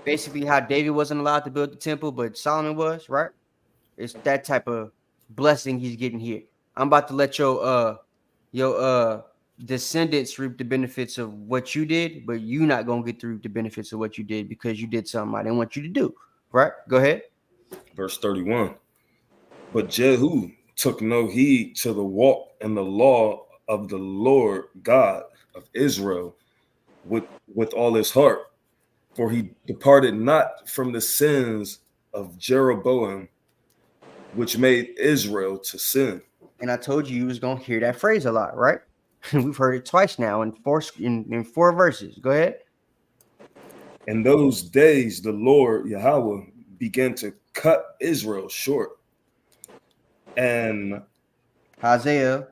Basically how David wasn't allowed to build the temple, but Solomon was, right? It's that type of blessing he's getting here. I'm about to let your descendants reap the benefits of what you did, but you're not going to get to reap the benefits of what you did because you did something I didn't want you to do, right? Go ahead. Verse 31. But Jehu took no heed to the walk and the law of the Lord God of Israel with all his heart, for he departed not from the sins of Jeroboam, which made Israel to sin. And I told you was going to hear that phrase a lot, right? We've heard it twice now in four verses. Go ahead. In those days, the Lord Yahweh began to cut Israel short, and Hazael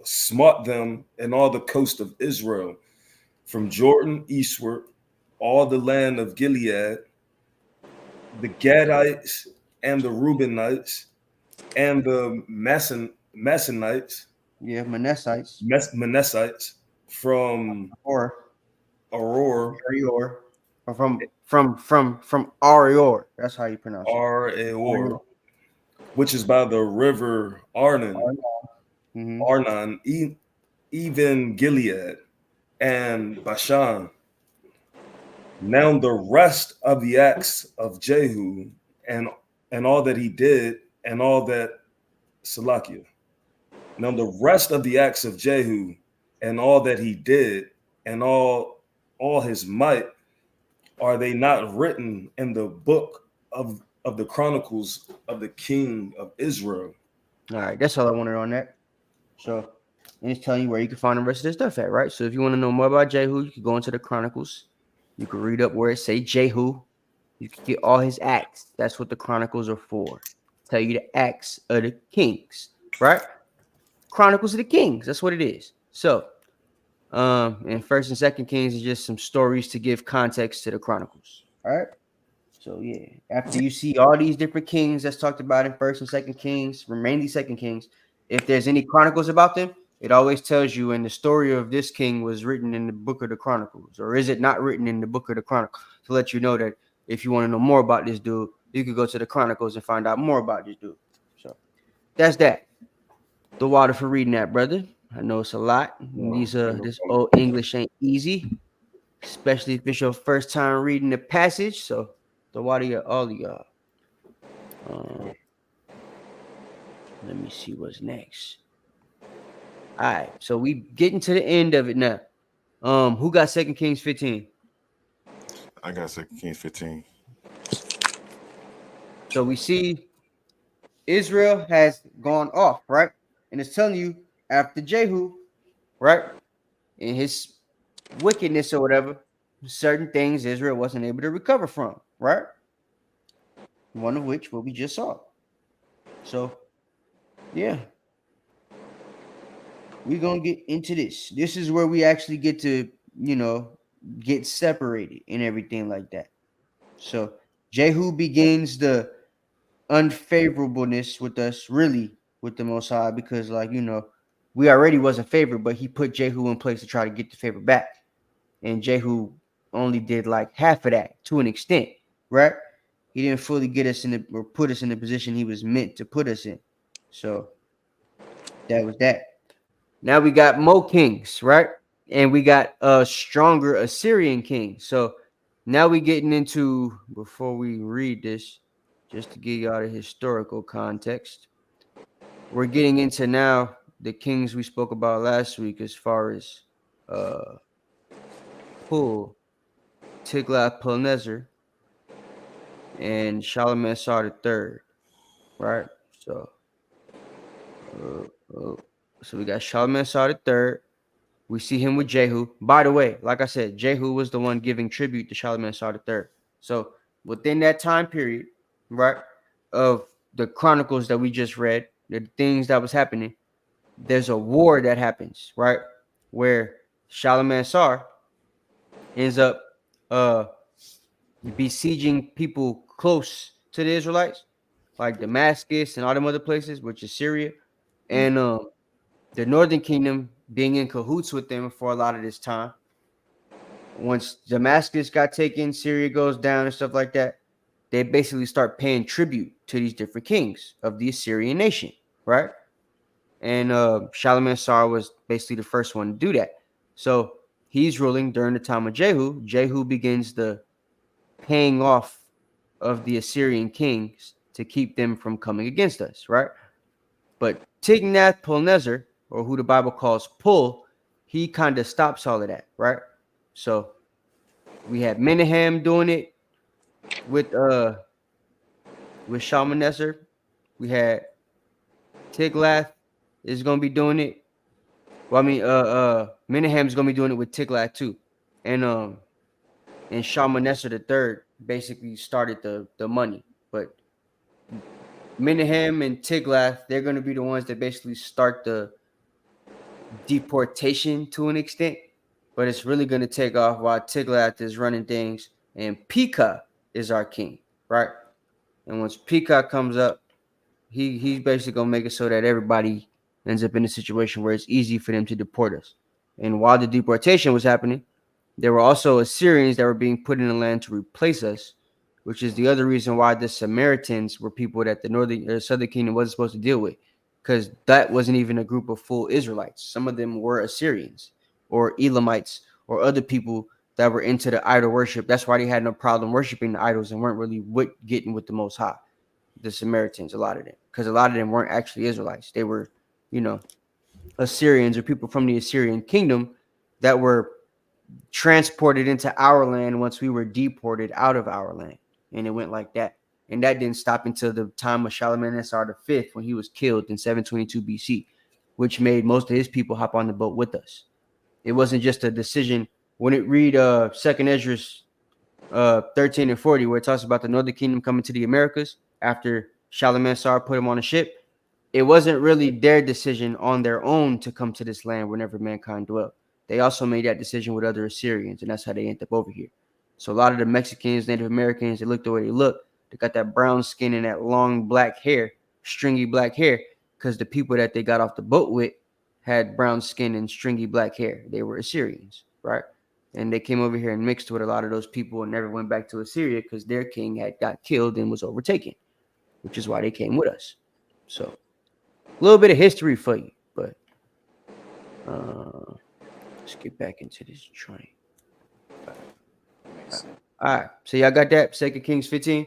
smote them in all the coast of Israel, from Jordan eastward, all the land of Gilead, the Gadites and the Reubenites, and the Manassites, Manassites, from Arior, or from Arior. That's how you pronounce it. Arior, which is by the river Arnon, even Gilead and Bashan. Now the rest of the acts of Jehu and all that he did and all that Salakia. Now the rest of the acts of Jehu and all that he did and all his might, are they not written in the book of the Chronicles of the King of Israel? All right, that's all I wanted on that. So, and it's telling you where you can find the rest of this stuff at, right? So if you want to know more about Jehu, you can go into the Chronicles. You can read up where it say Jehu. You can get all his acts. That's what the Chronicles are for. Tell you the acts of the kings, right? Chronicles of the Kings. That's what it is. So, and First and Second Kings is just some stories to give context to the Chronicles. All right. So yeah, after you see all these different kings that's talked about in First and Second Kings, mainly Second Kings, if there's any chronicles about them, it always tells you, and the story of this king was written in the book of the Chronicles, or is it not written in the book of the Chronicles, to let you know that if you want to know more about this dude, you could go to the Chronicles and find out more about this dude. So that's that. The water for reading that, brother. I know it's a lot. This old English ain't easy, especially if it's your first time reading the passage. So the water to all of y'all. Let me see what's next. All right, so we getting to the end of it now. Who got 2 Kings 15? I got 2 Kings 15. So we see Israel has gone off, right? And it's telling you after Jehu, right? In his wickedness or whatever, certain things Israel wasn't able to recover from, right? One of which what we just saw. So yeah, we're gonna get into this. This is where we actually get to, get separated and everything like that. So Jehu begins the unfavorableness with us, really, with the Most High, because, like, we already wasn't favored, but he put Jehu in place to try to get the favor back. And Jehu only did like half of that to an extent, right? He didn't fully get us or put us in the position he was meant to put us in. So that was that. Now we got more kings, right? And we got a stronger Assyrian king. So now we getting into, before we read this, just to give y'all the historical context, we're getting into now the kings we spoke about last week as far as Pul, Tiglath-Pileser, and Shalmaneser III, right? So, so we got Shalmaneser III. We see him with Jehu. By the way, like I said, Jehu was the one giving tribute to Shalmaneser III. So within that time period, right, of the chronicles that we just read, the things that was happening, there's a war that happens, right, where Shalmaneser ends up besieging people close to the Israelites, like Damascus and all them other places, which is Syria, and the Northern Kingdom being in cahoots with them for a lot of this time. Once Damascus got taken, Syria goes down and stuff like that, they basically start paying tribute to these different kings of the Assyrian nation, right? And Shalmaneser was basically the first one to do that. So he's ruling during the time of Jehu. Jehu begins the paying off of the Assyrian kings to keep them from coming against us, right? But Tiglath-Pileser, or who the Bible calls Pul, he kind of stops all of that, right? So we had Menahem doing it with Shalmaneser. We had Tiglath is gonna be doing it. Well, I mean, Menahem is gonna be doing it with Tiglath too, and Shalmaneser the third basically started the money, but Menahem and Tiglath, they're gonna be the ones that basically start the deportation to an extent, but it's really gonna take off while Tiglath is running things, and Pekah is our king, right? And once Pekah comes up, he's basically gonna make it so that everybody ends up in a situation where it's easy for them to deport us. And while the deportation was happening, there were also Assyrians that were being put in the land to replace us, which is the other reason why the Samaritans were people that the northern or southern kingdom wasn't supposed to deal with, because that wasn't even a group of full Israelites. Some of them were Assyrians or Elamites or other people that were into the idol worship. That's why they had no problem worshiping the idols and weren't really getting with the Most High. The Samaritans, a lot of them, because a lot of them weren't actually Israelites. They were, Assyrians or people from the Assyrian kingdom that were transported into our land once we were deported out of our land. And it went like that. And that didn't stop until the time of Shalmaneser V, when he was killed in 722 BC, which made most of his people hop on the boat with us. It wasn't just a decision. When it read Second Esdras 13 and 40, where it talks about the Northern Kingdom coming to the Americas after Shalmaneser put him on a ship, it wasn't really their decision on their own to come to this land whenever mankind dwelt. They also made that decision with other Assyrians, and that's how they ended up over here. So a lot of the Mexicans, Native Americans, they look the way they look. They got that brown skin and that long black hair, stringy black hair, because the people that they got off the boat with had brown skin and stringy black hair. They were Assyrians, right? And they came over here and mixed with a lot of those people and never went back to Assyria because their king had got killed and was overtaken, which is why they came with us. So A little bit of history for you, but let's get back into this joint. All right, so y'all got that? 2 Kings 15.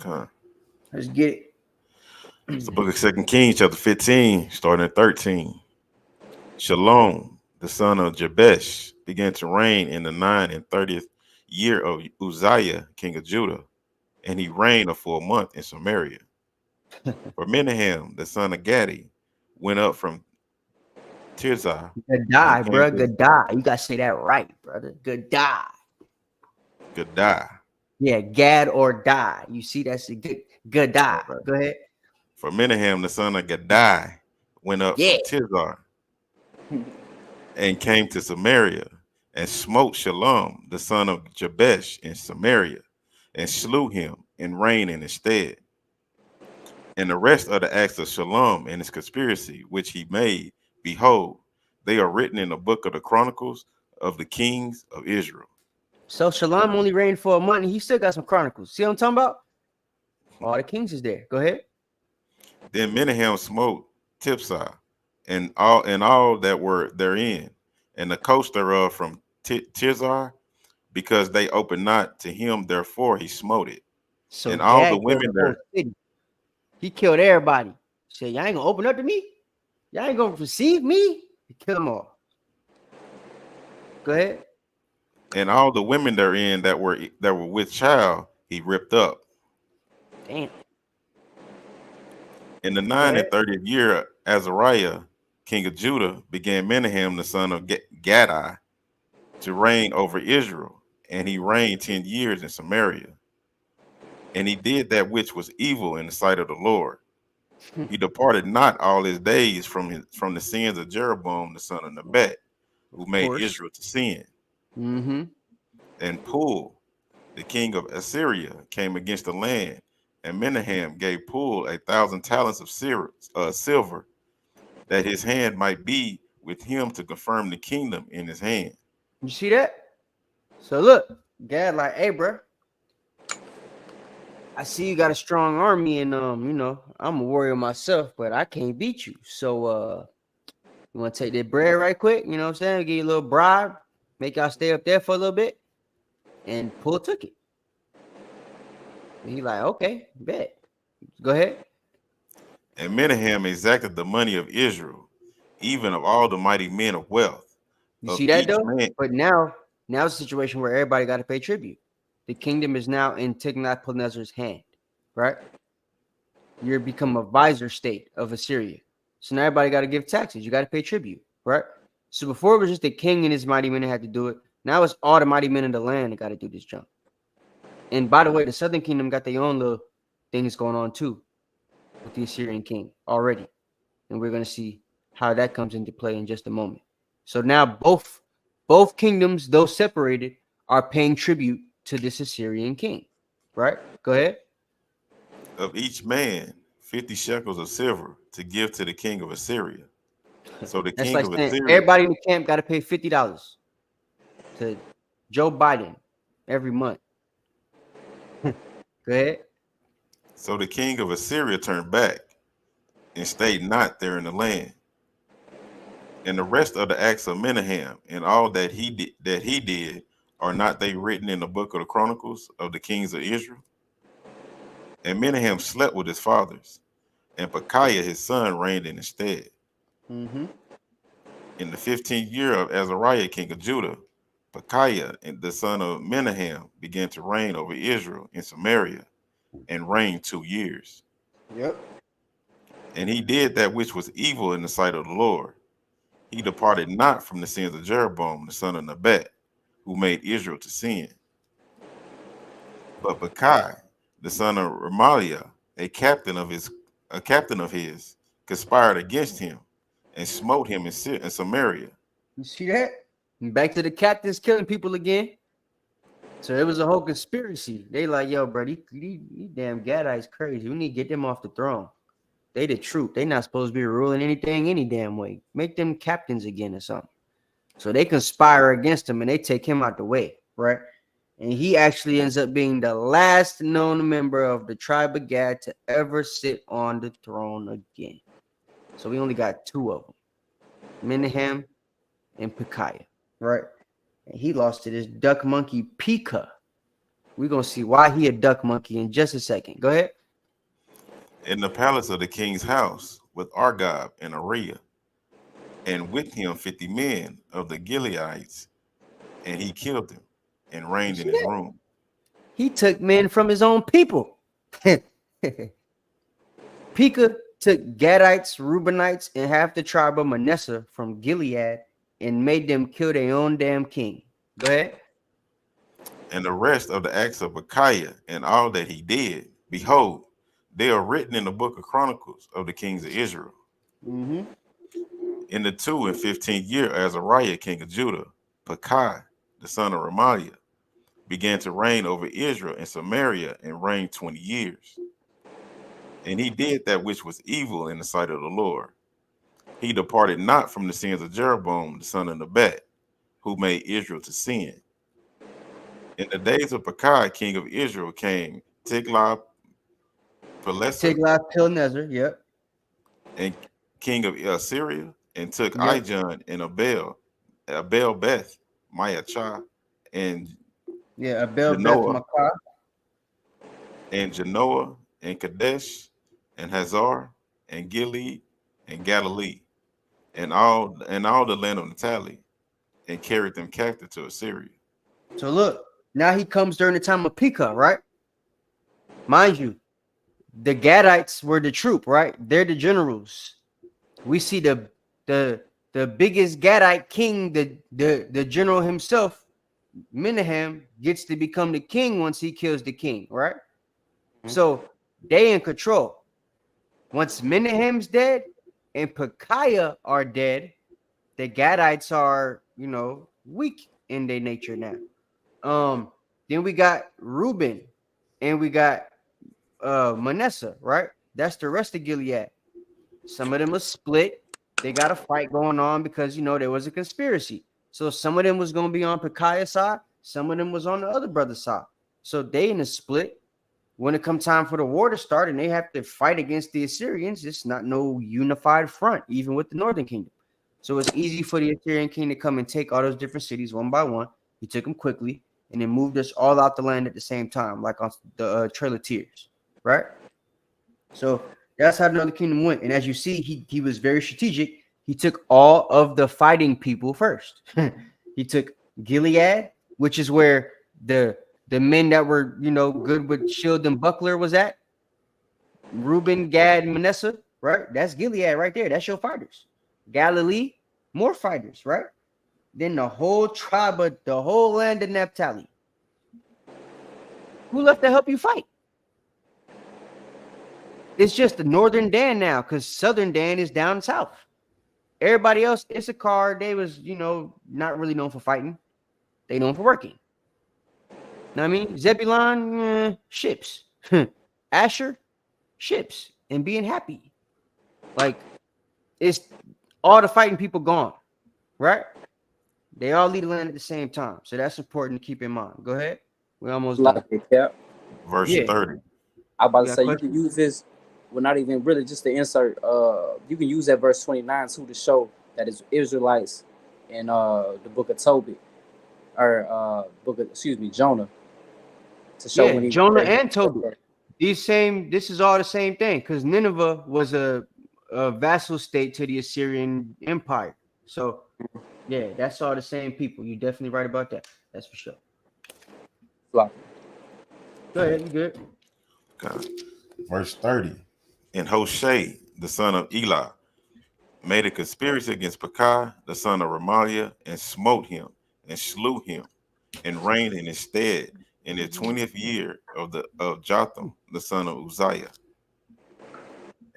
Okay. Let's get it. It's the book of 2 Kings, chapter 15, starting at 13. Shalom, the son of Jabesh, began to reign in the 39th year of Uzziah, king of Judah, and he reigned a full month in Samaria. For Menahem, the son of Gadi, went up from Tirzah. Gadai, bro. Gadai. You gotta say that right, brother. Gadai. Gadai. Yeah, Gad or die. You see, that's a good die. Right. Go ahead. For Menahem, the son of Gadai, went up Yeah. from Tirzah and came to Samaria and smote Shalom, the son of Jabesh, in Samaria, and slew him and reigned in his stead. And the rest of the acts of Shalom and his conspiracy, which he made, behold, they are written in the book of the Chronicles of the kings of Israel. So Shalom only reigned for a month, and he still got some chronicles. See what I'm talking about? All the kings is there. Go ahead. Then Menahem smote Tipsah and all that were therein, and the coast thereof from Tirzah, because they opened not to him, therefore he smote it. So And all Gad the women killed the whole there, city. He killed everybody. He said, y'all ain't gonna open up to me? Y'all ain't gonna receive me? He killed them all. Go ahead. and all the women therein that were with child, he ripped up. Damn. In the 39th year, Azariah, king of Judah, began Menahem, the son of Gadi, to reign over Israel, and he reigned 10 years in Samaria. And he did that which was evil in the sight of the Lord. He departed not all his days from the sins of Jeroboam, the son of Nebat, who made Israel to sin. Mm-hmm. And Pul, the king of Assyria, came against the land, and Menahem gave Pul 1,000 talents of silver, that his hand might be with him to confirm the kingdom in his hand. You see that? So look, Gad like, hey, bro, I see you got a strong army, and I'm a warrior myself, but I can't beat you. So you want to take that bread right quick? You know what I'm saying? Give you a little bribe, make y'all stay up there for a little bit, and Pul took it. And he like, okay, bet. Go ahead. And Menahem exacted the money of Israel, even of all the mighty men of wealth. You Of see that each though? man. But now it's a situation where everybody got to pay tribute. The kingdom is now in Tiglath-Pileser's hand, right? You're become a vizier state of Assyria. So now everybody got to give taxes. You got to pay tribute, right? So before it was just the king and his mighty men that had to do it. Now it's all the mighty men in the land that got to do this jump. And by the way, the southern kingdom got their own little things going on too with the Assyrian king already. And we're going to see how that comes into play in just a moment. So now both kingdoms, though separated, are paying tribute to this Assyrian king, right? Go ahead. Of each man 50 shekels of silver to give to the king of Assyria. So the That's king like of saying Assyria, everybody in the camp got to pay $50 to Joe Biden every month. Go ahead. so the king of Assyria turned back and stayed not there in the land. And the rest of the acts of Menahem and all that he did, are not they written in the book of the Chronicles of the kings of Israel? And Menahem slept with his fathers, and Pekahiah his son reigned in his stead. Mm-hmm. In the 15th year of Azariah king of Judah, Pekahiah the son of Menahem began to reign over Israel in Samaria, and reigned 2 years. Yep. And he did that which was evil in the sight of the Lord. He departed not from the sins of Jeroboam the son of Nebat, who made Israel to sin. But Pekahiah the son of Remaliah, a captain of his, conspired against him, and smote him in Samaria. You see that? And back to the captains killing people again. So it was a whole conspiracy. They like, yo, bro, these damn Gadites crazy. We need to get them off the throne. They the truth. They not supposed to be ruling anything any damn way. Make them captains again or something. So they conspire against him and they take him out the way, right? And he actually ends up being the last known member of the tribe of Gad to ever sit on the throne again. So we only got two of them, Menahem and Pekahiah, right? And he lost to this duck monkey Pekah. We're going to see why he a duck monkey in just a second. Go ahead. In the palace of the king's house with Argob and Ariah, and with him 50 men of the Gileadites, and he killed them and reigned in his room. He took men from his own people. Pekah took Gadites, Reubenites, and half the tribe of Manasseh from Gilead and made them kill their own damn king. Go ahead. And the rest of the acts of Micaiah and all that he did, behold, they are written in the book of Chronicles of the kings of Israel. Mm-hmm. In the 2 and 15th year, Azariah, king of Judah, Pekah, the son of Remaliah, began to reign over Israel and Samaria and reigned 20 years. And he did that which was evil in the sight of the Lord. He departed not from the sins of Jeroboam, the son of Nebat, who made Israel to sin. In the days of Pekah, king of Israel, came Tiglath-Pileser, yep. and king of Assyria, and took Yep. Ijon and Abel Beth, Maachah, and Yeah, Abel Beth Genoa, Makkah. and Genoa, and Kadesh, and Hazar, and Gilead, and Galilee, and all the land of Naphtali, and carried them captive to Assyria. So look, now he comes during the time of Pekah, right? Mind you, the Gadites were the troop, right? They're the generals. We see the biggest Gadite king, the general himself, Menahem, gets to become the king once he kills the king, right? Mm-hmm. So they in control. Once Menahem's dead and Pekahiah are dead, the Gadites are, weak in their nature now. Then we got Reuben and we got Manasseh, right? That's the rest of Gilead. Some of them are split. They got a fight going on because there was a conspiracy. So some of them was gonna be on Pekahiah's side, some of them was on the other brother's side. So they in a split. When it comes time for the war to start and they have to fight against the Assyrians, it's not no unified front, even with the northern kingdom. So it's easy for the Assyrian king to come and take all those different cities one by one. He took them quickly and then moved us all out the land at the same time, like on the Trail of Tears, right? So that's how the northern kingdom went. And as you see, he was very strategic. He took all of the fighting people first. He took Gilead, which is where the men that were, good with shield and buckler was at. Reuben, Gad, Manasseh, right? That's Gilead right there. That's your fighters. Galilee, more fighters, right? Then the whole tribe of the whole land of Naphtali. Who left to help you fight? It's just the northern Dan now, because southern Dan is down south. Everybody else, Issachar, they was, not really known for fighting. They known for working. Know what I mean? Zebulon, ships. Asher, ships. And being happy. Like, it's all the fighting people gone. Right? They all lead the land at the same time. So that's important to keep in mind. Go ahead. We're almost done. Verse 30. I'm about to say, you can use this, well, not even really just to insert, you can use that verse 29 too to show that it's Israelites in the book of Tobit, or Jonah. To show when Jonah and Tobit. This is all the same thing, because Nineveh was a vassal state to the Assyrian Empire. So, yeah, that's all the same people. You're definitely right about that. That's for sure. Go ahead, you good. Okay. Verse 30. And Hoshea, the son of Elah, made a conspiracy against Pekah, the son of Remaliah, and smote him, and slew him, and reigned in his stead in the 20th year of Jotham, the son of Uzziah.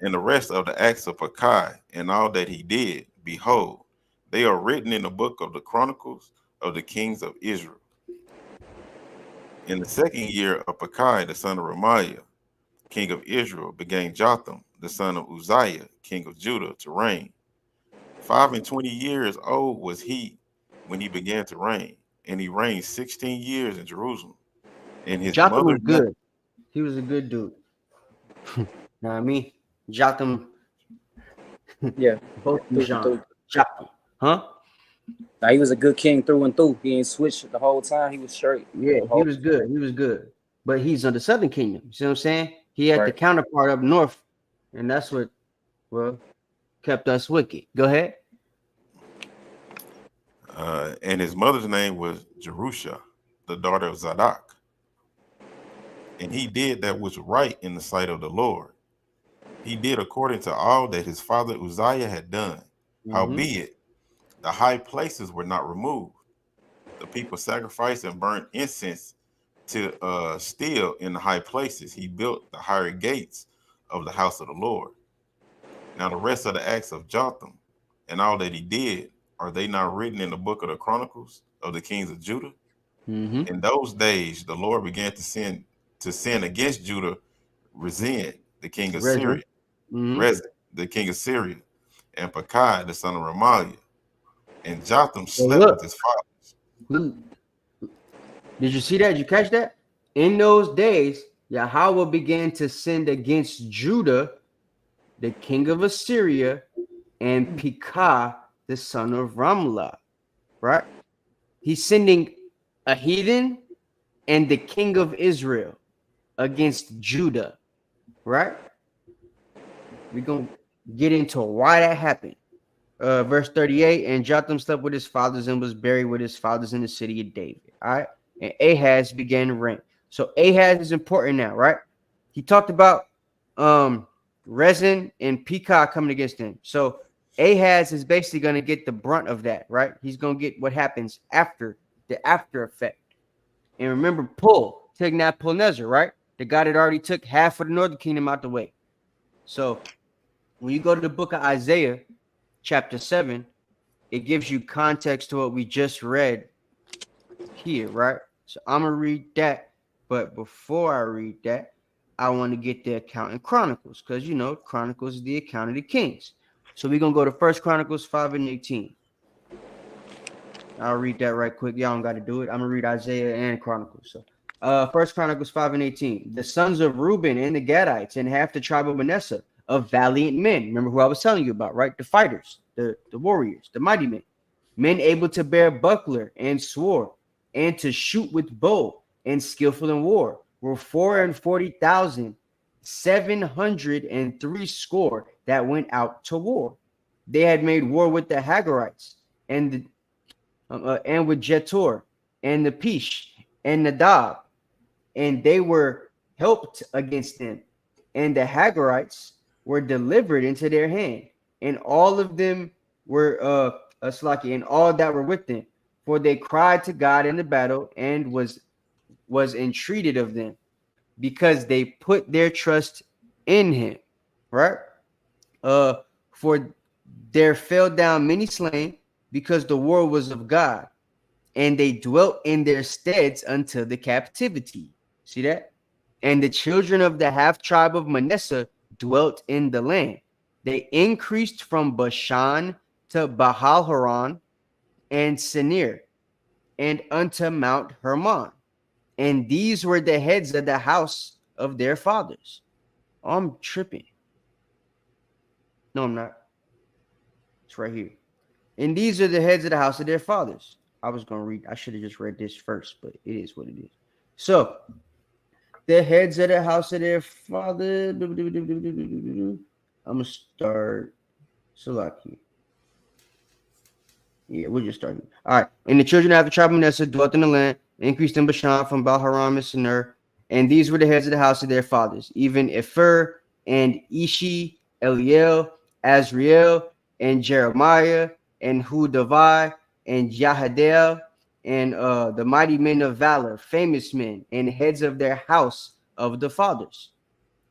And the rest of the acts of Pekah and all that he did, behold, they are written in the book of the Chronicles of the kings of Israel. In the 2nd year of Pekah, the son of Remaliah, king of Israel, began Jotham, the son of Uzziah, king of Judah, to reign. 25 years old was he when he began to reign, and he reigned 16 years in Jerusalem. And his Jotham mother was good. He was a good dude. Know what I mean? Jotham Yeah, Both through and Bijan. through. Jotham. Huh? Now, he was a good king through and through. He ain't switched the whole time. He was straight. Yeah, The he whole was good. He was good. But he's on the Southern Kingdom. You see what I'm saying? He had the right. counterpart up north, and that's what, well, kept us wicked. Go ahead. And his mother's name was Jerusha, the daughter of Zadok. And he did that which was right in the sight of the Lord. He did according to all that his father Uzziah had done. Howbeit, the high places were not removed. The people sacrificed and burnt incense to still in the high places. He built the higher gates of the house of the Lord. Now the rest of the acts of Jotham and all that he did, are they not written in the book of the Chronicles of the kings of Judah? Mm-hmm. In those days, the Lord began to sin against Judah, Rezin, the king of Rezin. Syria, Rezin, the king of Syria, and Pekah, the son of Remaliah. And Jotham So slept look, with his fathers. look, did you see that? Did you catch that? In those days, Yahweh began to send against Judah, the king of Assyria, and Pekah, the son of Ramlah. Right? He's sending a heathen and the king of Israel against Judah. Right? We're going to get into why that happened. Verse 38, and Jotham slept with his fathers and was buried with his fathers in the city of David. All right. And Ahaz began to reign. So Ahaz is important now, right? He talked about Rezin and Pekah coming against him. So Ahaz is basically going to get the brunt of that, right? He's going to get what happens after the after effect. And remember, Tignath-Pileser, right? The guy that already took half of the northern kingdom out the way. So when you go to the book of Isaiah, chapter 7, it gives you context to what we just read here, right? So I'm going to read that. But before I read that, I want to get the account in Chronicles because, you know, Chronicles is the account of the kings. So we're going to go to 1 Chronicles 5 and 18. I'll read that right quick. Y'all don't got to do it. I'm going to read Isaiah and Chronicles. So 1 Chronicles 5 and 18. The sons of Reuben and the Gadites and half the tribe of Manasseh, of valiant men. Remember who I was telling you about, right? The fighters, the warriors, the mighty men. Men able to bear buckler and sword, and to shoot with bow, and skillful in war, were 440,703 score that went out to war. They had made war with the Hagarites and with Jetur and the Pish and Nadab, and they were helped against them, and the Hagarites were delivered into their hand, and all of them were Slaki, and all that were with them, for they cried to God in the battle, and was entreated of them, because they put their trust in him. Right? For there fell down many slain, because the war was of God, and they dwelt in their steads until the captivity. See that? And the children of the half tribe of Manasseh dwelt in the land. They increased from Bashan to Baal-Haran and Sinir, and unto Mount Hermon. And these were the heads of the house of their fathers. Oh, I'm tripping. No, I'm not. It's right here. And these are the heads of the house of their fathers. I was going to read. I should have just read this first, but it is what it is. So, the heads of the house of their father. I'm going to start Salaki. Yeah, we'll just start. All right. And the children of the tribe of Manasseh dwelt in the land, increased in Bashan from Baal-Haram and Sinir. And these were the heads of the house of their fathers, even Epher and Ishi, Eliel, Azriel, and Jeremiah, and Hudavai, and Yahadel, and the mighty men of valor, famous men, and heads of their house of the fathers.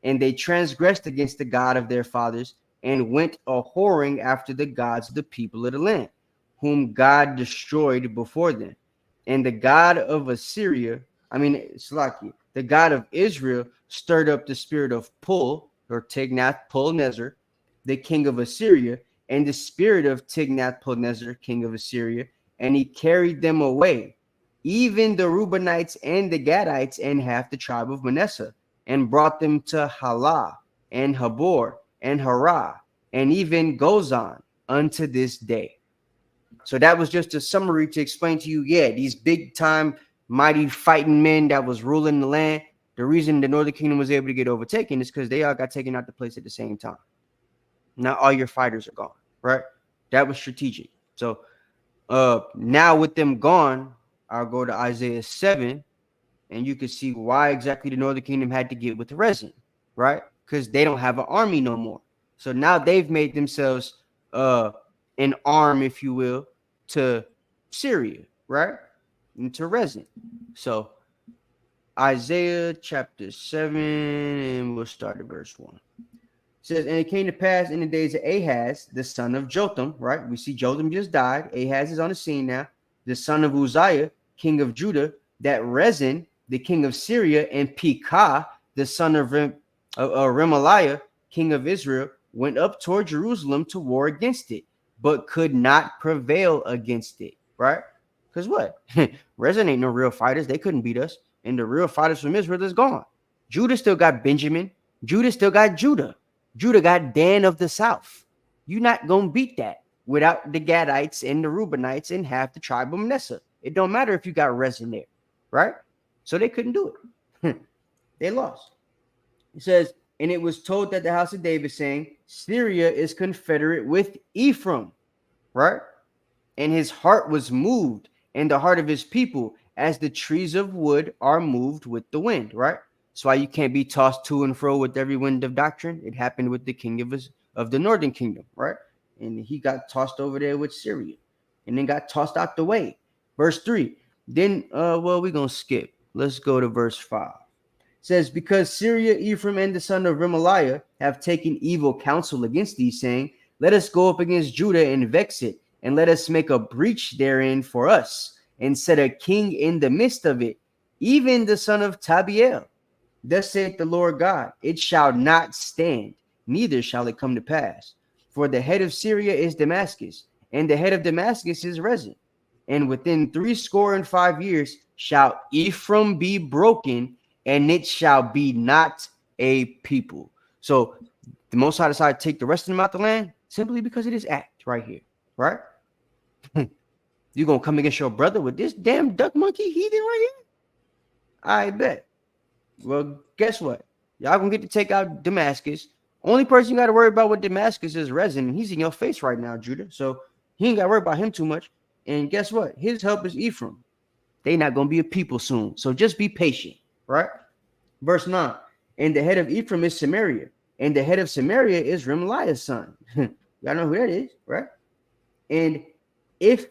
And they transgressed against the God of their fathers, and went a whoring after the gods of the people of the land, whom God destroyed before them. And the God of Assyria, Slaki, the God of Israel, stirred up the spirit of Pul, or Tignath-Pileser, the king of Assyria, and the spirit of Tignath-Pileser, king of Assyria, and he carried them away, even the Reubenites and the Gadites and half the tribe of Manasseh, and brought them to Halah and Habor and Harah, and even goes on unto this day. So that was just a summary to explain to you, yeah, these big time, mighty fighting men that was ruling the land. The reason the Northern Kingdom was able to get overtaken is because they all got taken out the place at the same time. Now all your fighters are gone, right? That was strategic. So now with them gone, I'll go to Isaiah 7, and you can see why exactly the Northern Kingdom had to get with the resin, right? Because they don't have an army no more. So now they've made themselves an arm, if you will, to Syria, right? And to resin. So Isaiah chapter 7, and we'll start at verse 1. It says, and it came to pass in the days of Ahaz, the son of Jotham, right? We see Jotham just died. Ahaz is on the scene now. The son of Uzziah, king of Judah, that Rezin, the king of Syria, and Pekah, the son of Remaliah, king of Israel, went up toward Jerusalem to war against it, but could not prevail against it, right? Because what? Rezin ain't no real fighters. They couldn't beat us. And the real fighters from Israel is gone. Judah still got Benjamin. Judah still got Judah. Judah got Dan of the south. You're not going to beat that without the Gadites and the Reubenites and half the tribe of Manasseh. It don't matter if you got Rezin there, right? So they couldn't do it. They lost. It says, and it was told that the house of David, saying, Syria is confederate with Ephraim, right? And his heart was moved, and the heart of his people, as the trees of wood are moved with the wind, right? That's why you can't be tossed to and fro with every wind of doctrine. It happened with the king of the northern kingdom, right? And he got tossed over there with Syria and then got tossed out the way. Verse 3. Then, we're going to skip. Let's go to verse 5. It says, because Syria, Ephraim, and the son of Remaliah have taken evil counsel against thee, saying, let us go up against Judah and vex it, and let us make a breach therein for us, and set a king in the midst of it, even the son of Tabiel. Thus saith the Lord God, it shall not stand, neither shall it come to pass. For the head of Syria is Damascus, and the head of Damascus is Rezin. And within 65 years shall Ephraim be broken, and it shall be not a people. So the Most High decided to take the rest of them out the land simply because of this act right here, right? You're going to come against your brother with this damn duck monkey heathen right here? I bet. Well, guess what? Y'all gonna get to take out Damascus. Only person you got to worry about with Damascus is Rezin, and he's in your face right now, Judah. So he ain't got to worry about him too much. And guess what? His help is Ephraim. They not gonna be a people soon. So just be patient, right? Verse 9. And the head of Ephraim is Samaria, and the head of Samaria is Remaliah's son. Y'all know who that is, right? And if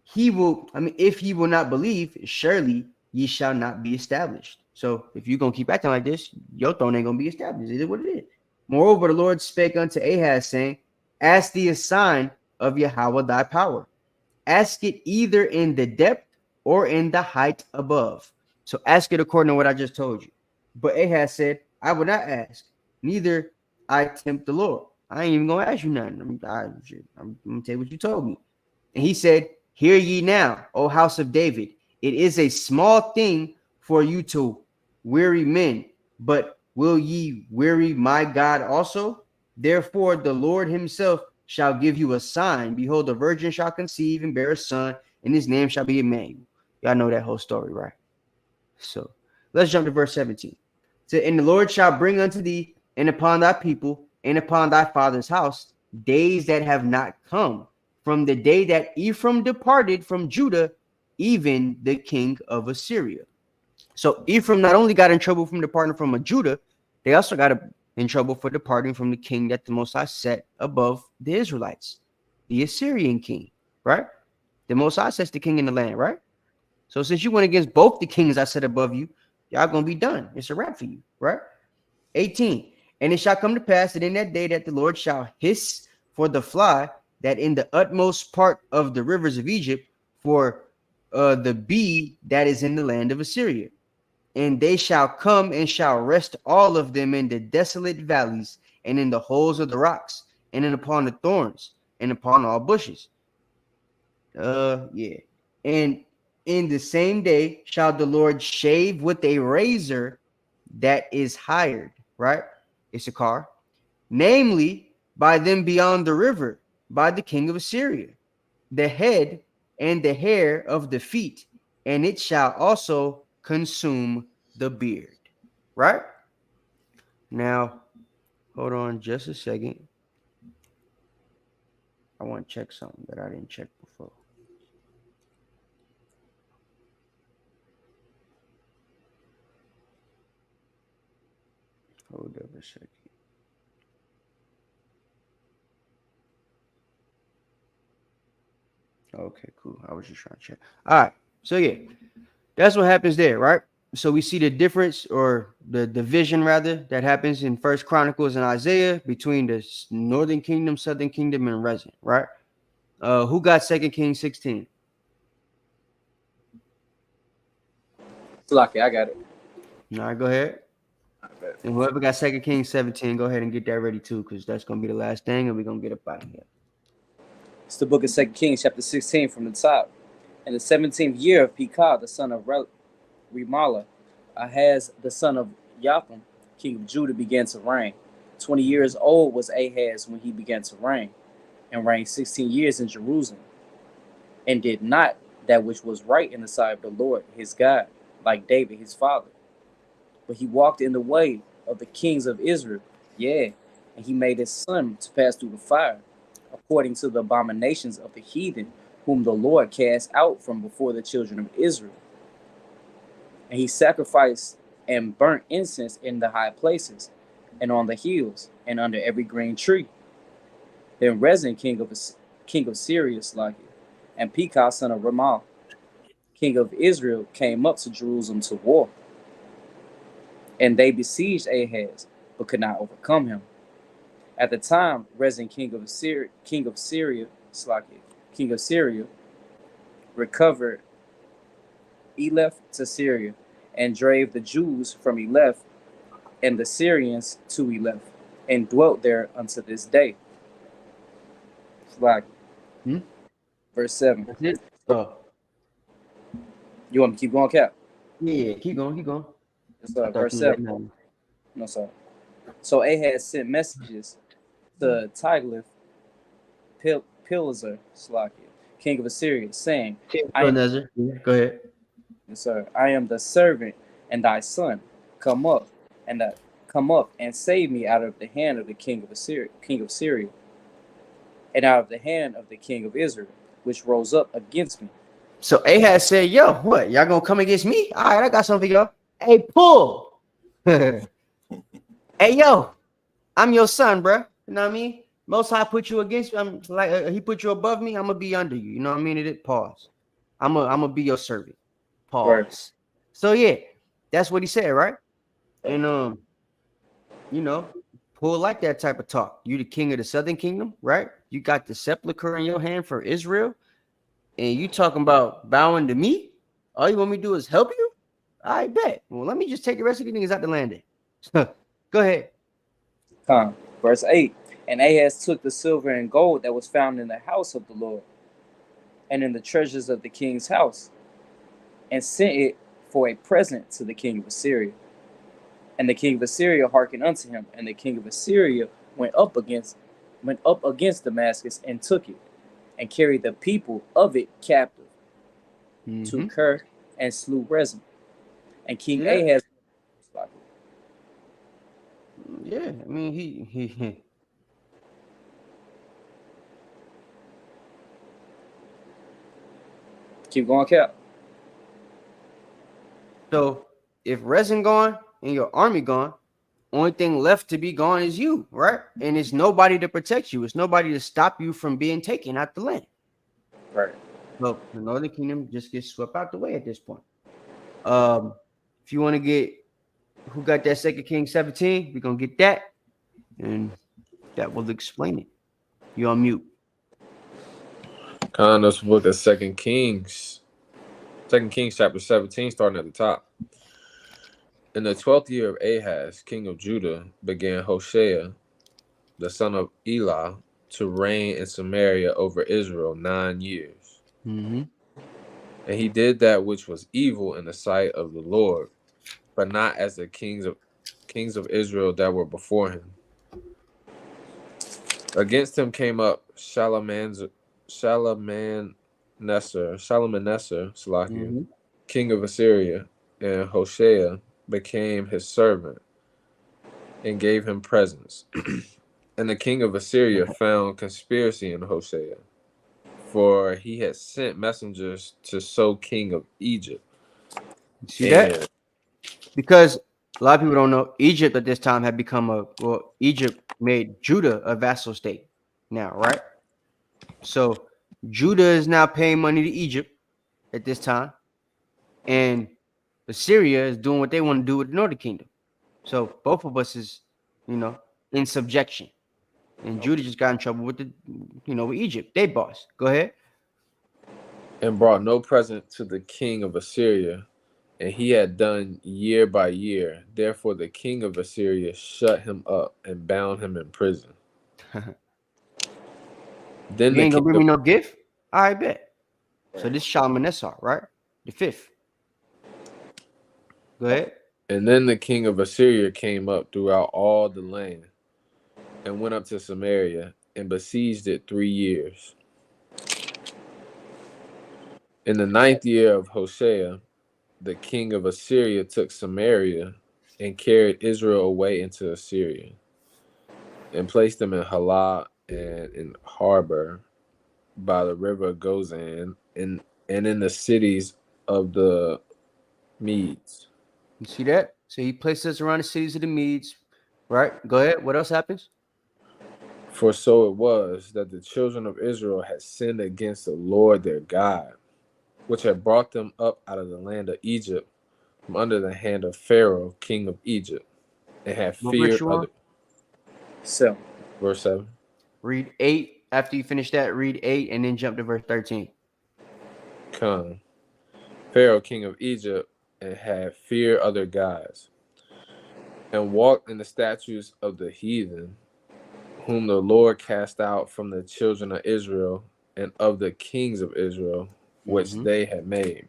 he will not believe, surely ye shall not be established. So if you're going to keep acting like this, your throne ain't going to be established. It is what it is. Moreover, the Lord spake unto Ahaz, saying, ask thee a sign of Yahweh thy power. Ask it either in the depth or in the height above. So ask it according to what I just told you. But Ahaz said, I will not ask, neither I tempt the Lord. I ain't even going to ask you nothing. I'm going to tell you what you told me. And he said, hear ye now, O house of David. It is a small thing for you to weary men, but will ye weary my God also? Therefore the Lord himself shall give you a sign. Behold, the virgin shall conceive and bear a son, and his name shall be Emmanuel. Y'all know that whole story, right? So let's jump to verse 17. So, and the Lord shall bring unto thee and upon thy people and upon thy father's house days that have not come, from the day that Ephraim departed from Judah, even the king of Assyria. So Ephraim not only got in trouble from departing from Judah, they also got in trouble for departing from the king that the Most High set above the Israelites, the Assyrian king, right? The Most High sets the king in the land, right? So since you went against both the kings I set above you, y'all gonna be done. It's a wrap for you, right? 18. And it shall come to pass that in that day that the Lord shall hiss for the fly, that in the utmost part of the rivers of Egypt, for the bee that is in the land of Assyria. And they shall come and shall rest all of them in the desolate valleys, and in the holes of the rocks, and in upon the thorns, and upon all bushes. Yeah. And in the same day shall the Lord shave with a razor that is hired, right? It's a car. Namely, by them beyond the river, by the king of Assyria, the head and the hair of the feet, and it shall also consume the beard. Right? Now, hold on just a second. I want to check something that I didn't check before. Hold up a second. Okay, cool. I was just trying to check. All right. So yeah, that's what happens there, right? So we see the difference or the division rather that happens in First Chronicles and Isaiah between the northern kingdom, southern kingdom, and Rezin, right? Who got 2 Kings 16? Lucky, I got it. All right, go ahead. And whoever got 2 Kings 17, go ahead and get that ready too, because that's gonna be the last thing, and we're gonna get up out of here. It's the book of 2 Kings, chapter 16 from the top. In the 17th year of Pekah, the son of Remaliah, Ahaz, the son of Jotham, king of Judah, began to reign. 20 years old was Ahaz when he began to reign, and reigned 16 years in Jerusalem, and did not that which was right in the sight of the Lord his God, like David his father. But he walked in the way of the kings of Israel, and he made his son to pass through the fire, according to the abominations of the heathen, whom the Lord cast out from before the children of Israel. And he sacrificed and burnt incense in the high places, and on the hills, and under every green tree. Then Rezin, king of Syria, and Pekah, son of Ramal, king of Israel, came up to Jerusalem to war. And they besieged Ahaz, but could not overcome him. At the time, Rezin, king of Syria, recovered Eleph to Syria, and drave the Jews from Eleph and the Syrians to Eleph, and dwelt there unto this day. Verse 7. That's it. Oh, You want me to keep going, Cap? yeah, keep going, keep going. Verse 7. No, sorry. So Ahaz sent messages to Tiglath-Pileser, king of Assyria, saying, Go ahead. Yes, sir, I am the servant and thy son. Come up and save me out of the hand of the king of Syria, and out of the hand of the king of Israel, which rose up against me. So Ahaz said, yo, what? Y'all gonna come against me? All right, I got something for y'all. Hey, pull. Hey, yo, I'm your son, bro. You know what I mean? Most High put you against me. I'm like he put you above me. I'm gonna be under you. You know what I mean? Pause. I'm gonna be your servant. Pause. Right. So yeah, that's what he said, right? And you know, pull like that type of talk. You the king of the southern kingdom, right? You got the sepulcher in your hand for Israel, and you talking about bowing to me? All you want me to do is help you? I bet. Well, let me just take the rest of the niggas out the landing. Go ahead. Verse 8. And Ahaz took the silver and gold that was found in the house of the Lord, and in the treasures of the king's house, and sent it for a present to the king of Assyria. And the king of Assyria hearkened unto him, and the king of Assyria went up against Damascus and took it, and carried the people of it captive to Ker, and slew Rezin. And King Ahaz. Yeah, I mean he Keep going, Cap. So if Rezin gone and your army gone, only thing left to be gone is you, right? And it's nobody to protect you. It's nobody to stop you from being taken out the land. Right. So the Northern Kingdom just gets swept out the way at this point. If you want to get who got that 2 Kings 17, we're gonna get that, and that will explain it. You're on mute. That's book of 2 Kings. 2 Kings chapter 17, starting at the top. In the 12th year of Ahaz, king of Judah, began Hoshea, the son of Elah, to reign in Samaria over Israel 9 years. And he did that which was evil in the sight of the Lord, but not as the kings of Israel that were before him. Against him came up Shalmaneser, Salakia, Mm-hmm. king of Assyria, and Hoshea became his servant and gave him presents. And the king of Assyria found conspiracy in Hoshea, for he had sent messengers to So king of Egypt. You see that? And Because a lot of people don't know, Egypt at this time had become Egypt made Judah a vassal state now, right? So Judah is now paying money to Egypt at this time, and Assyria is doing what they want to do with the northern kingdom. So both of us is, in subjection. And Judah just got in trouble with with Egypt. They boss. Go ahead. brought no present to the king of Assyria, and he had done year by year. Therefore the king of Assyria shut him up and bound him in prison. Then You the ain't king gonna bring of me no gift? I bet. So this is Shalmaneser, right? The fifth. Go ahead. And then the king of Assyria came up throughout all the land, and went up to Samaria, and besieged it 3 years. In the 9th year of Hoshea, the king of Assyria took Samaria, and carried Israel away into Assyria, and placed them in Halah and in Harbor by the river Gozan, and in the cities of the Medes. You see that? So he placed us around the cities of the Medes, right? Go ahead. What else happens? For so it was that the children of Israel had sinned against the Lord their God, which had brought them up out of the land of Egypt from under the hand of Pharaoh, king of Egypt, and had What verse feared you on? other. So, Verse 7. Read 8. After you finish that, read 8 and then jump to verse 13. Come. Pharaoh, king of Egypt, and had feared other gods, and walked in the statutes of the heathen, whom the Lord cast out from the children of Israel, and of the kings of Israel, which they had made.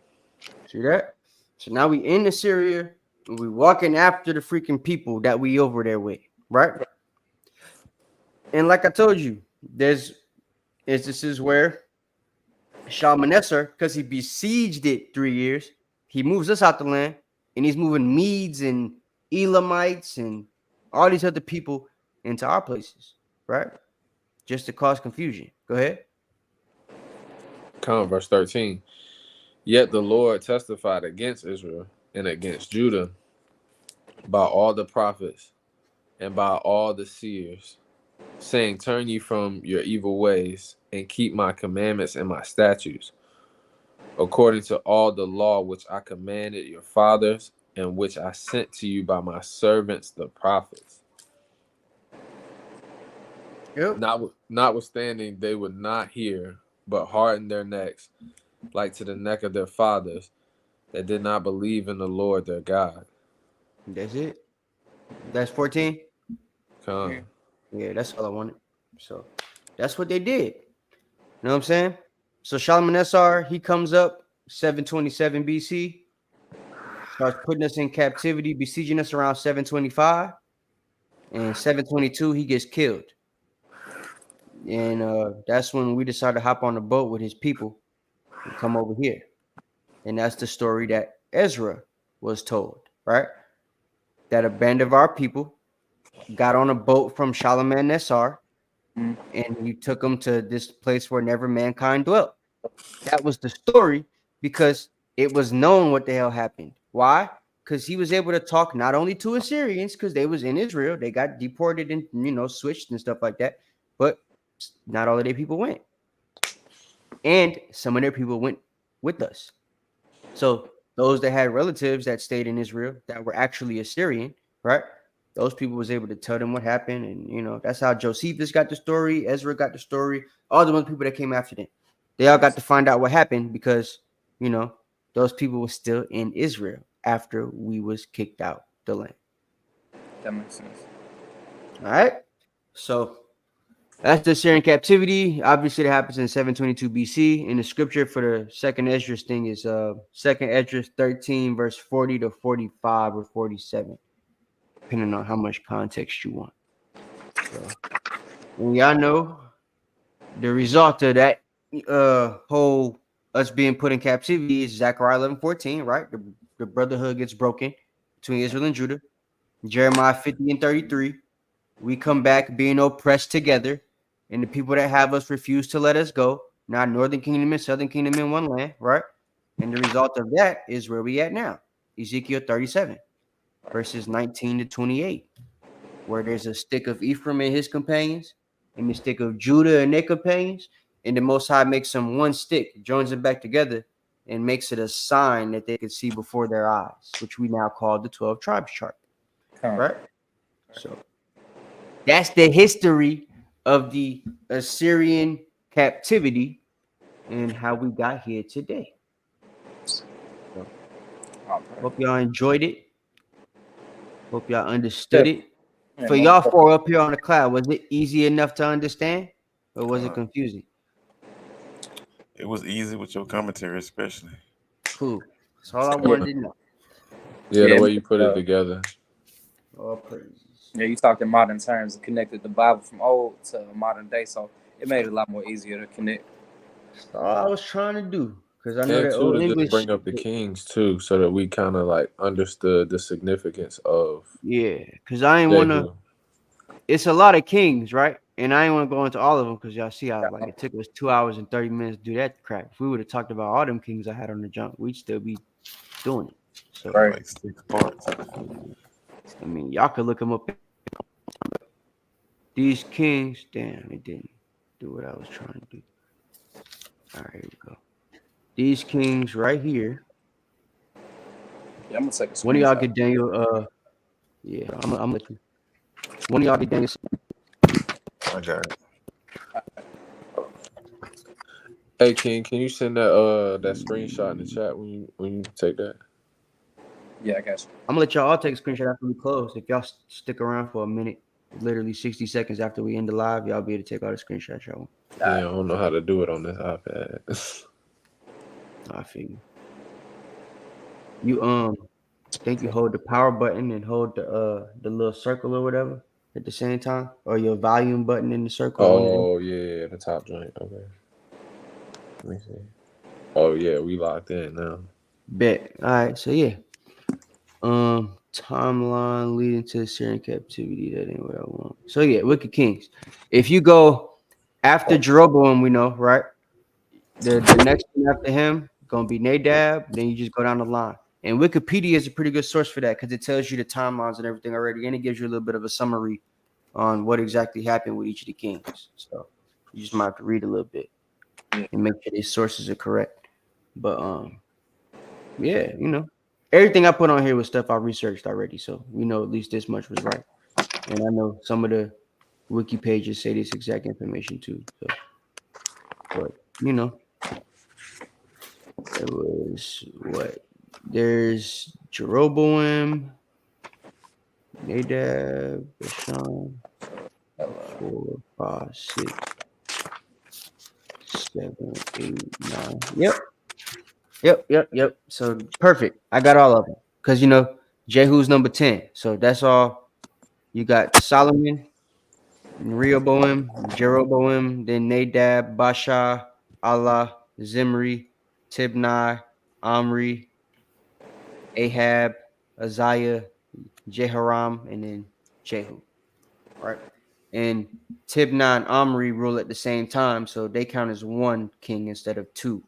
See that? So now we in Assyria and we walking after the freaking people that we over there with, right? And like I told you, this is where Shalmaneser, because he besieged it 3 years, he moves us out the land, and he's moving Medes and Elamites and all these other people into our places, right? Just to cause confusion. Go ahead. Come, verse 13. Yet the Lord testified against Israel and against Judah by all the prophets and by all the seers, saying, turn ye from your evil ways, and keep my commandments and my statutes, according to all the law which I commanded your fathers, and which I sent to you by my servants the prophets. Yep. Notwithstanding, they would not hear, but hardened their necks, like to the neck of their fathers, that did not believe in the Lord their God. That's it. That's 14. Come. Yeah, that's all I wanted. So that's what they did. You know what I'm saying? So Shalmaneser, he comes up 727 BC, starts putting us in captivity, besieging us around 725. And 722, he gets killed. And that's when we decided to hop on the boat with his people and come over here. And that's the story that Ezra was told, right? That a band of our people got on a boat from Shalmaneser and he took them to this place where never mankind dwelt. That was the story because it was known what the hell happened. Why? Because he was able to talk not only to Assyrians because they was in Israel, they got deported and switched and stuff like that, but not all of their people went, and some of their people went with us. So those that had relatives that stayed in Israel that were actually Assyrian, right? Those people was able to tell them what happened, and that's how Josephus got the story, Ezra got the story, all the other people that came after them. They all got to find out what happened because those people were still in Israel after we was kicked out the land. that makes sense. All right. So that's the Assyrian captivity. Obviously, that happens in 722 BC. And the scripture for the second Esdras thing is second Esdras 13, verse 40 to 45 or 47, depending on how much context you want. So And y'all know the result of that whole us being put in captivity is Zechariah 11:14, right? The brotherhood gets broken between Israel and Judah. Jeremiah 50 and 33. We come back being oppressed together, and the people that have us refuse to let us go. Now, northern kingdom and southern kingdom in one land, right? And the result of that is where we at now. Ezekiel 37, verses 19 to 28, where there's a stick of Ephraim and his companions, and the stick of Judah and their companions, and the Most High makes them one stick, joins them back together, and makes it a sign that they could see before their eyes, which we now call the 12 tribes chart, right? So that's the history of the Assyrian captivity and how we got here today. So, hope y'all enjoyed it. Hope y'all understood it. For y'all four up here on the cloud, was it easy enough to understand, or was it confusing? It was easy with your commentary, especially. Cool. That's all I wanted to know. Yeah, the way you put it together. All praises. Yeah, you talked in modern terms and connected the Bible from old to modern day, so it made it a lot more easier to connect. That's all I was trying to do, because I know that And too, old to just English. bring up the kings too, so that we kind of like understood the significance of. Yeah, because I ain't want to. Jehu. It's a lot of kings, right? And I ain't want to go into all of them because y'all see how like it took us 2 hours and 30 minutes to do that crap. If we would have talked about all them kings I had on the jump, we'd still be doing it. So, Like 6 parts. I mean, y'all could look them up. These kings, damn, it didn't do what I was trying to do. All right, here we go. These kings right here. Yeah, I'm gonna take a screenshot. One of y'all get Daniel. Yeah, I'm gonna let you. One of y'all get Daniel. I got it. Hey King, can you send that screenshot in the chat when you take that? Yeah, I got you. I'm gonna let y'all all take a screenshot after we close. If y'all stick around for a minute, literally 60 seconds after we end the live, y'all be able to take all the screenshots y'all want. Yeah, I don't know how to do it on this iPad. I figure. You think you hold the power button and hold the little circle or whatever at the same time, or your volume button in the circle. Oh yeah, the top joint. Okay. Let me see. Oh yeah, we locked in now. Bet. All right. So yeah. Timeline leading to Assyrian captivity. That ain't what I want. So yeah, Wicked Kings. If you go after Jeroboam, we know, right? The next one after him gonna be Nadab. Then you just go down the line. And Wikipedia is a pretty good source for that because it tells you the timelines and everything already, and it gives you a little bit of a summary on what exactly happened with each of the kings. So you just might have to read a little bit and make sure these sources are correct. But yeah, you know, everything I put on here was stuff I researched already, so we know at least this much was right. And I know some of the wiki pages say this exact information too. So, but you know, it was what there's Jeroboam, Nadab, Bashan, 4, 5, 6, 7, 8, 9. Yep. So perfect. I got all of them because you know Jehu's number 10. So that's all. You got Solomon, Rehoboam, Jeroboam, then Nadab, Basha, Allah, Zimri, Tibni, Omri, Ahab, Uzziah, Jehoram, and then Jehu. Right? And Tibni and Omri rule at the same time, so they count as one king instead of two.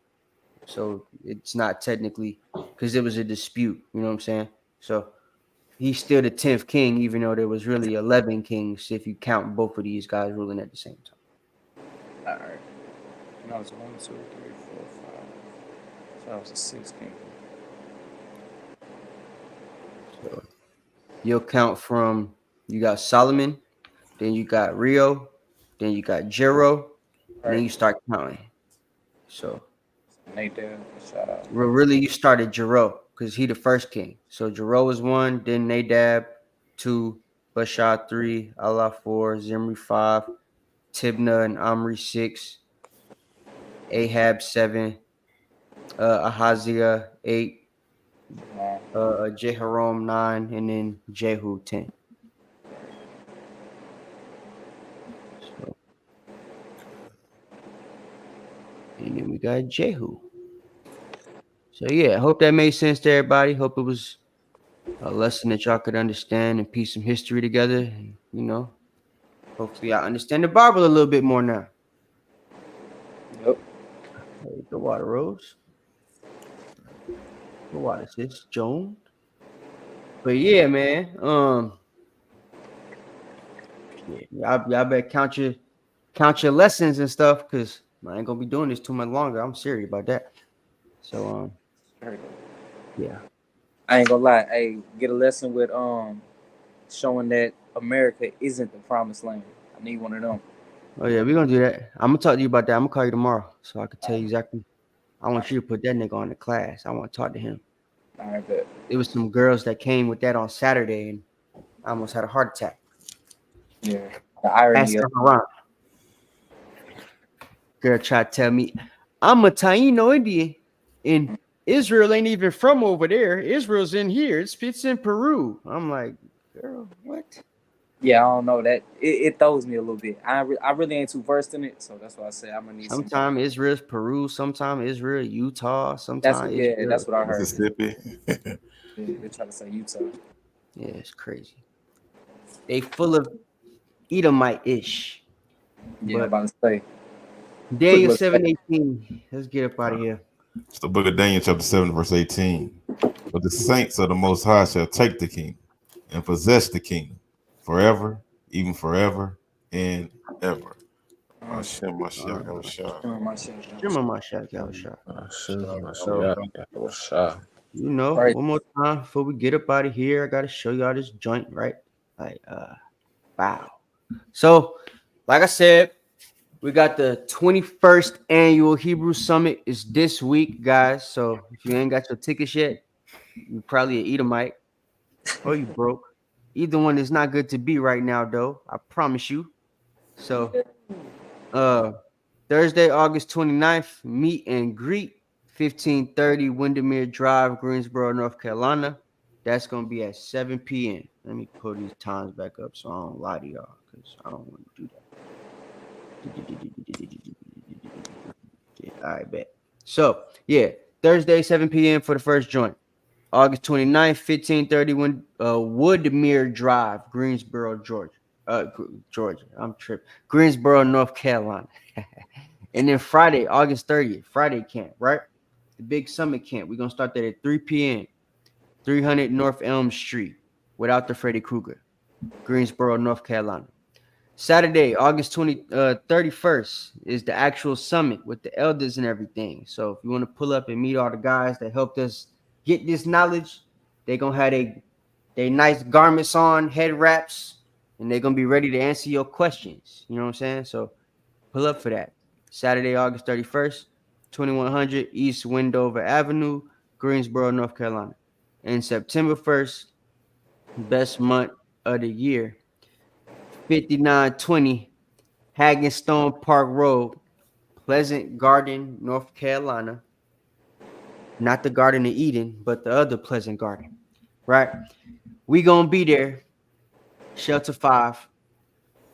So it's not technically because it was a dispute. You know what I'm saying? So he's still the 10th king, even though there was really 11 kings if you count both of these guys ruling at the same time. All right. No, it's 1, 2, 3, 4, 5. So that was a 6 king. So you'll count from you got Solomon, then you got Rio, then you got Jero, and then you start counting. So Nadab, shout out. really you started Jero because he the first king. So Jero was 1, then Nadab 2, Basha 3, Allah 4, Zimri 5, Tibna and Omri 6, Ahab 7, Ahaziah 8, Jehoram 9, and then Jehu 10. So And then we got Jehu. So yeah, I hope that made sense to everybody. Hope it was a lesson that y'all could understand and piece some history together. And, you know, hopefully I understand the Bible a little bit more now. Yep. Hey, the water rose. The water sis Joan. But yeah, man. Yeah, y'all better count your lessons and stuff, because I ain't gonna be doing this too much longer. I'm serious about that. So yeah. I ain't gonna lie. Hey, get a lesson with showing that America isn't the promised land. I need one of them. Oh yeah, we're gonna do that. I'm gonna talk to you about that. I'm gonna call you tomorrow so I can tell you exactly. I want you to put that nigga on the class. I want to talk to him. All right, bet. It was some girls that came with that on Saturday, and I almost had a heart attack. Yeah. The irony Ask of her around. Girl tried to tell me I'm a Taino Indian, and Israel ain't even from over there. Israel's in here. It's in Peru. I'm like, girl, what? yeah, I don't know that it throws me a little bit. I really ain't too versed in it, so that's why I say I'm gonna need some. Sometimes Israel's Peru, sometimes Israel Utah, That's sometimes what, yeah, Israel. that's what I heard. Mississippi. Yeah, they try to say Utah. Yeah, it's crazy. They full of Edomite-ish. Yeah, I'm But about to say. Daniel look back. 7:18. Let's get up out of here. It's the book of Daniel, chapter 7, verse 18. But the saints of the Most High shall take the kingdom and possess the kingdom forever, even forever and ever. Hashem Mashiach Yahushua. Shema Mashak Yahusha. You know, Right. one more time before we get up out of here, I gotta show y'all this joint, right? Like, wow. So, like I said, we got the 21st annual Hebrew Summit is this week, guys. So if you ain't got your tickets yet, you probably an Edomite or you broke. Either one is not good to be right now, though. I promise you. So, Thursday, August 29th, meet and greet, 1530 Windermere Drive, Greensboro, North Carolina. That's going to be at 7 p.m. Let me pull these times back up so I don't lie to y'all, because I don't want to do that. All right, bet. So, yeah, Thursday, 7 p.m. for the first joint. August 29th, 1530 Woodmere Drive, Greensboro, Georgia. Georgia. I'm tripping. Greensboro, North Carolina. And then Friday, August 30th, Friday camp, right? The big summit camp. We're going to start that at 3 p.m. 300 North Elm Street without the Freddy Krueger, Greensboro, North Carolina. Saturday, August 31st is the actual summit with the elders and everything. So if you want to pull up and meet all the guys that helped us get this knowledge, they're going to have they nice garments on, head wraps, and they're going to be ready to answer your questions. You know what I'm saying? So pull up for that. Saturday, August 31st, 2100 East Wendover Avenue, Greensboro, North Carolina. And September 1st, best month of the year, 5920 Hagenstone Park Road, Pleasant Garden, North Carolina. Not the Garden of Eden, but the other Pleasant Garden, right? We gonna be there, Shelter 5,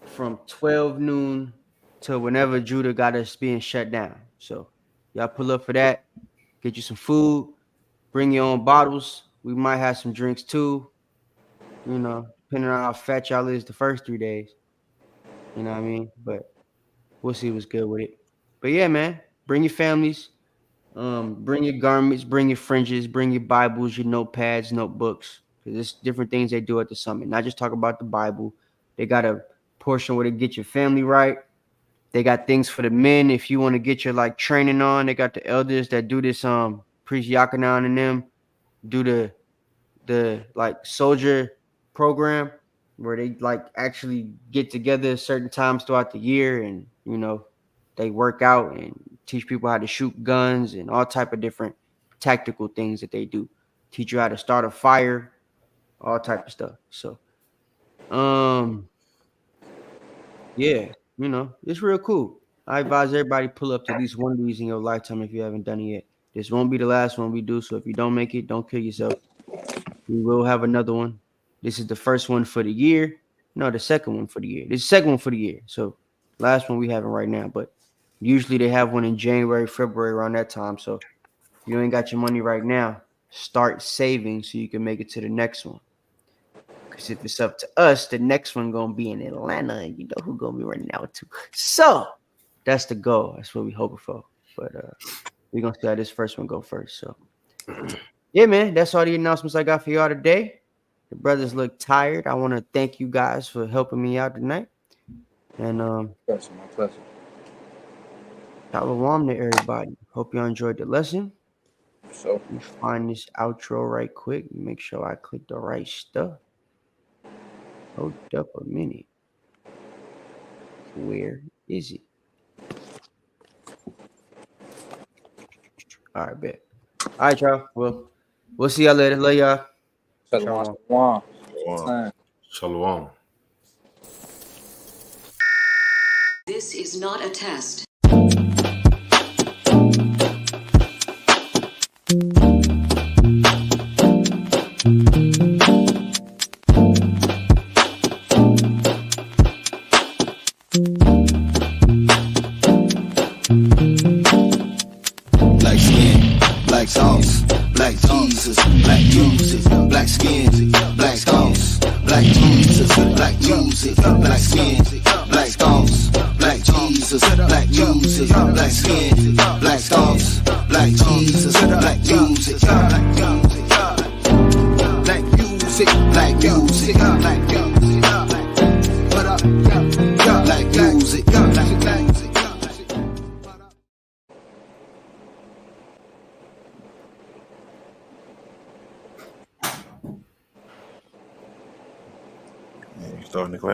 from 12 noon to whenever Judah got us being shut down. So y'all pull up for that. Get you some food. Bring your own bottles. We might have some drinks too. You know, depending on how fat y'all is the first 3 days. You know what I mean? But we'll see what's good with it. But yeah, man, bring your families. Bring your garments, bring your fringes, bring your Bibles, your notepads, notebooks. Because there's different things they do at the summit. Not just talk about the Bible. They got a portion where they get your family right. They got things for the men if you want to get your like training on. They got the elders that do this priest Yakanan and them do the like soldier program where they like actually get together certain times throughout the year, and you know they work out and teach people how to shoot guns and all type of different tactical things that they do. Teach you how to start a fire, all type of stuff. So yeah, you know, it's real cool. I advise everybody pull up to at least one of these in your lifetime if you haven't done it yet. This won't be the last one we do, so if you don't make it, don't kill yourself. We will have another one. This is the first one for the year. No, the second one for the year. This is the second one for the year. So last one we having right now, but Usually they have one in January, February, around that time. So if you ain't got your money right now, start saving so you can make it to the next one. Because if it's up to us, the next one gonna be in Atlanta, and you know who gonna be running out too. So that's the goal. That's what we hoping for. But we're gonna see how this first one go first. So yeah, man, that's all the announcements I got for y'all today. The brothers look tired. I want to thank you guys for helping me out tonight. And My pleasure. shalom to everybody. Hope y'all enjoyed the lesson. So Let me find this outro right quick. Make sure I click the right stuff. Hold up a minute. Where is it? All right, bet. All right, y'all. Well, we'll see y'all later. Love y'all. Shalom. Shalom. Shalom. This is not a test. Black skin, black sauce, black Jesus, black music, black skin, black sauce, black Jesus, black music, black skin, black sauce, black Jesus, black music, black skin, black sauce, black Jesus, black music, black music, black music, black music, black music, what up, black music, black music. You starting the class?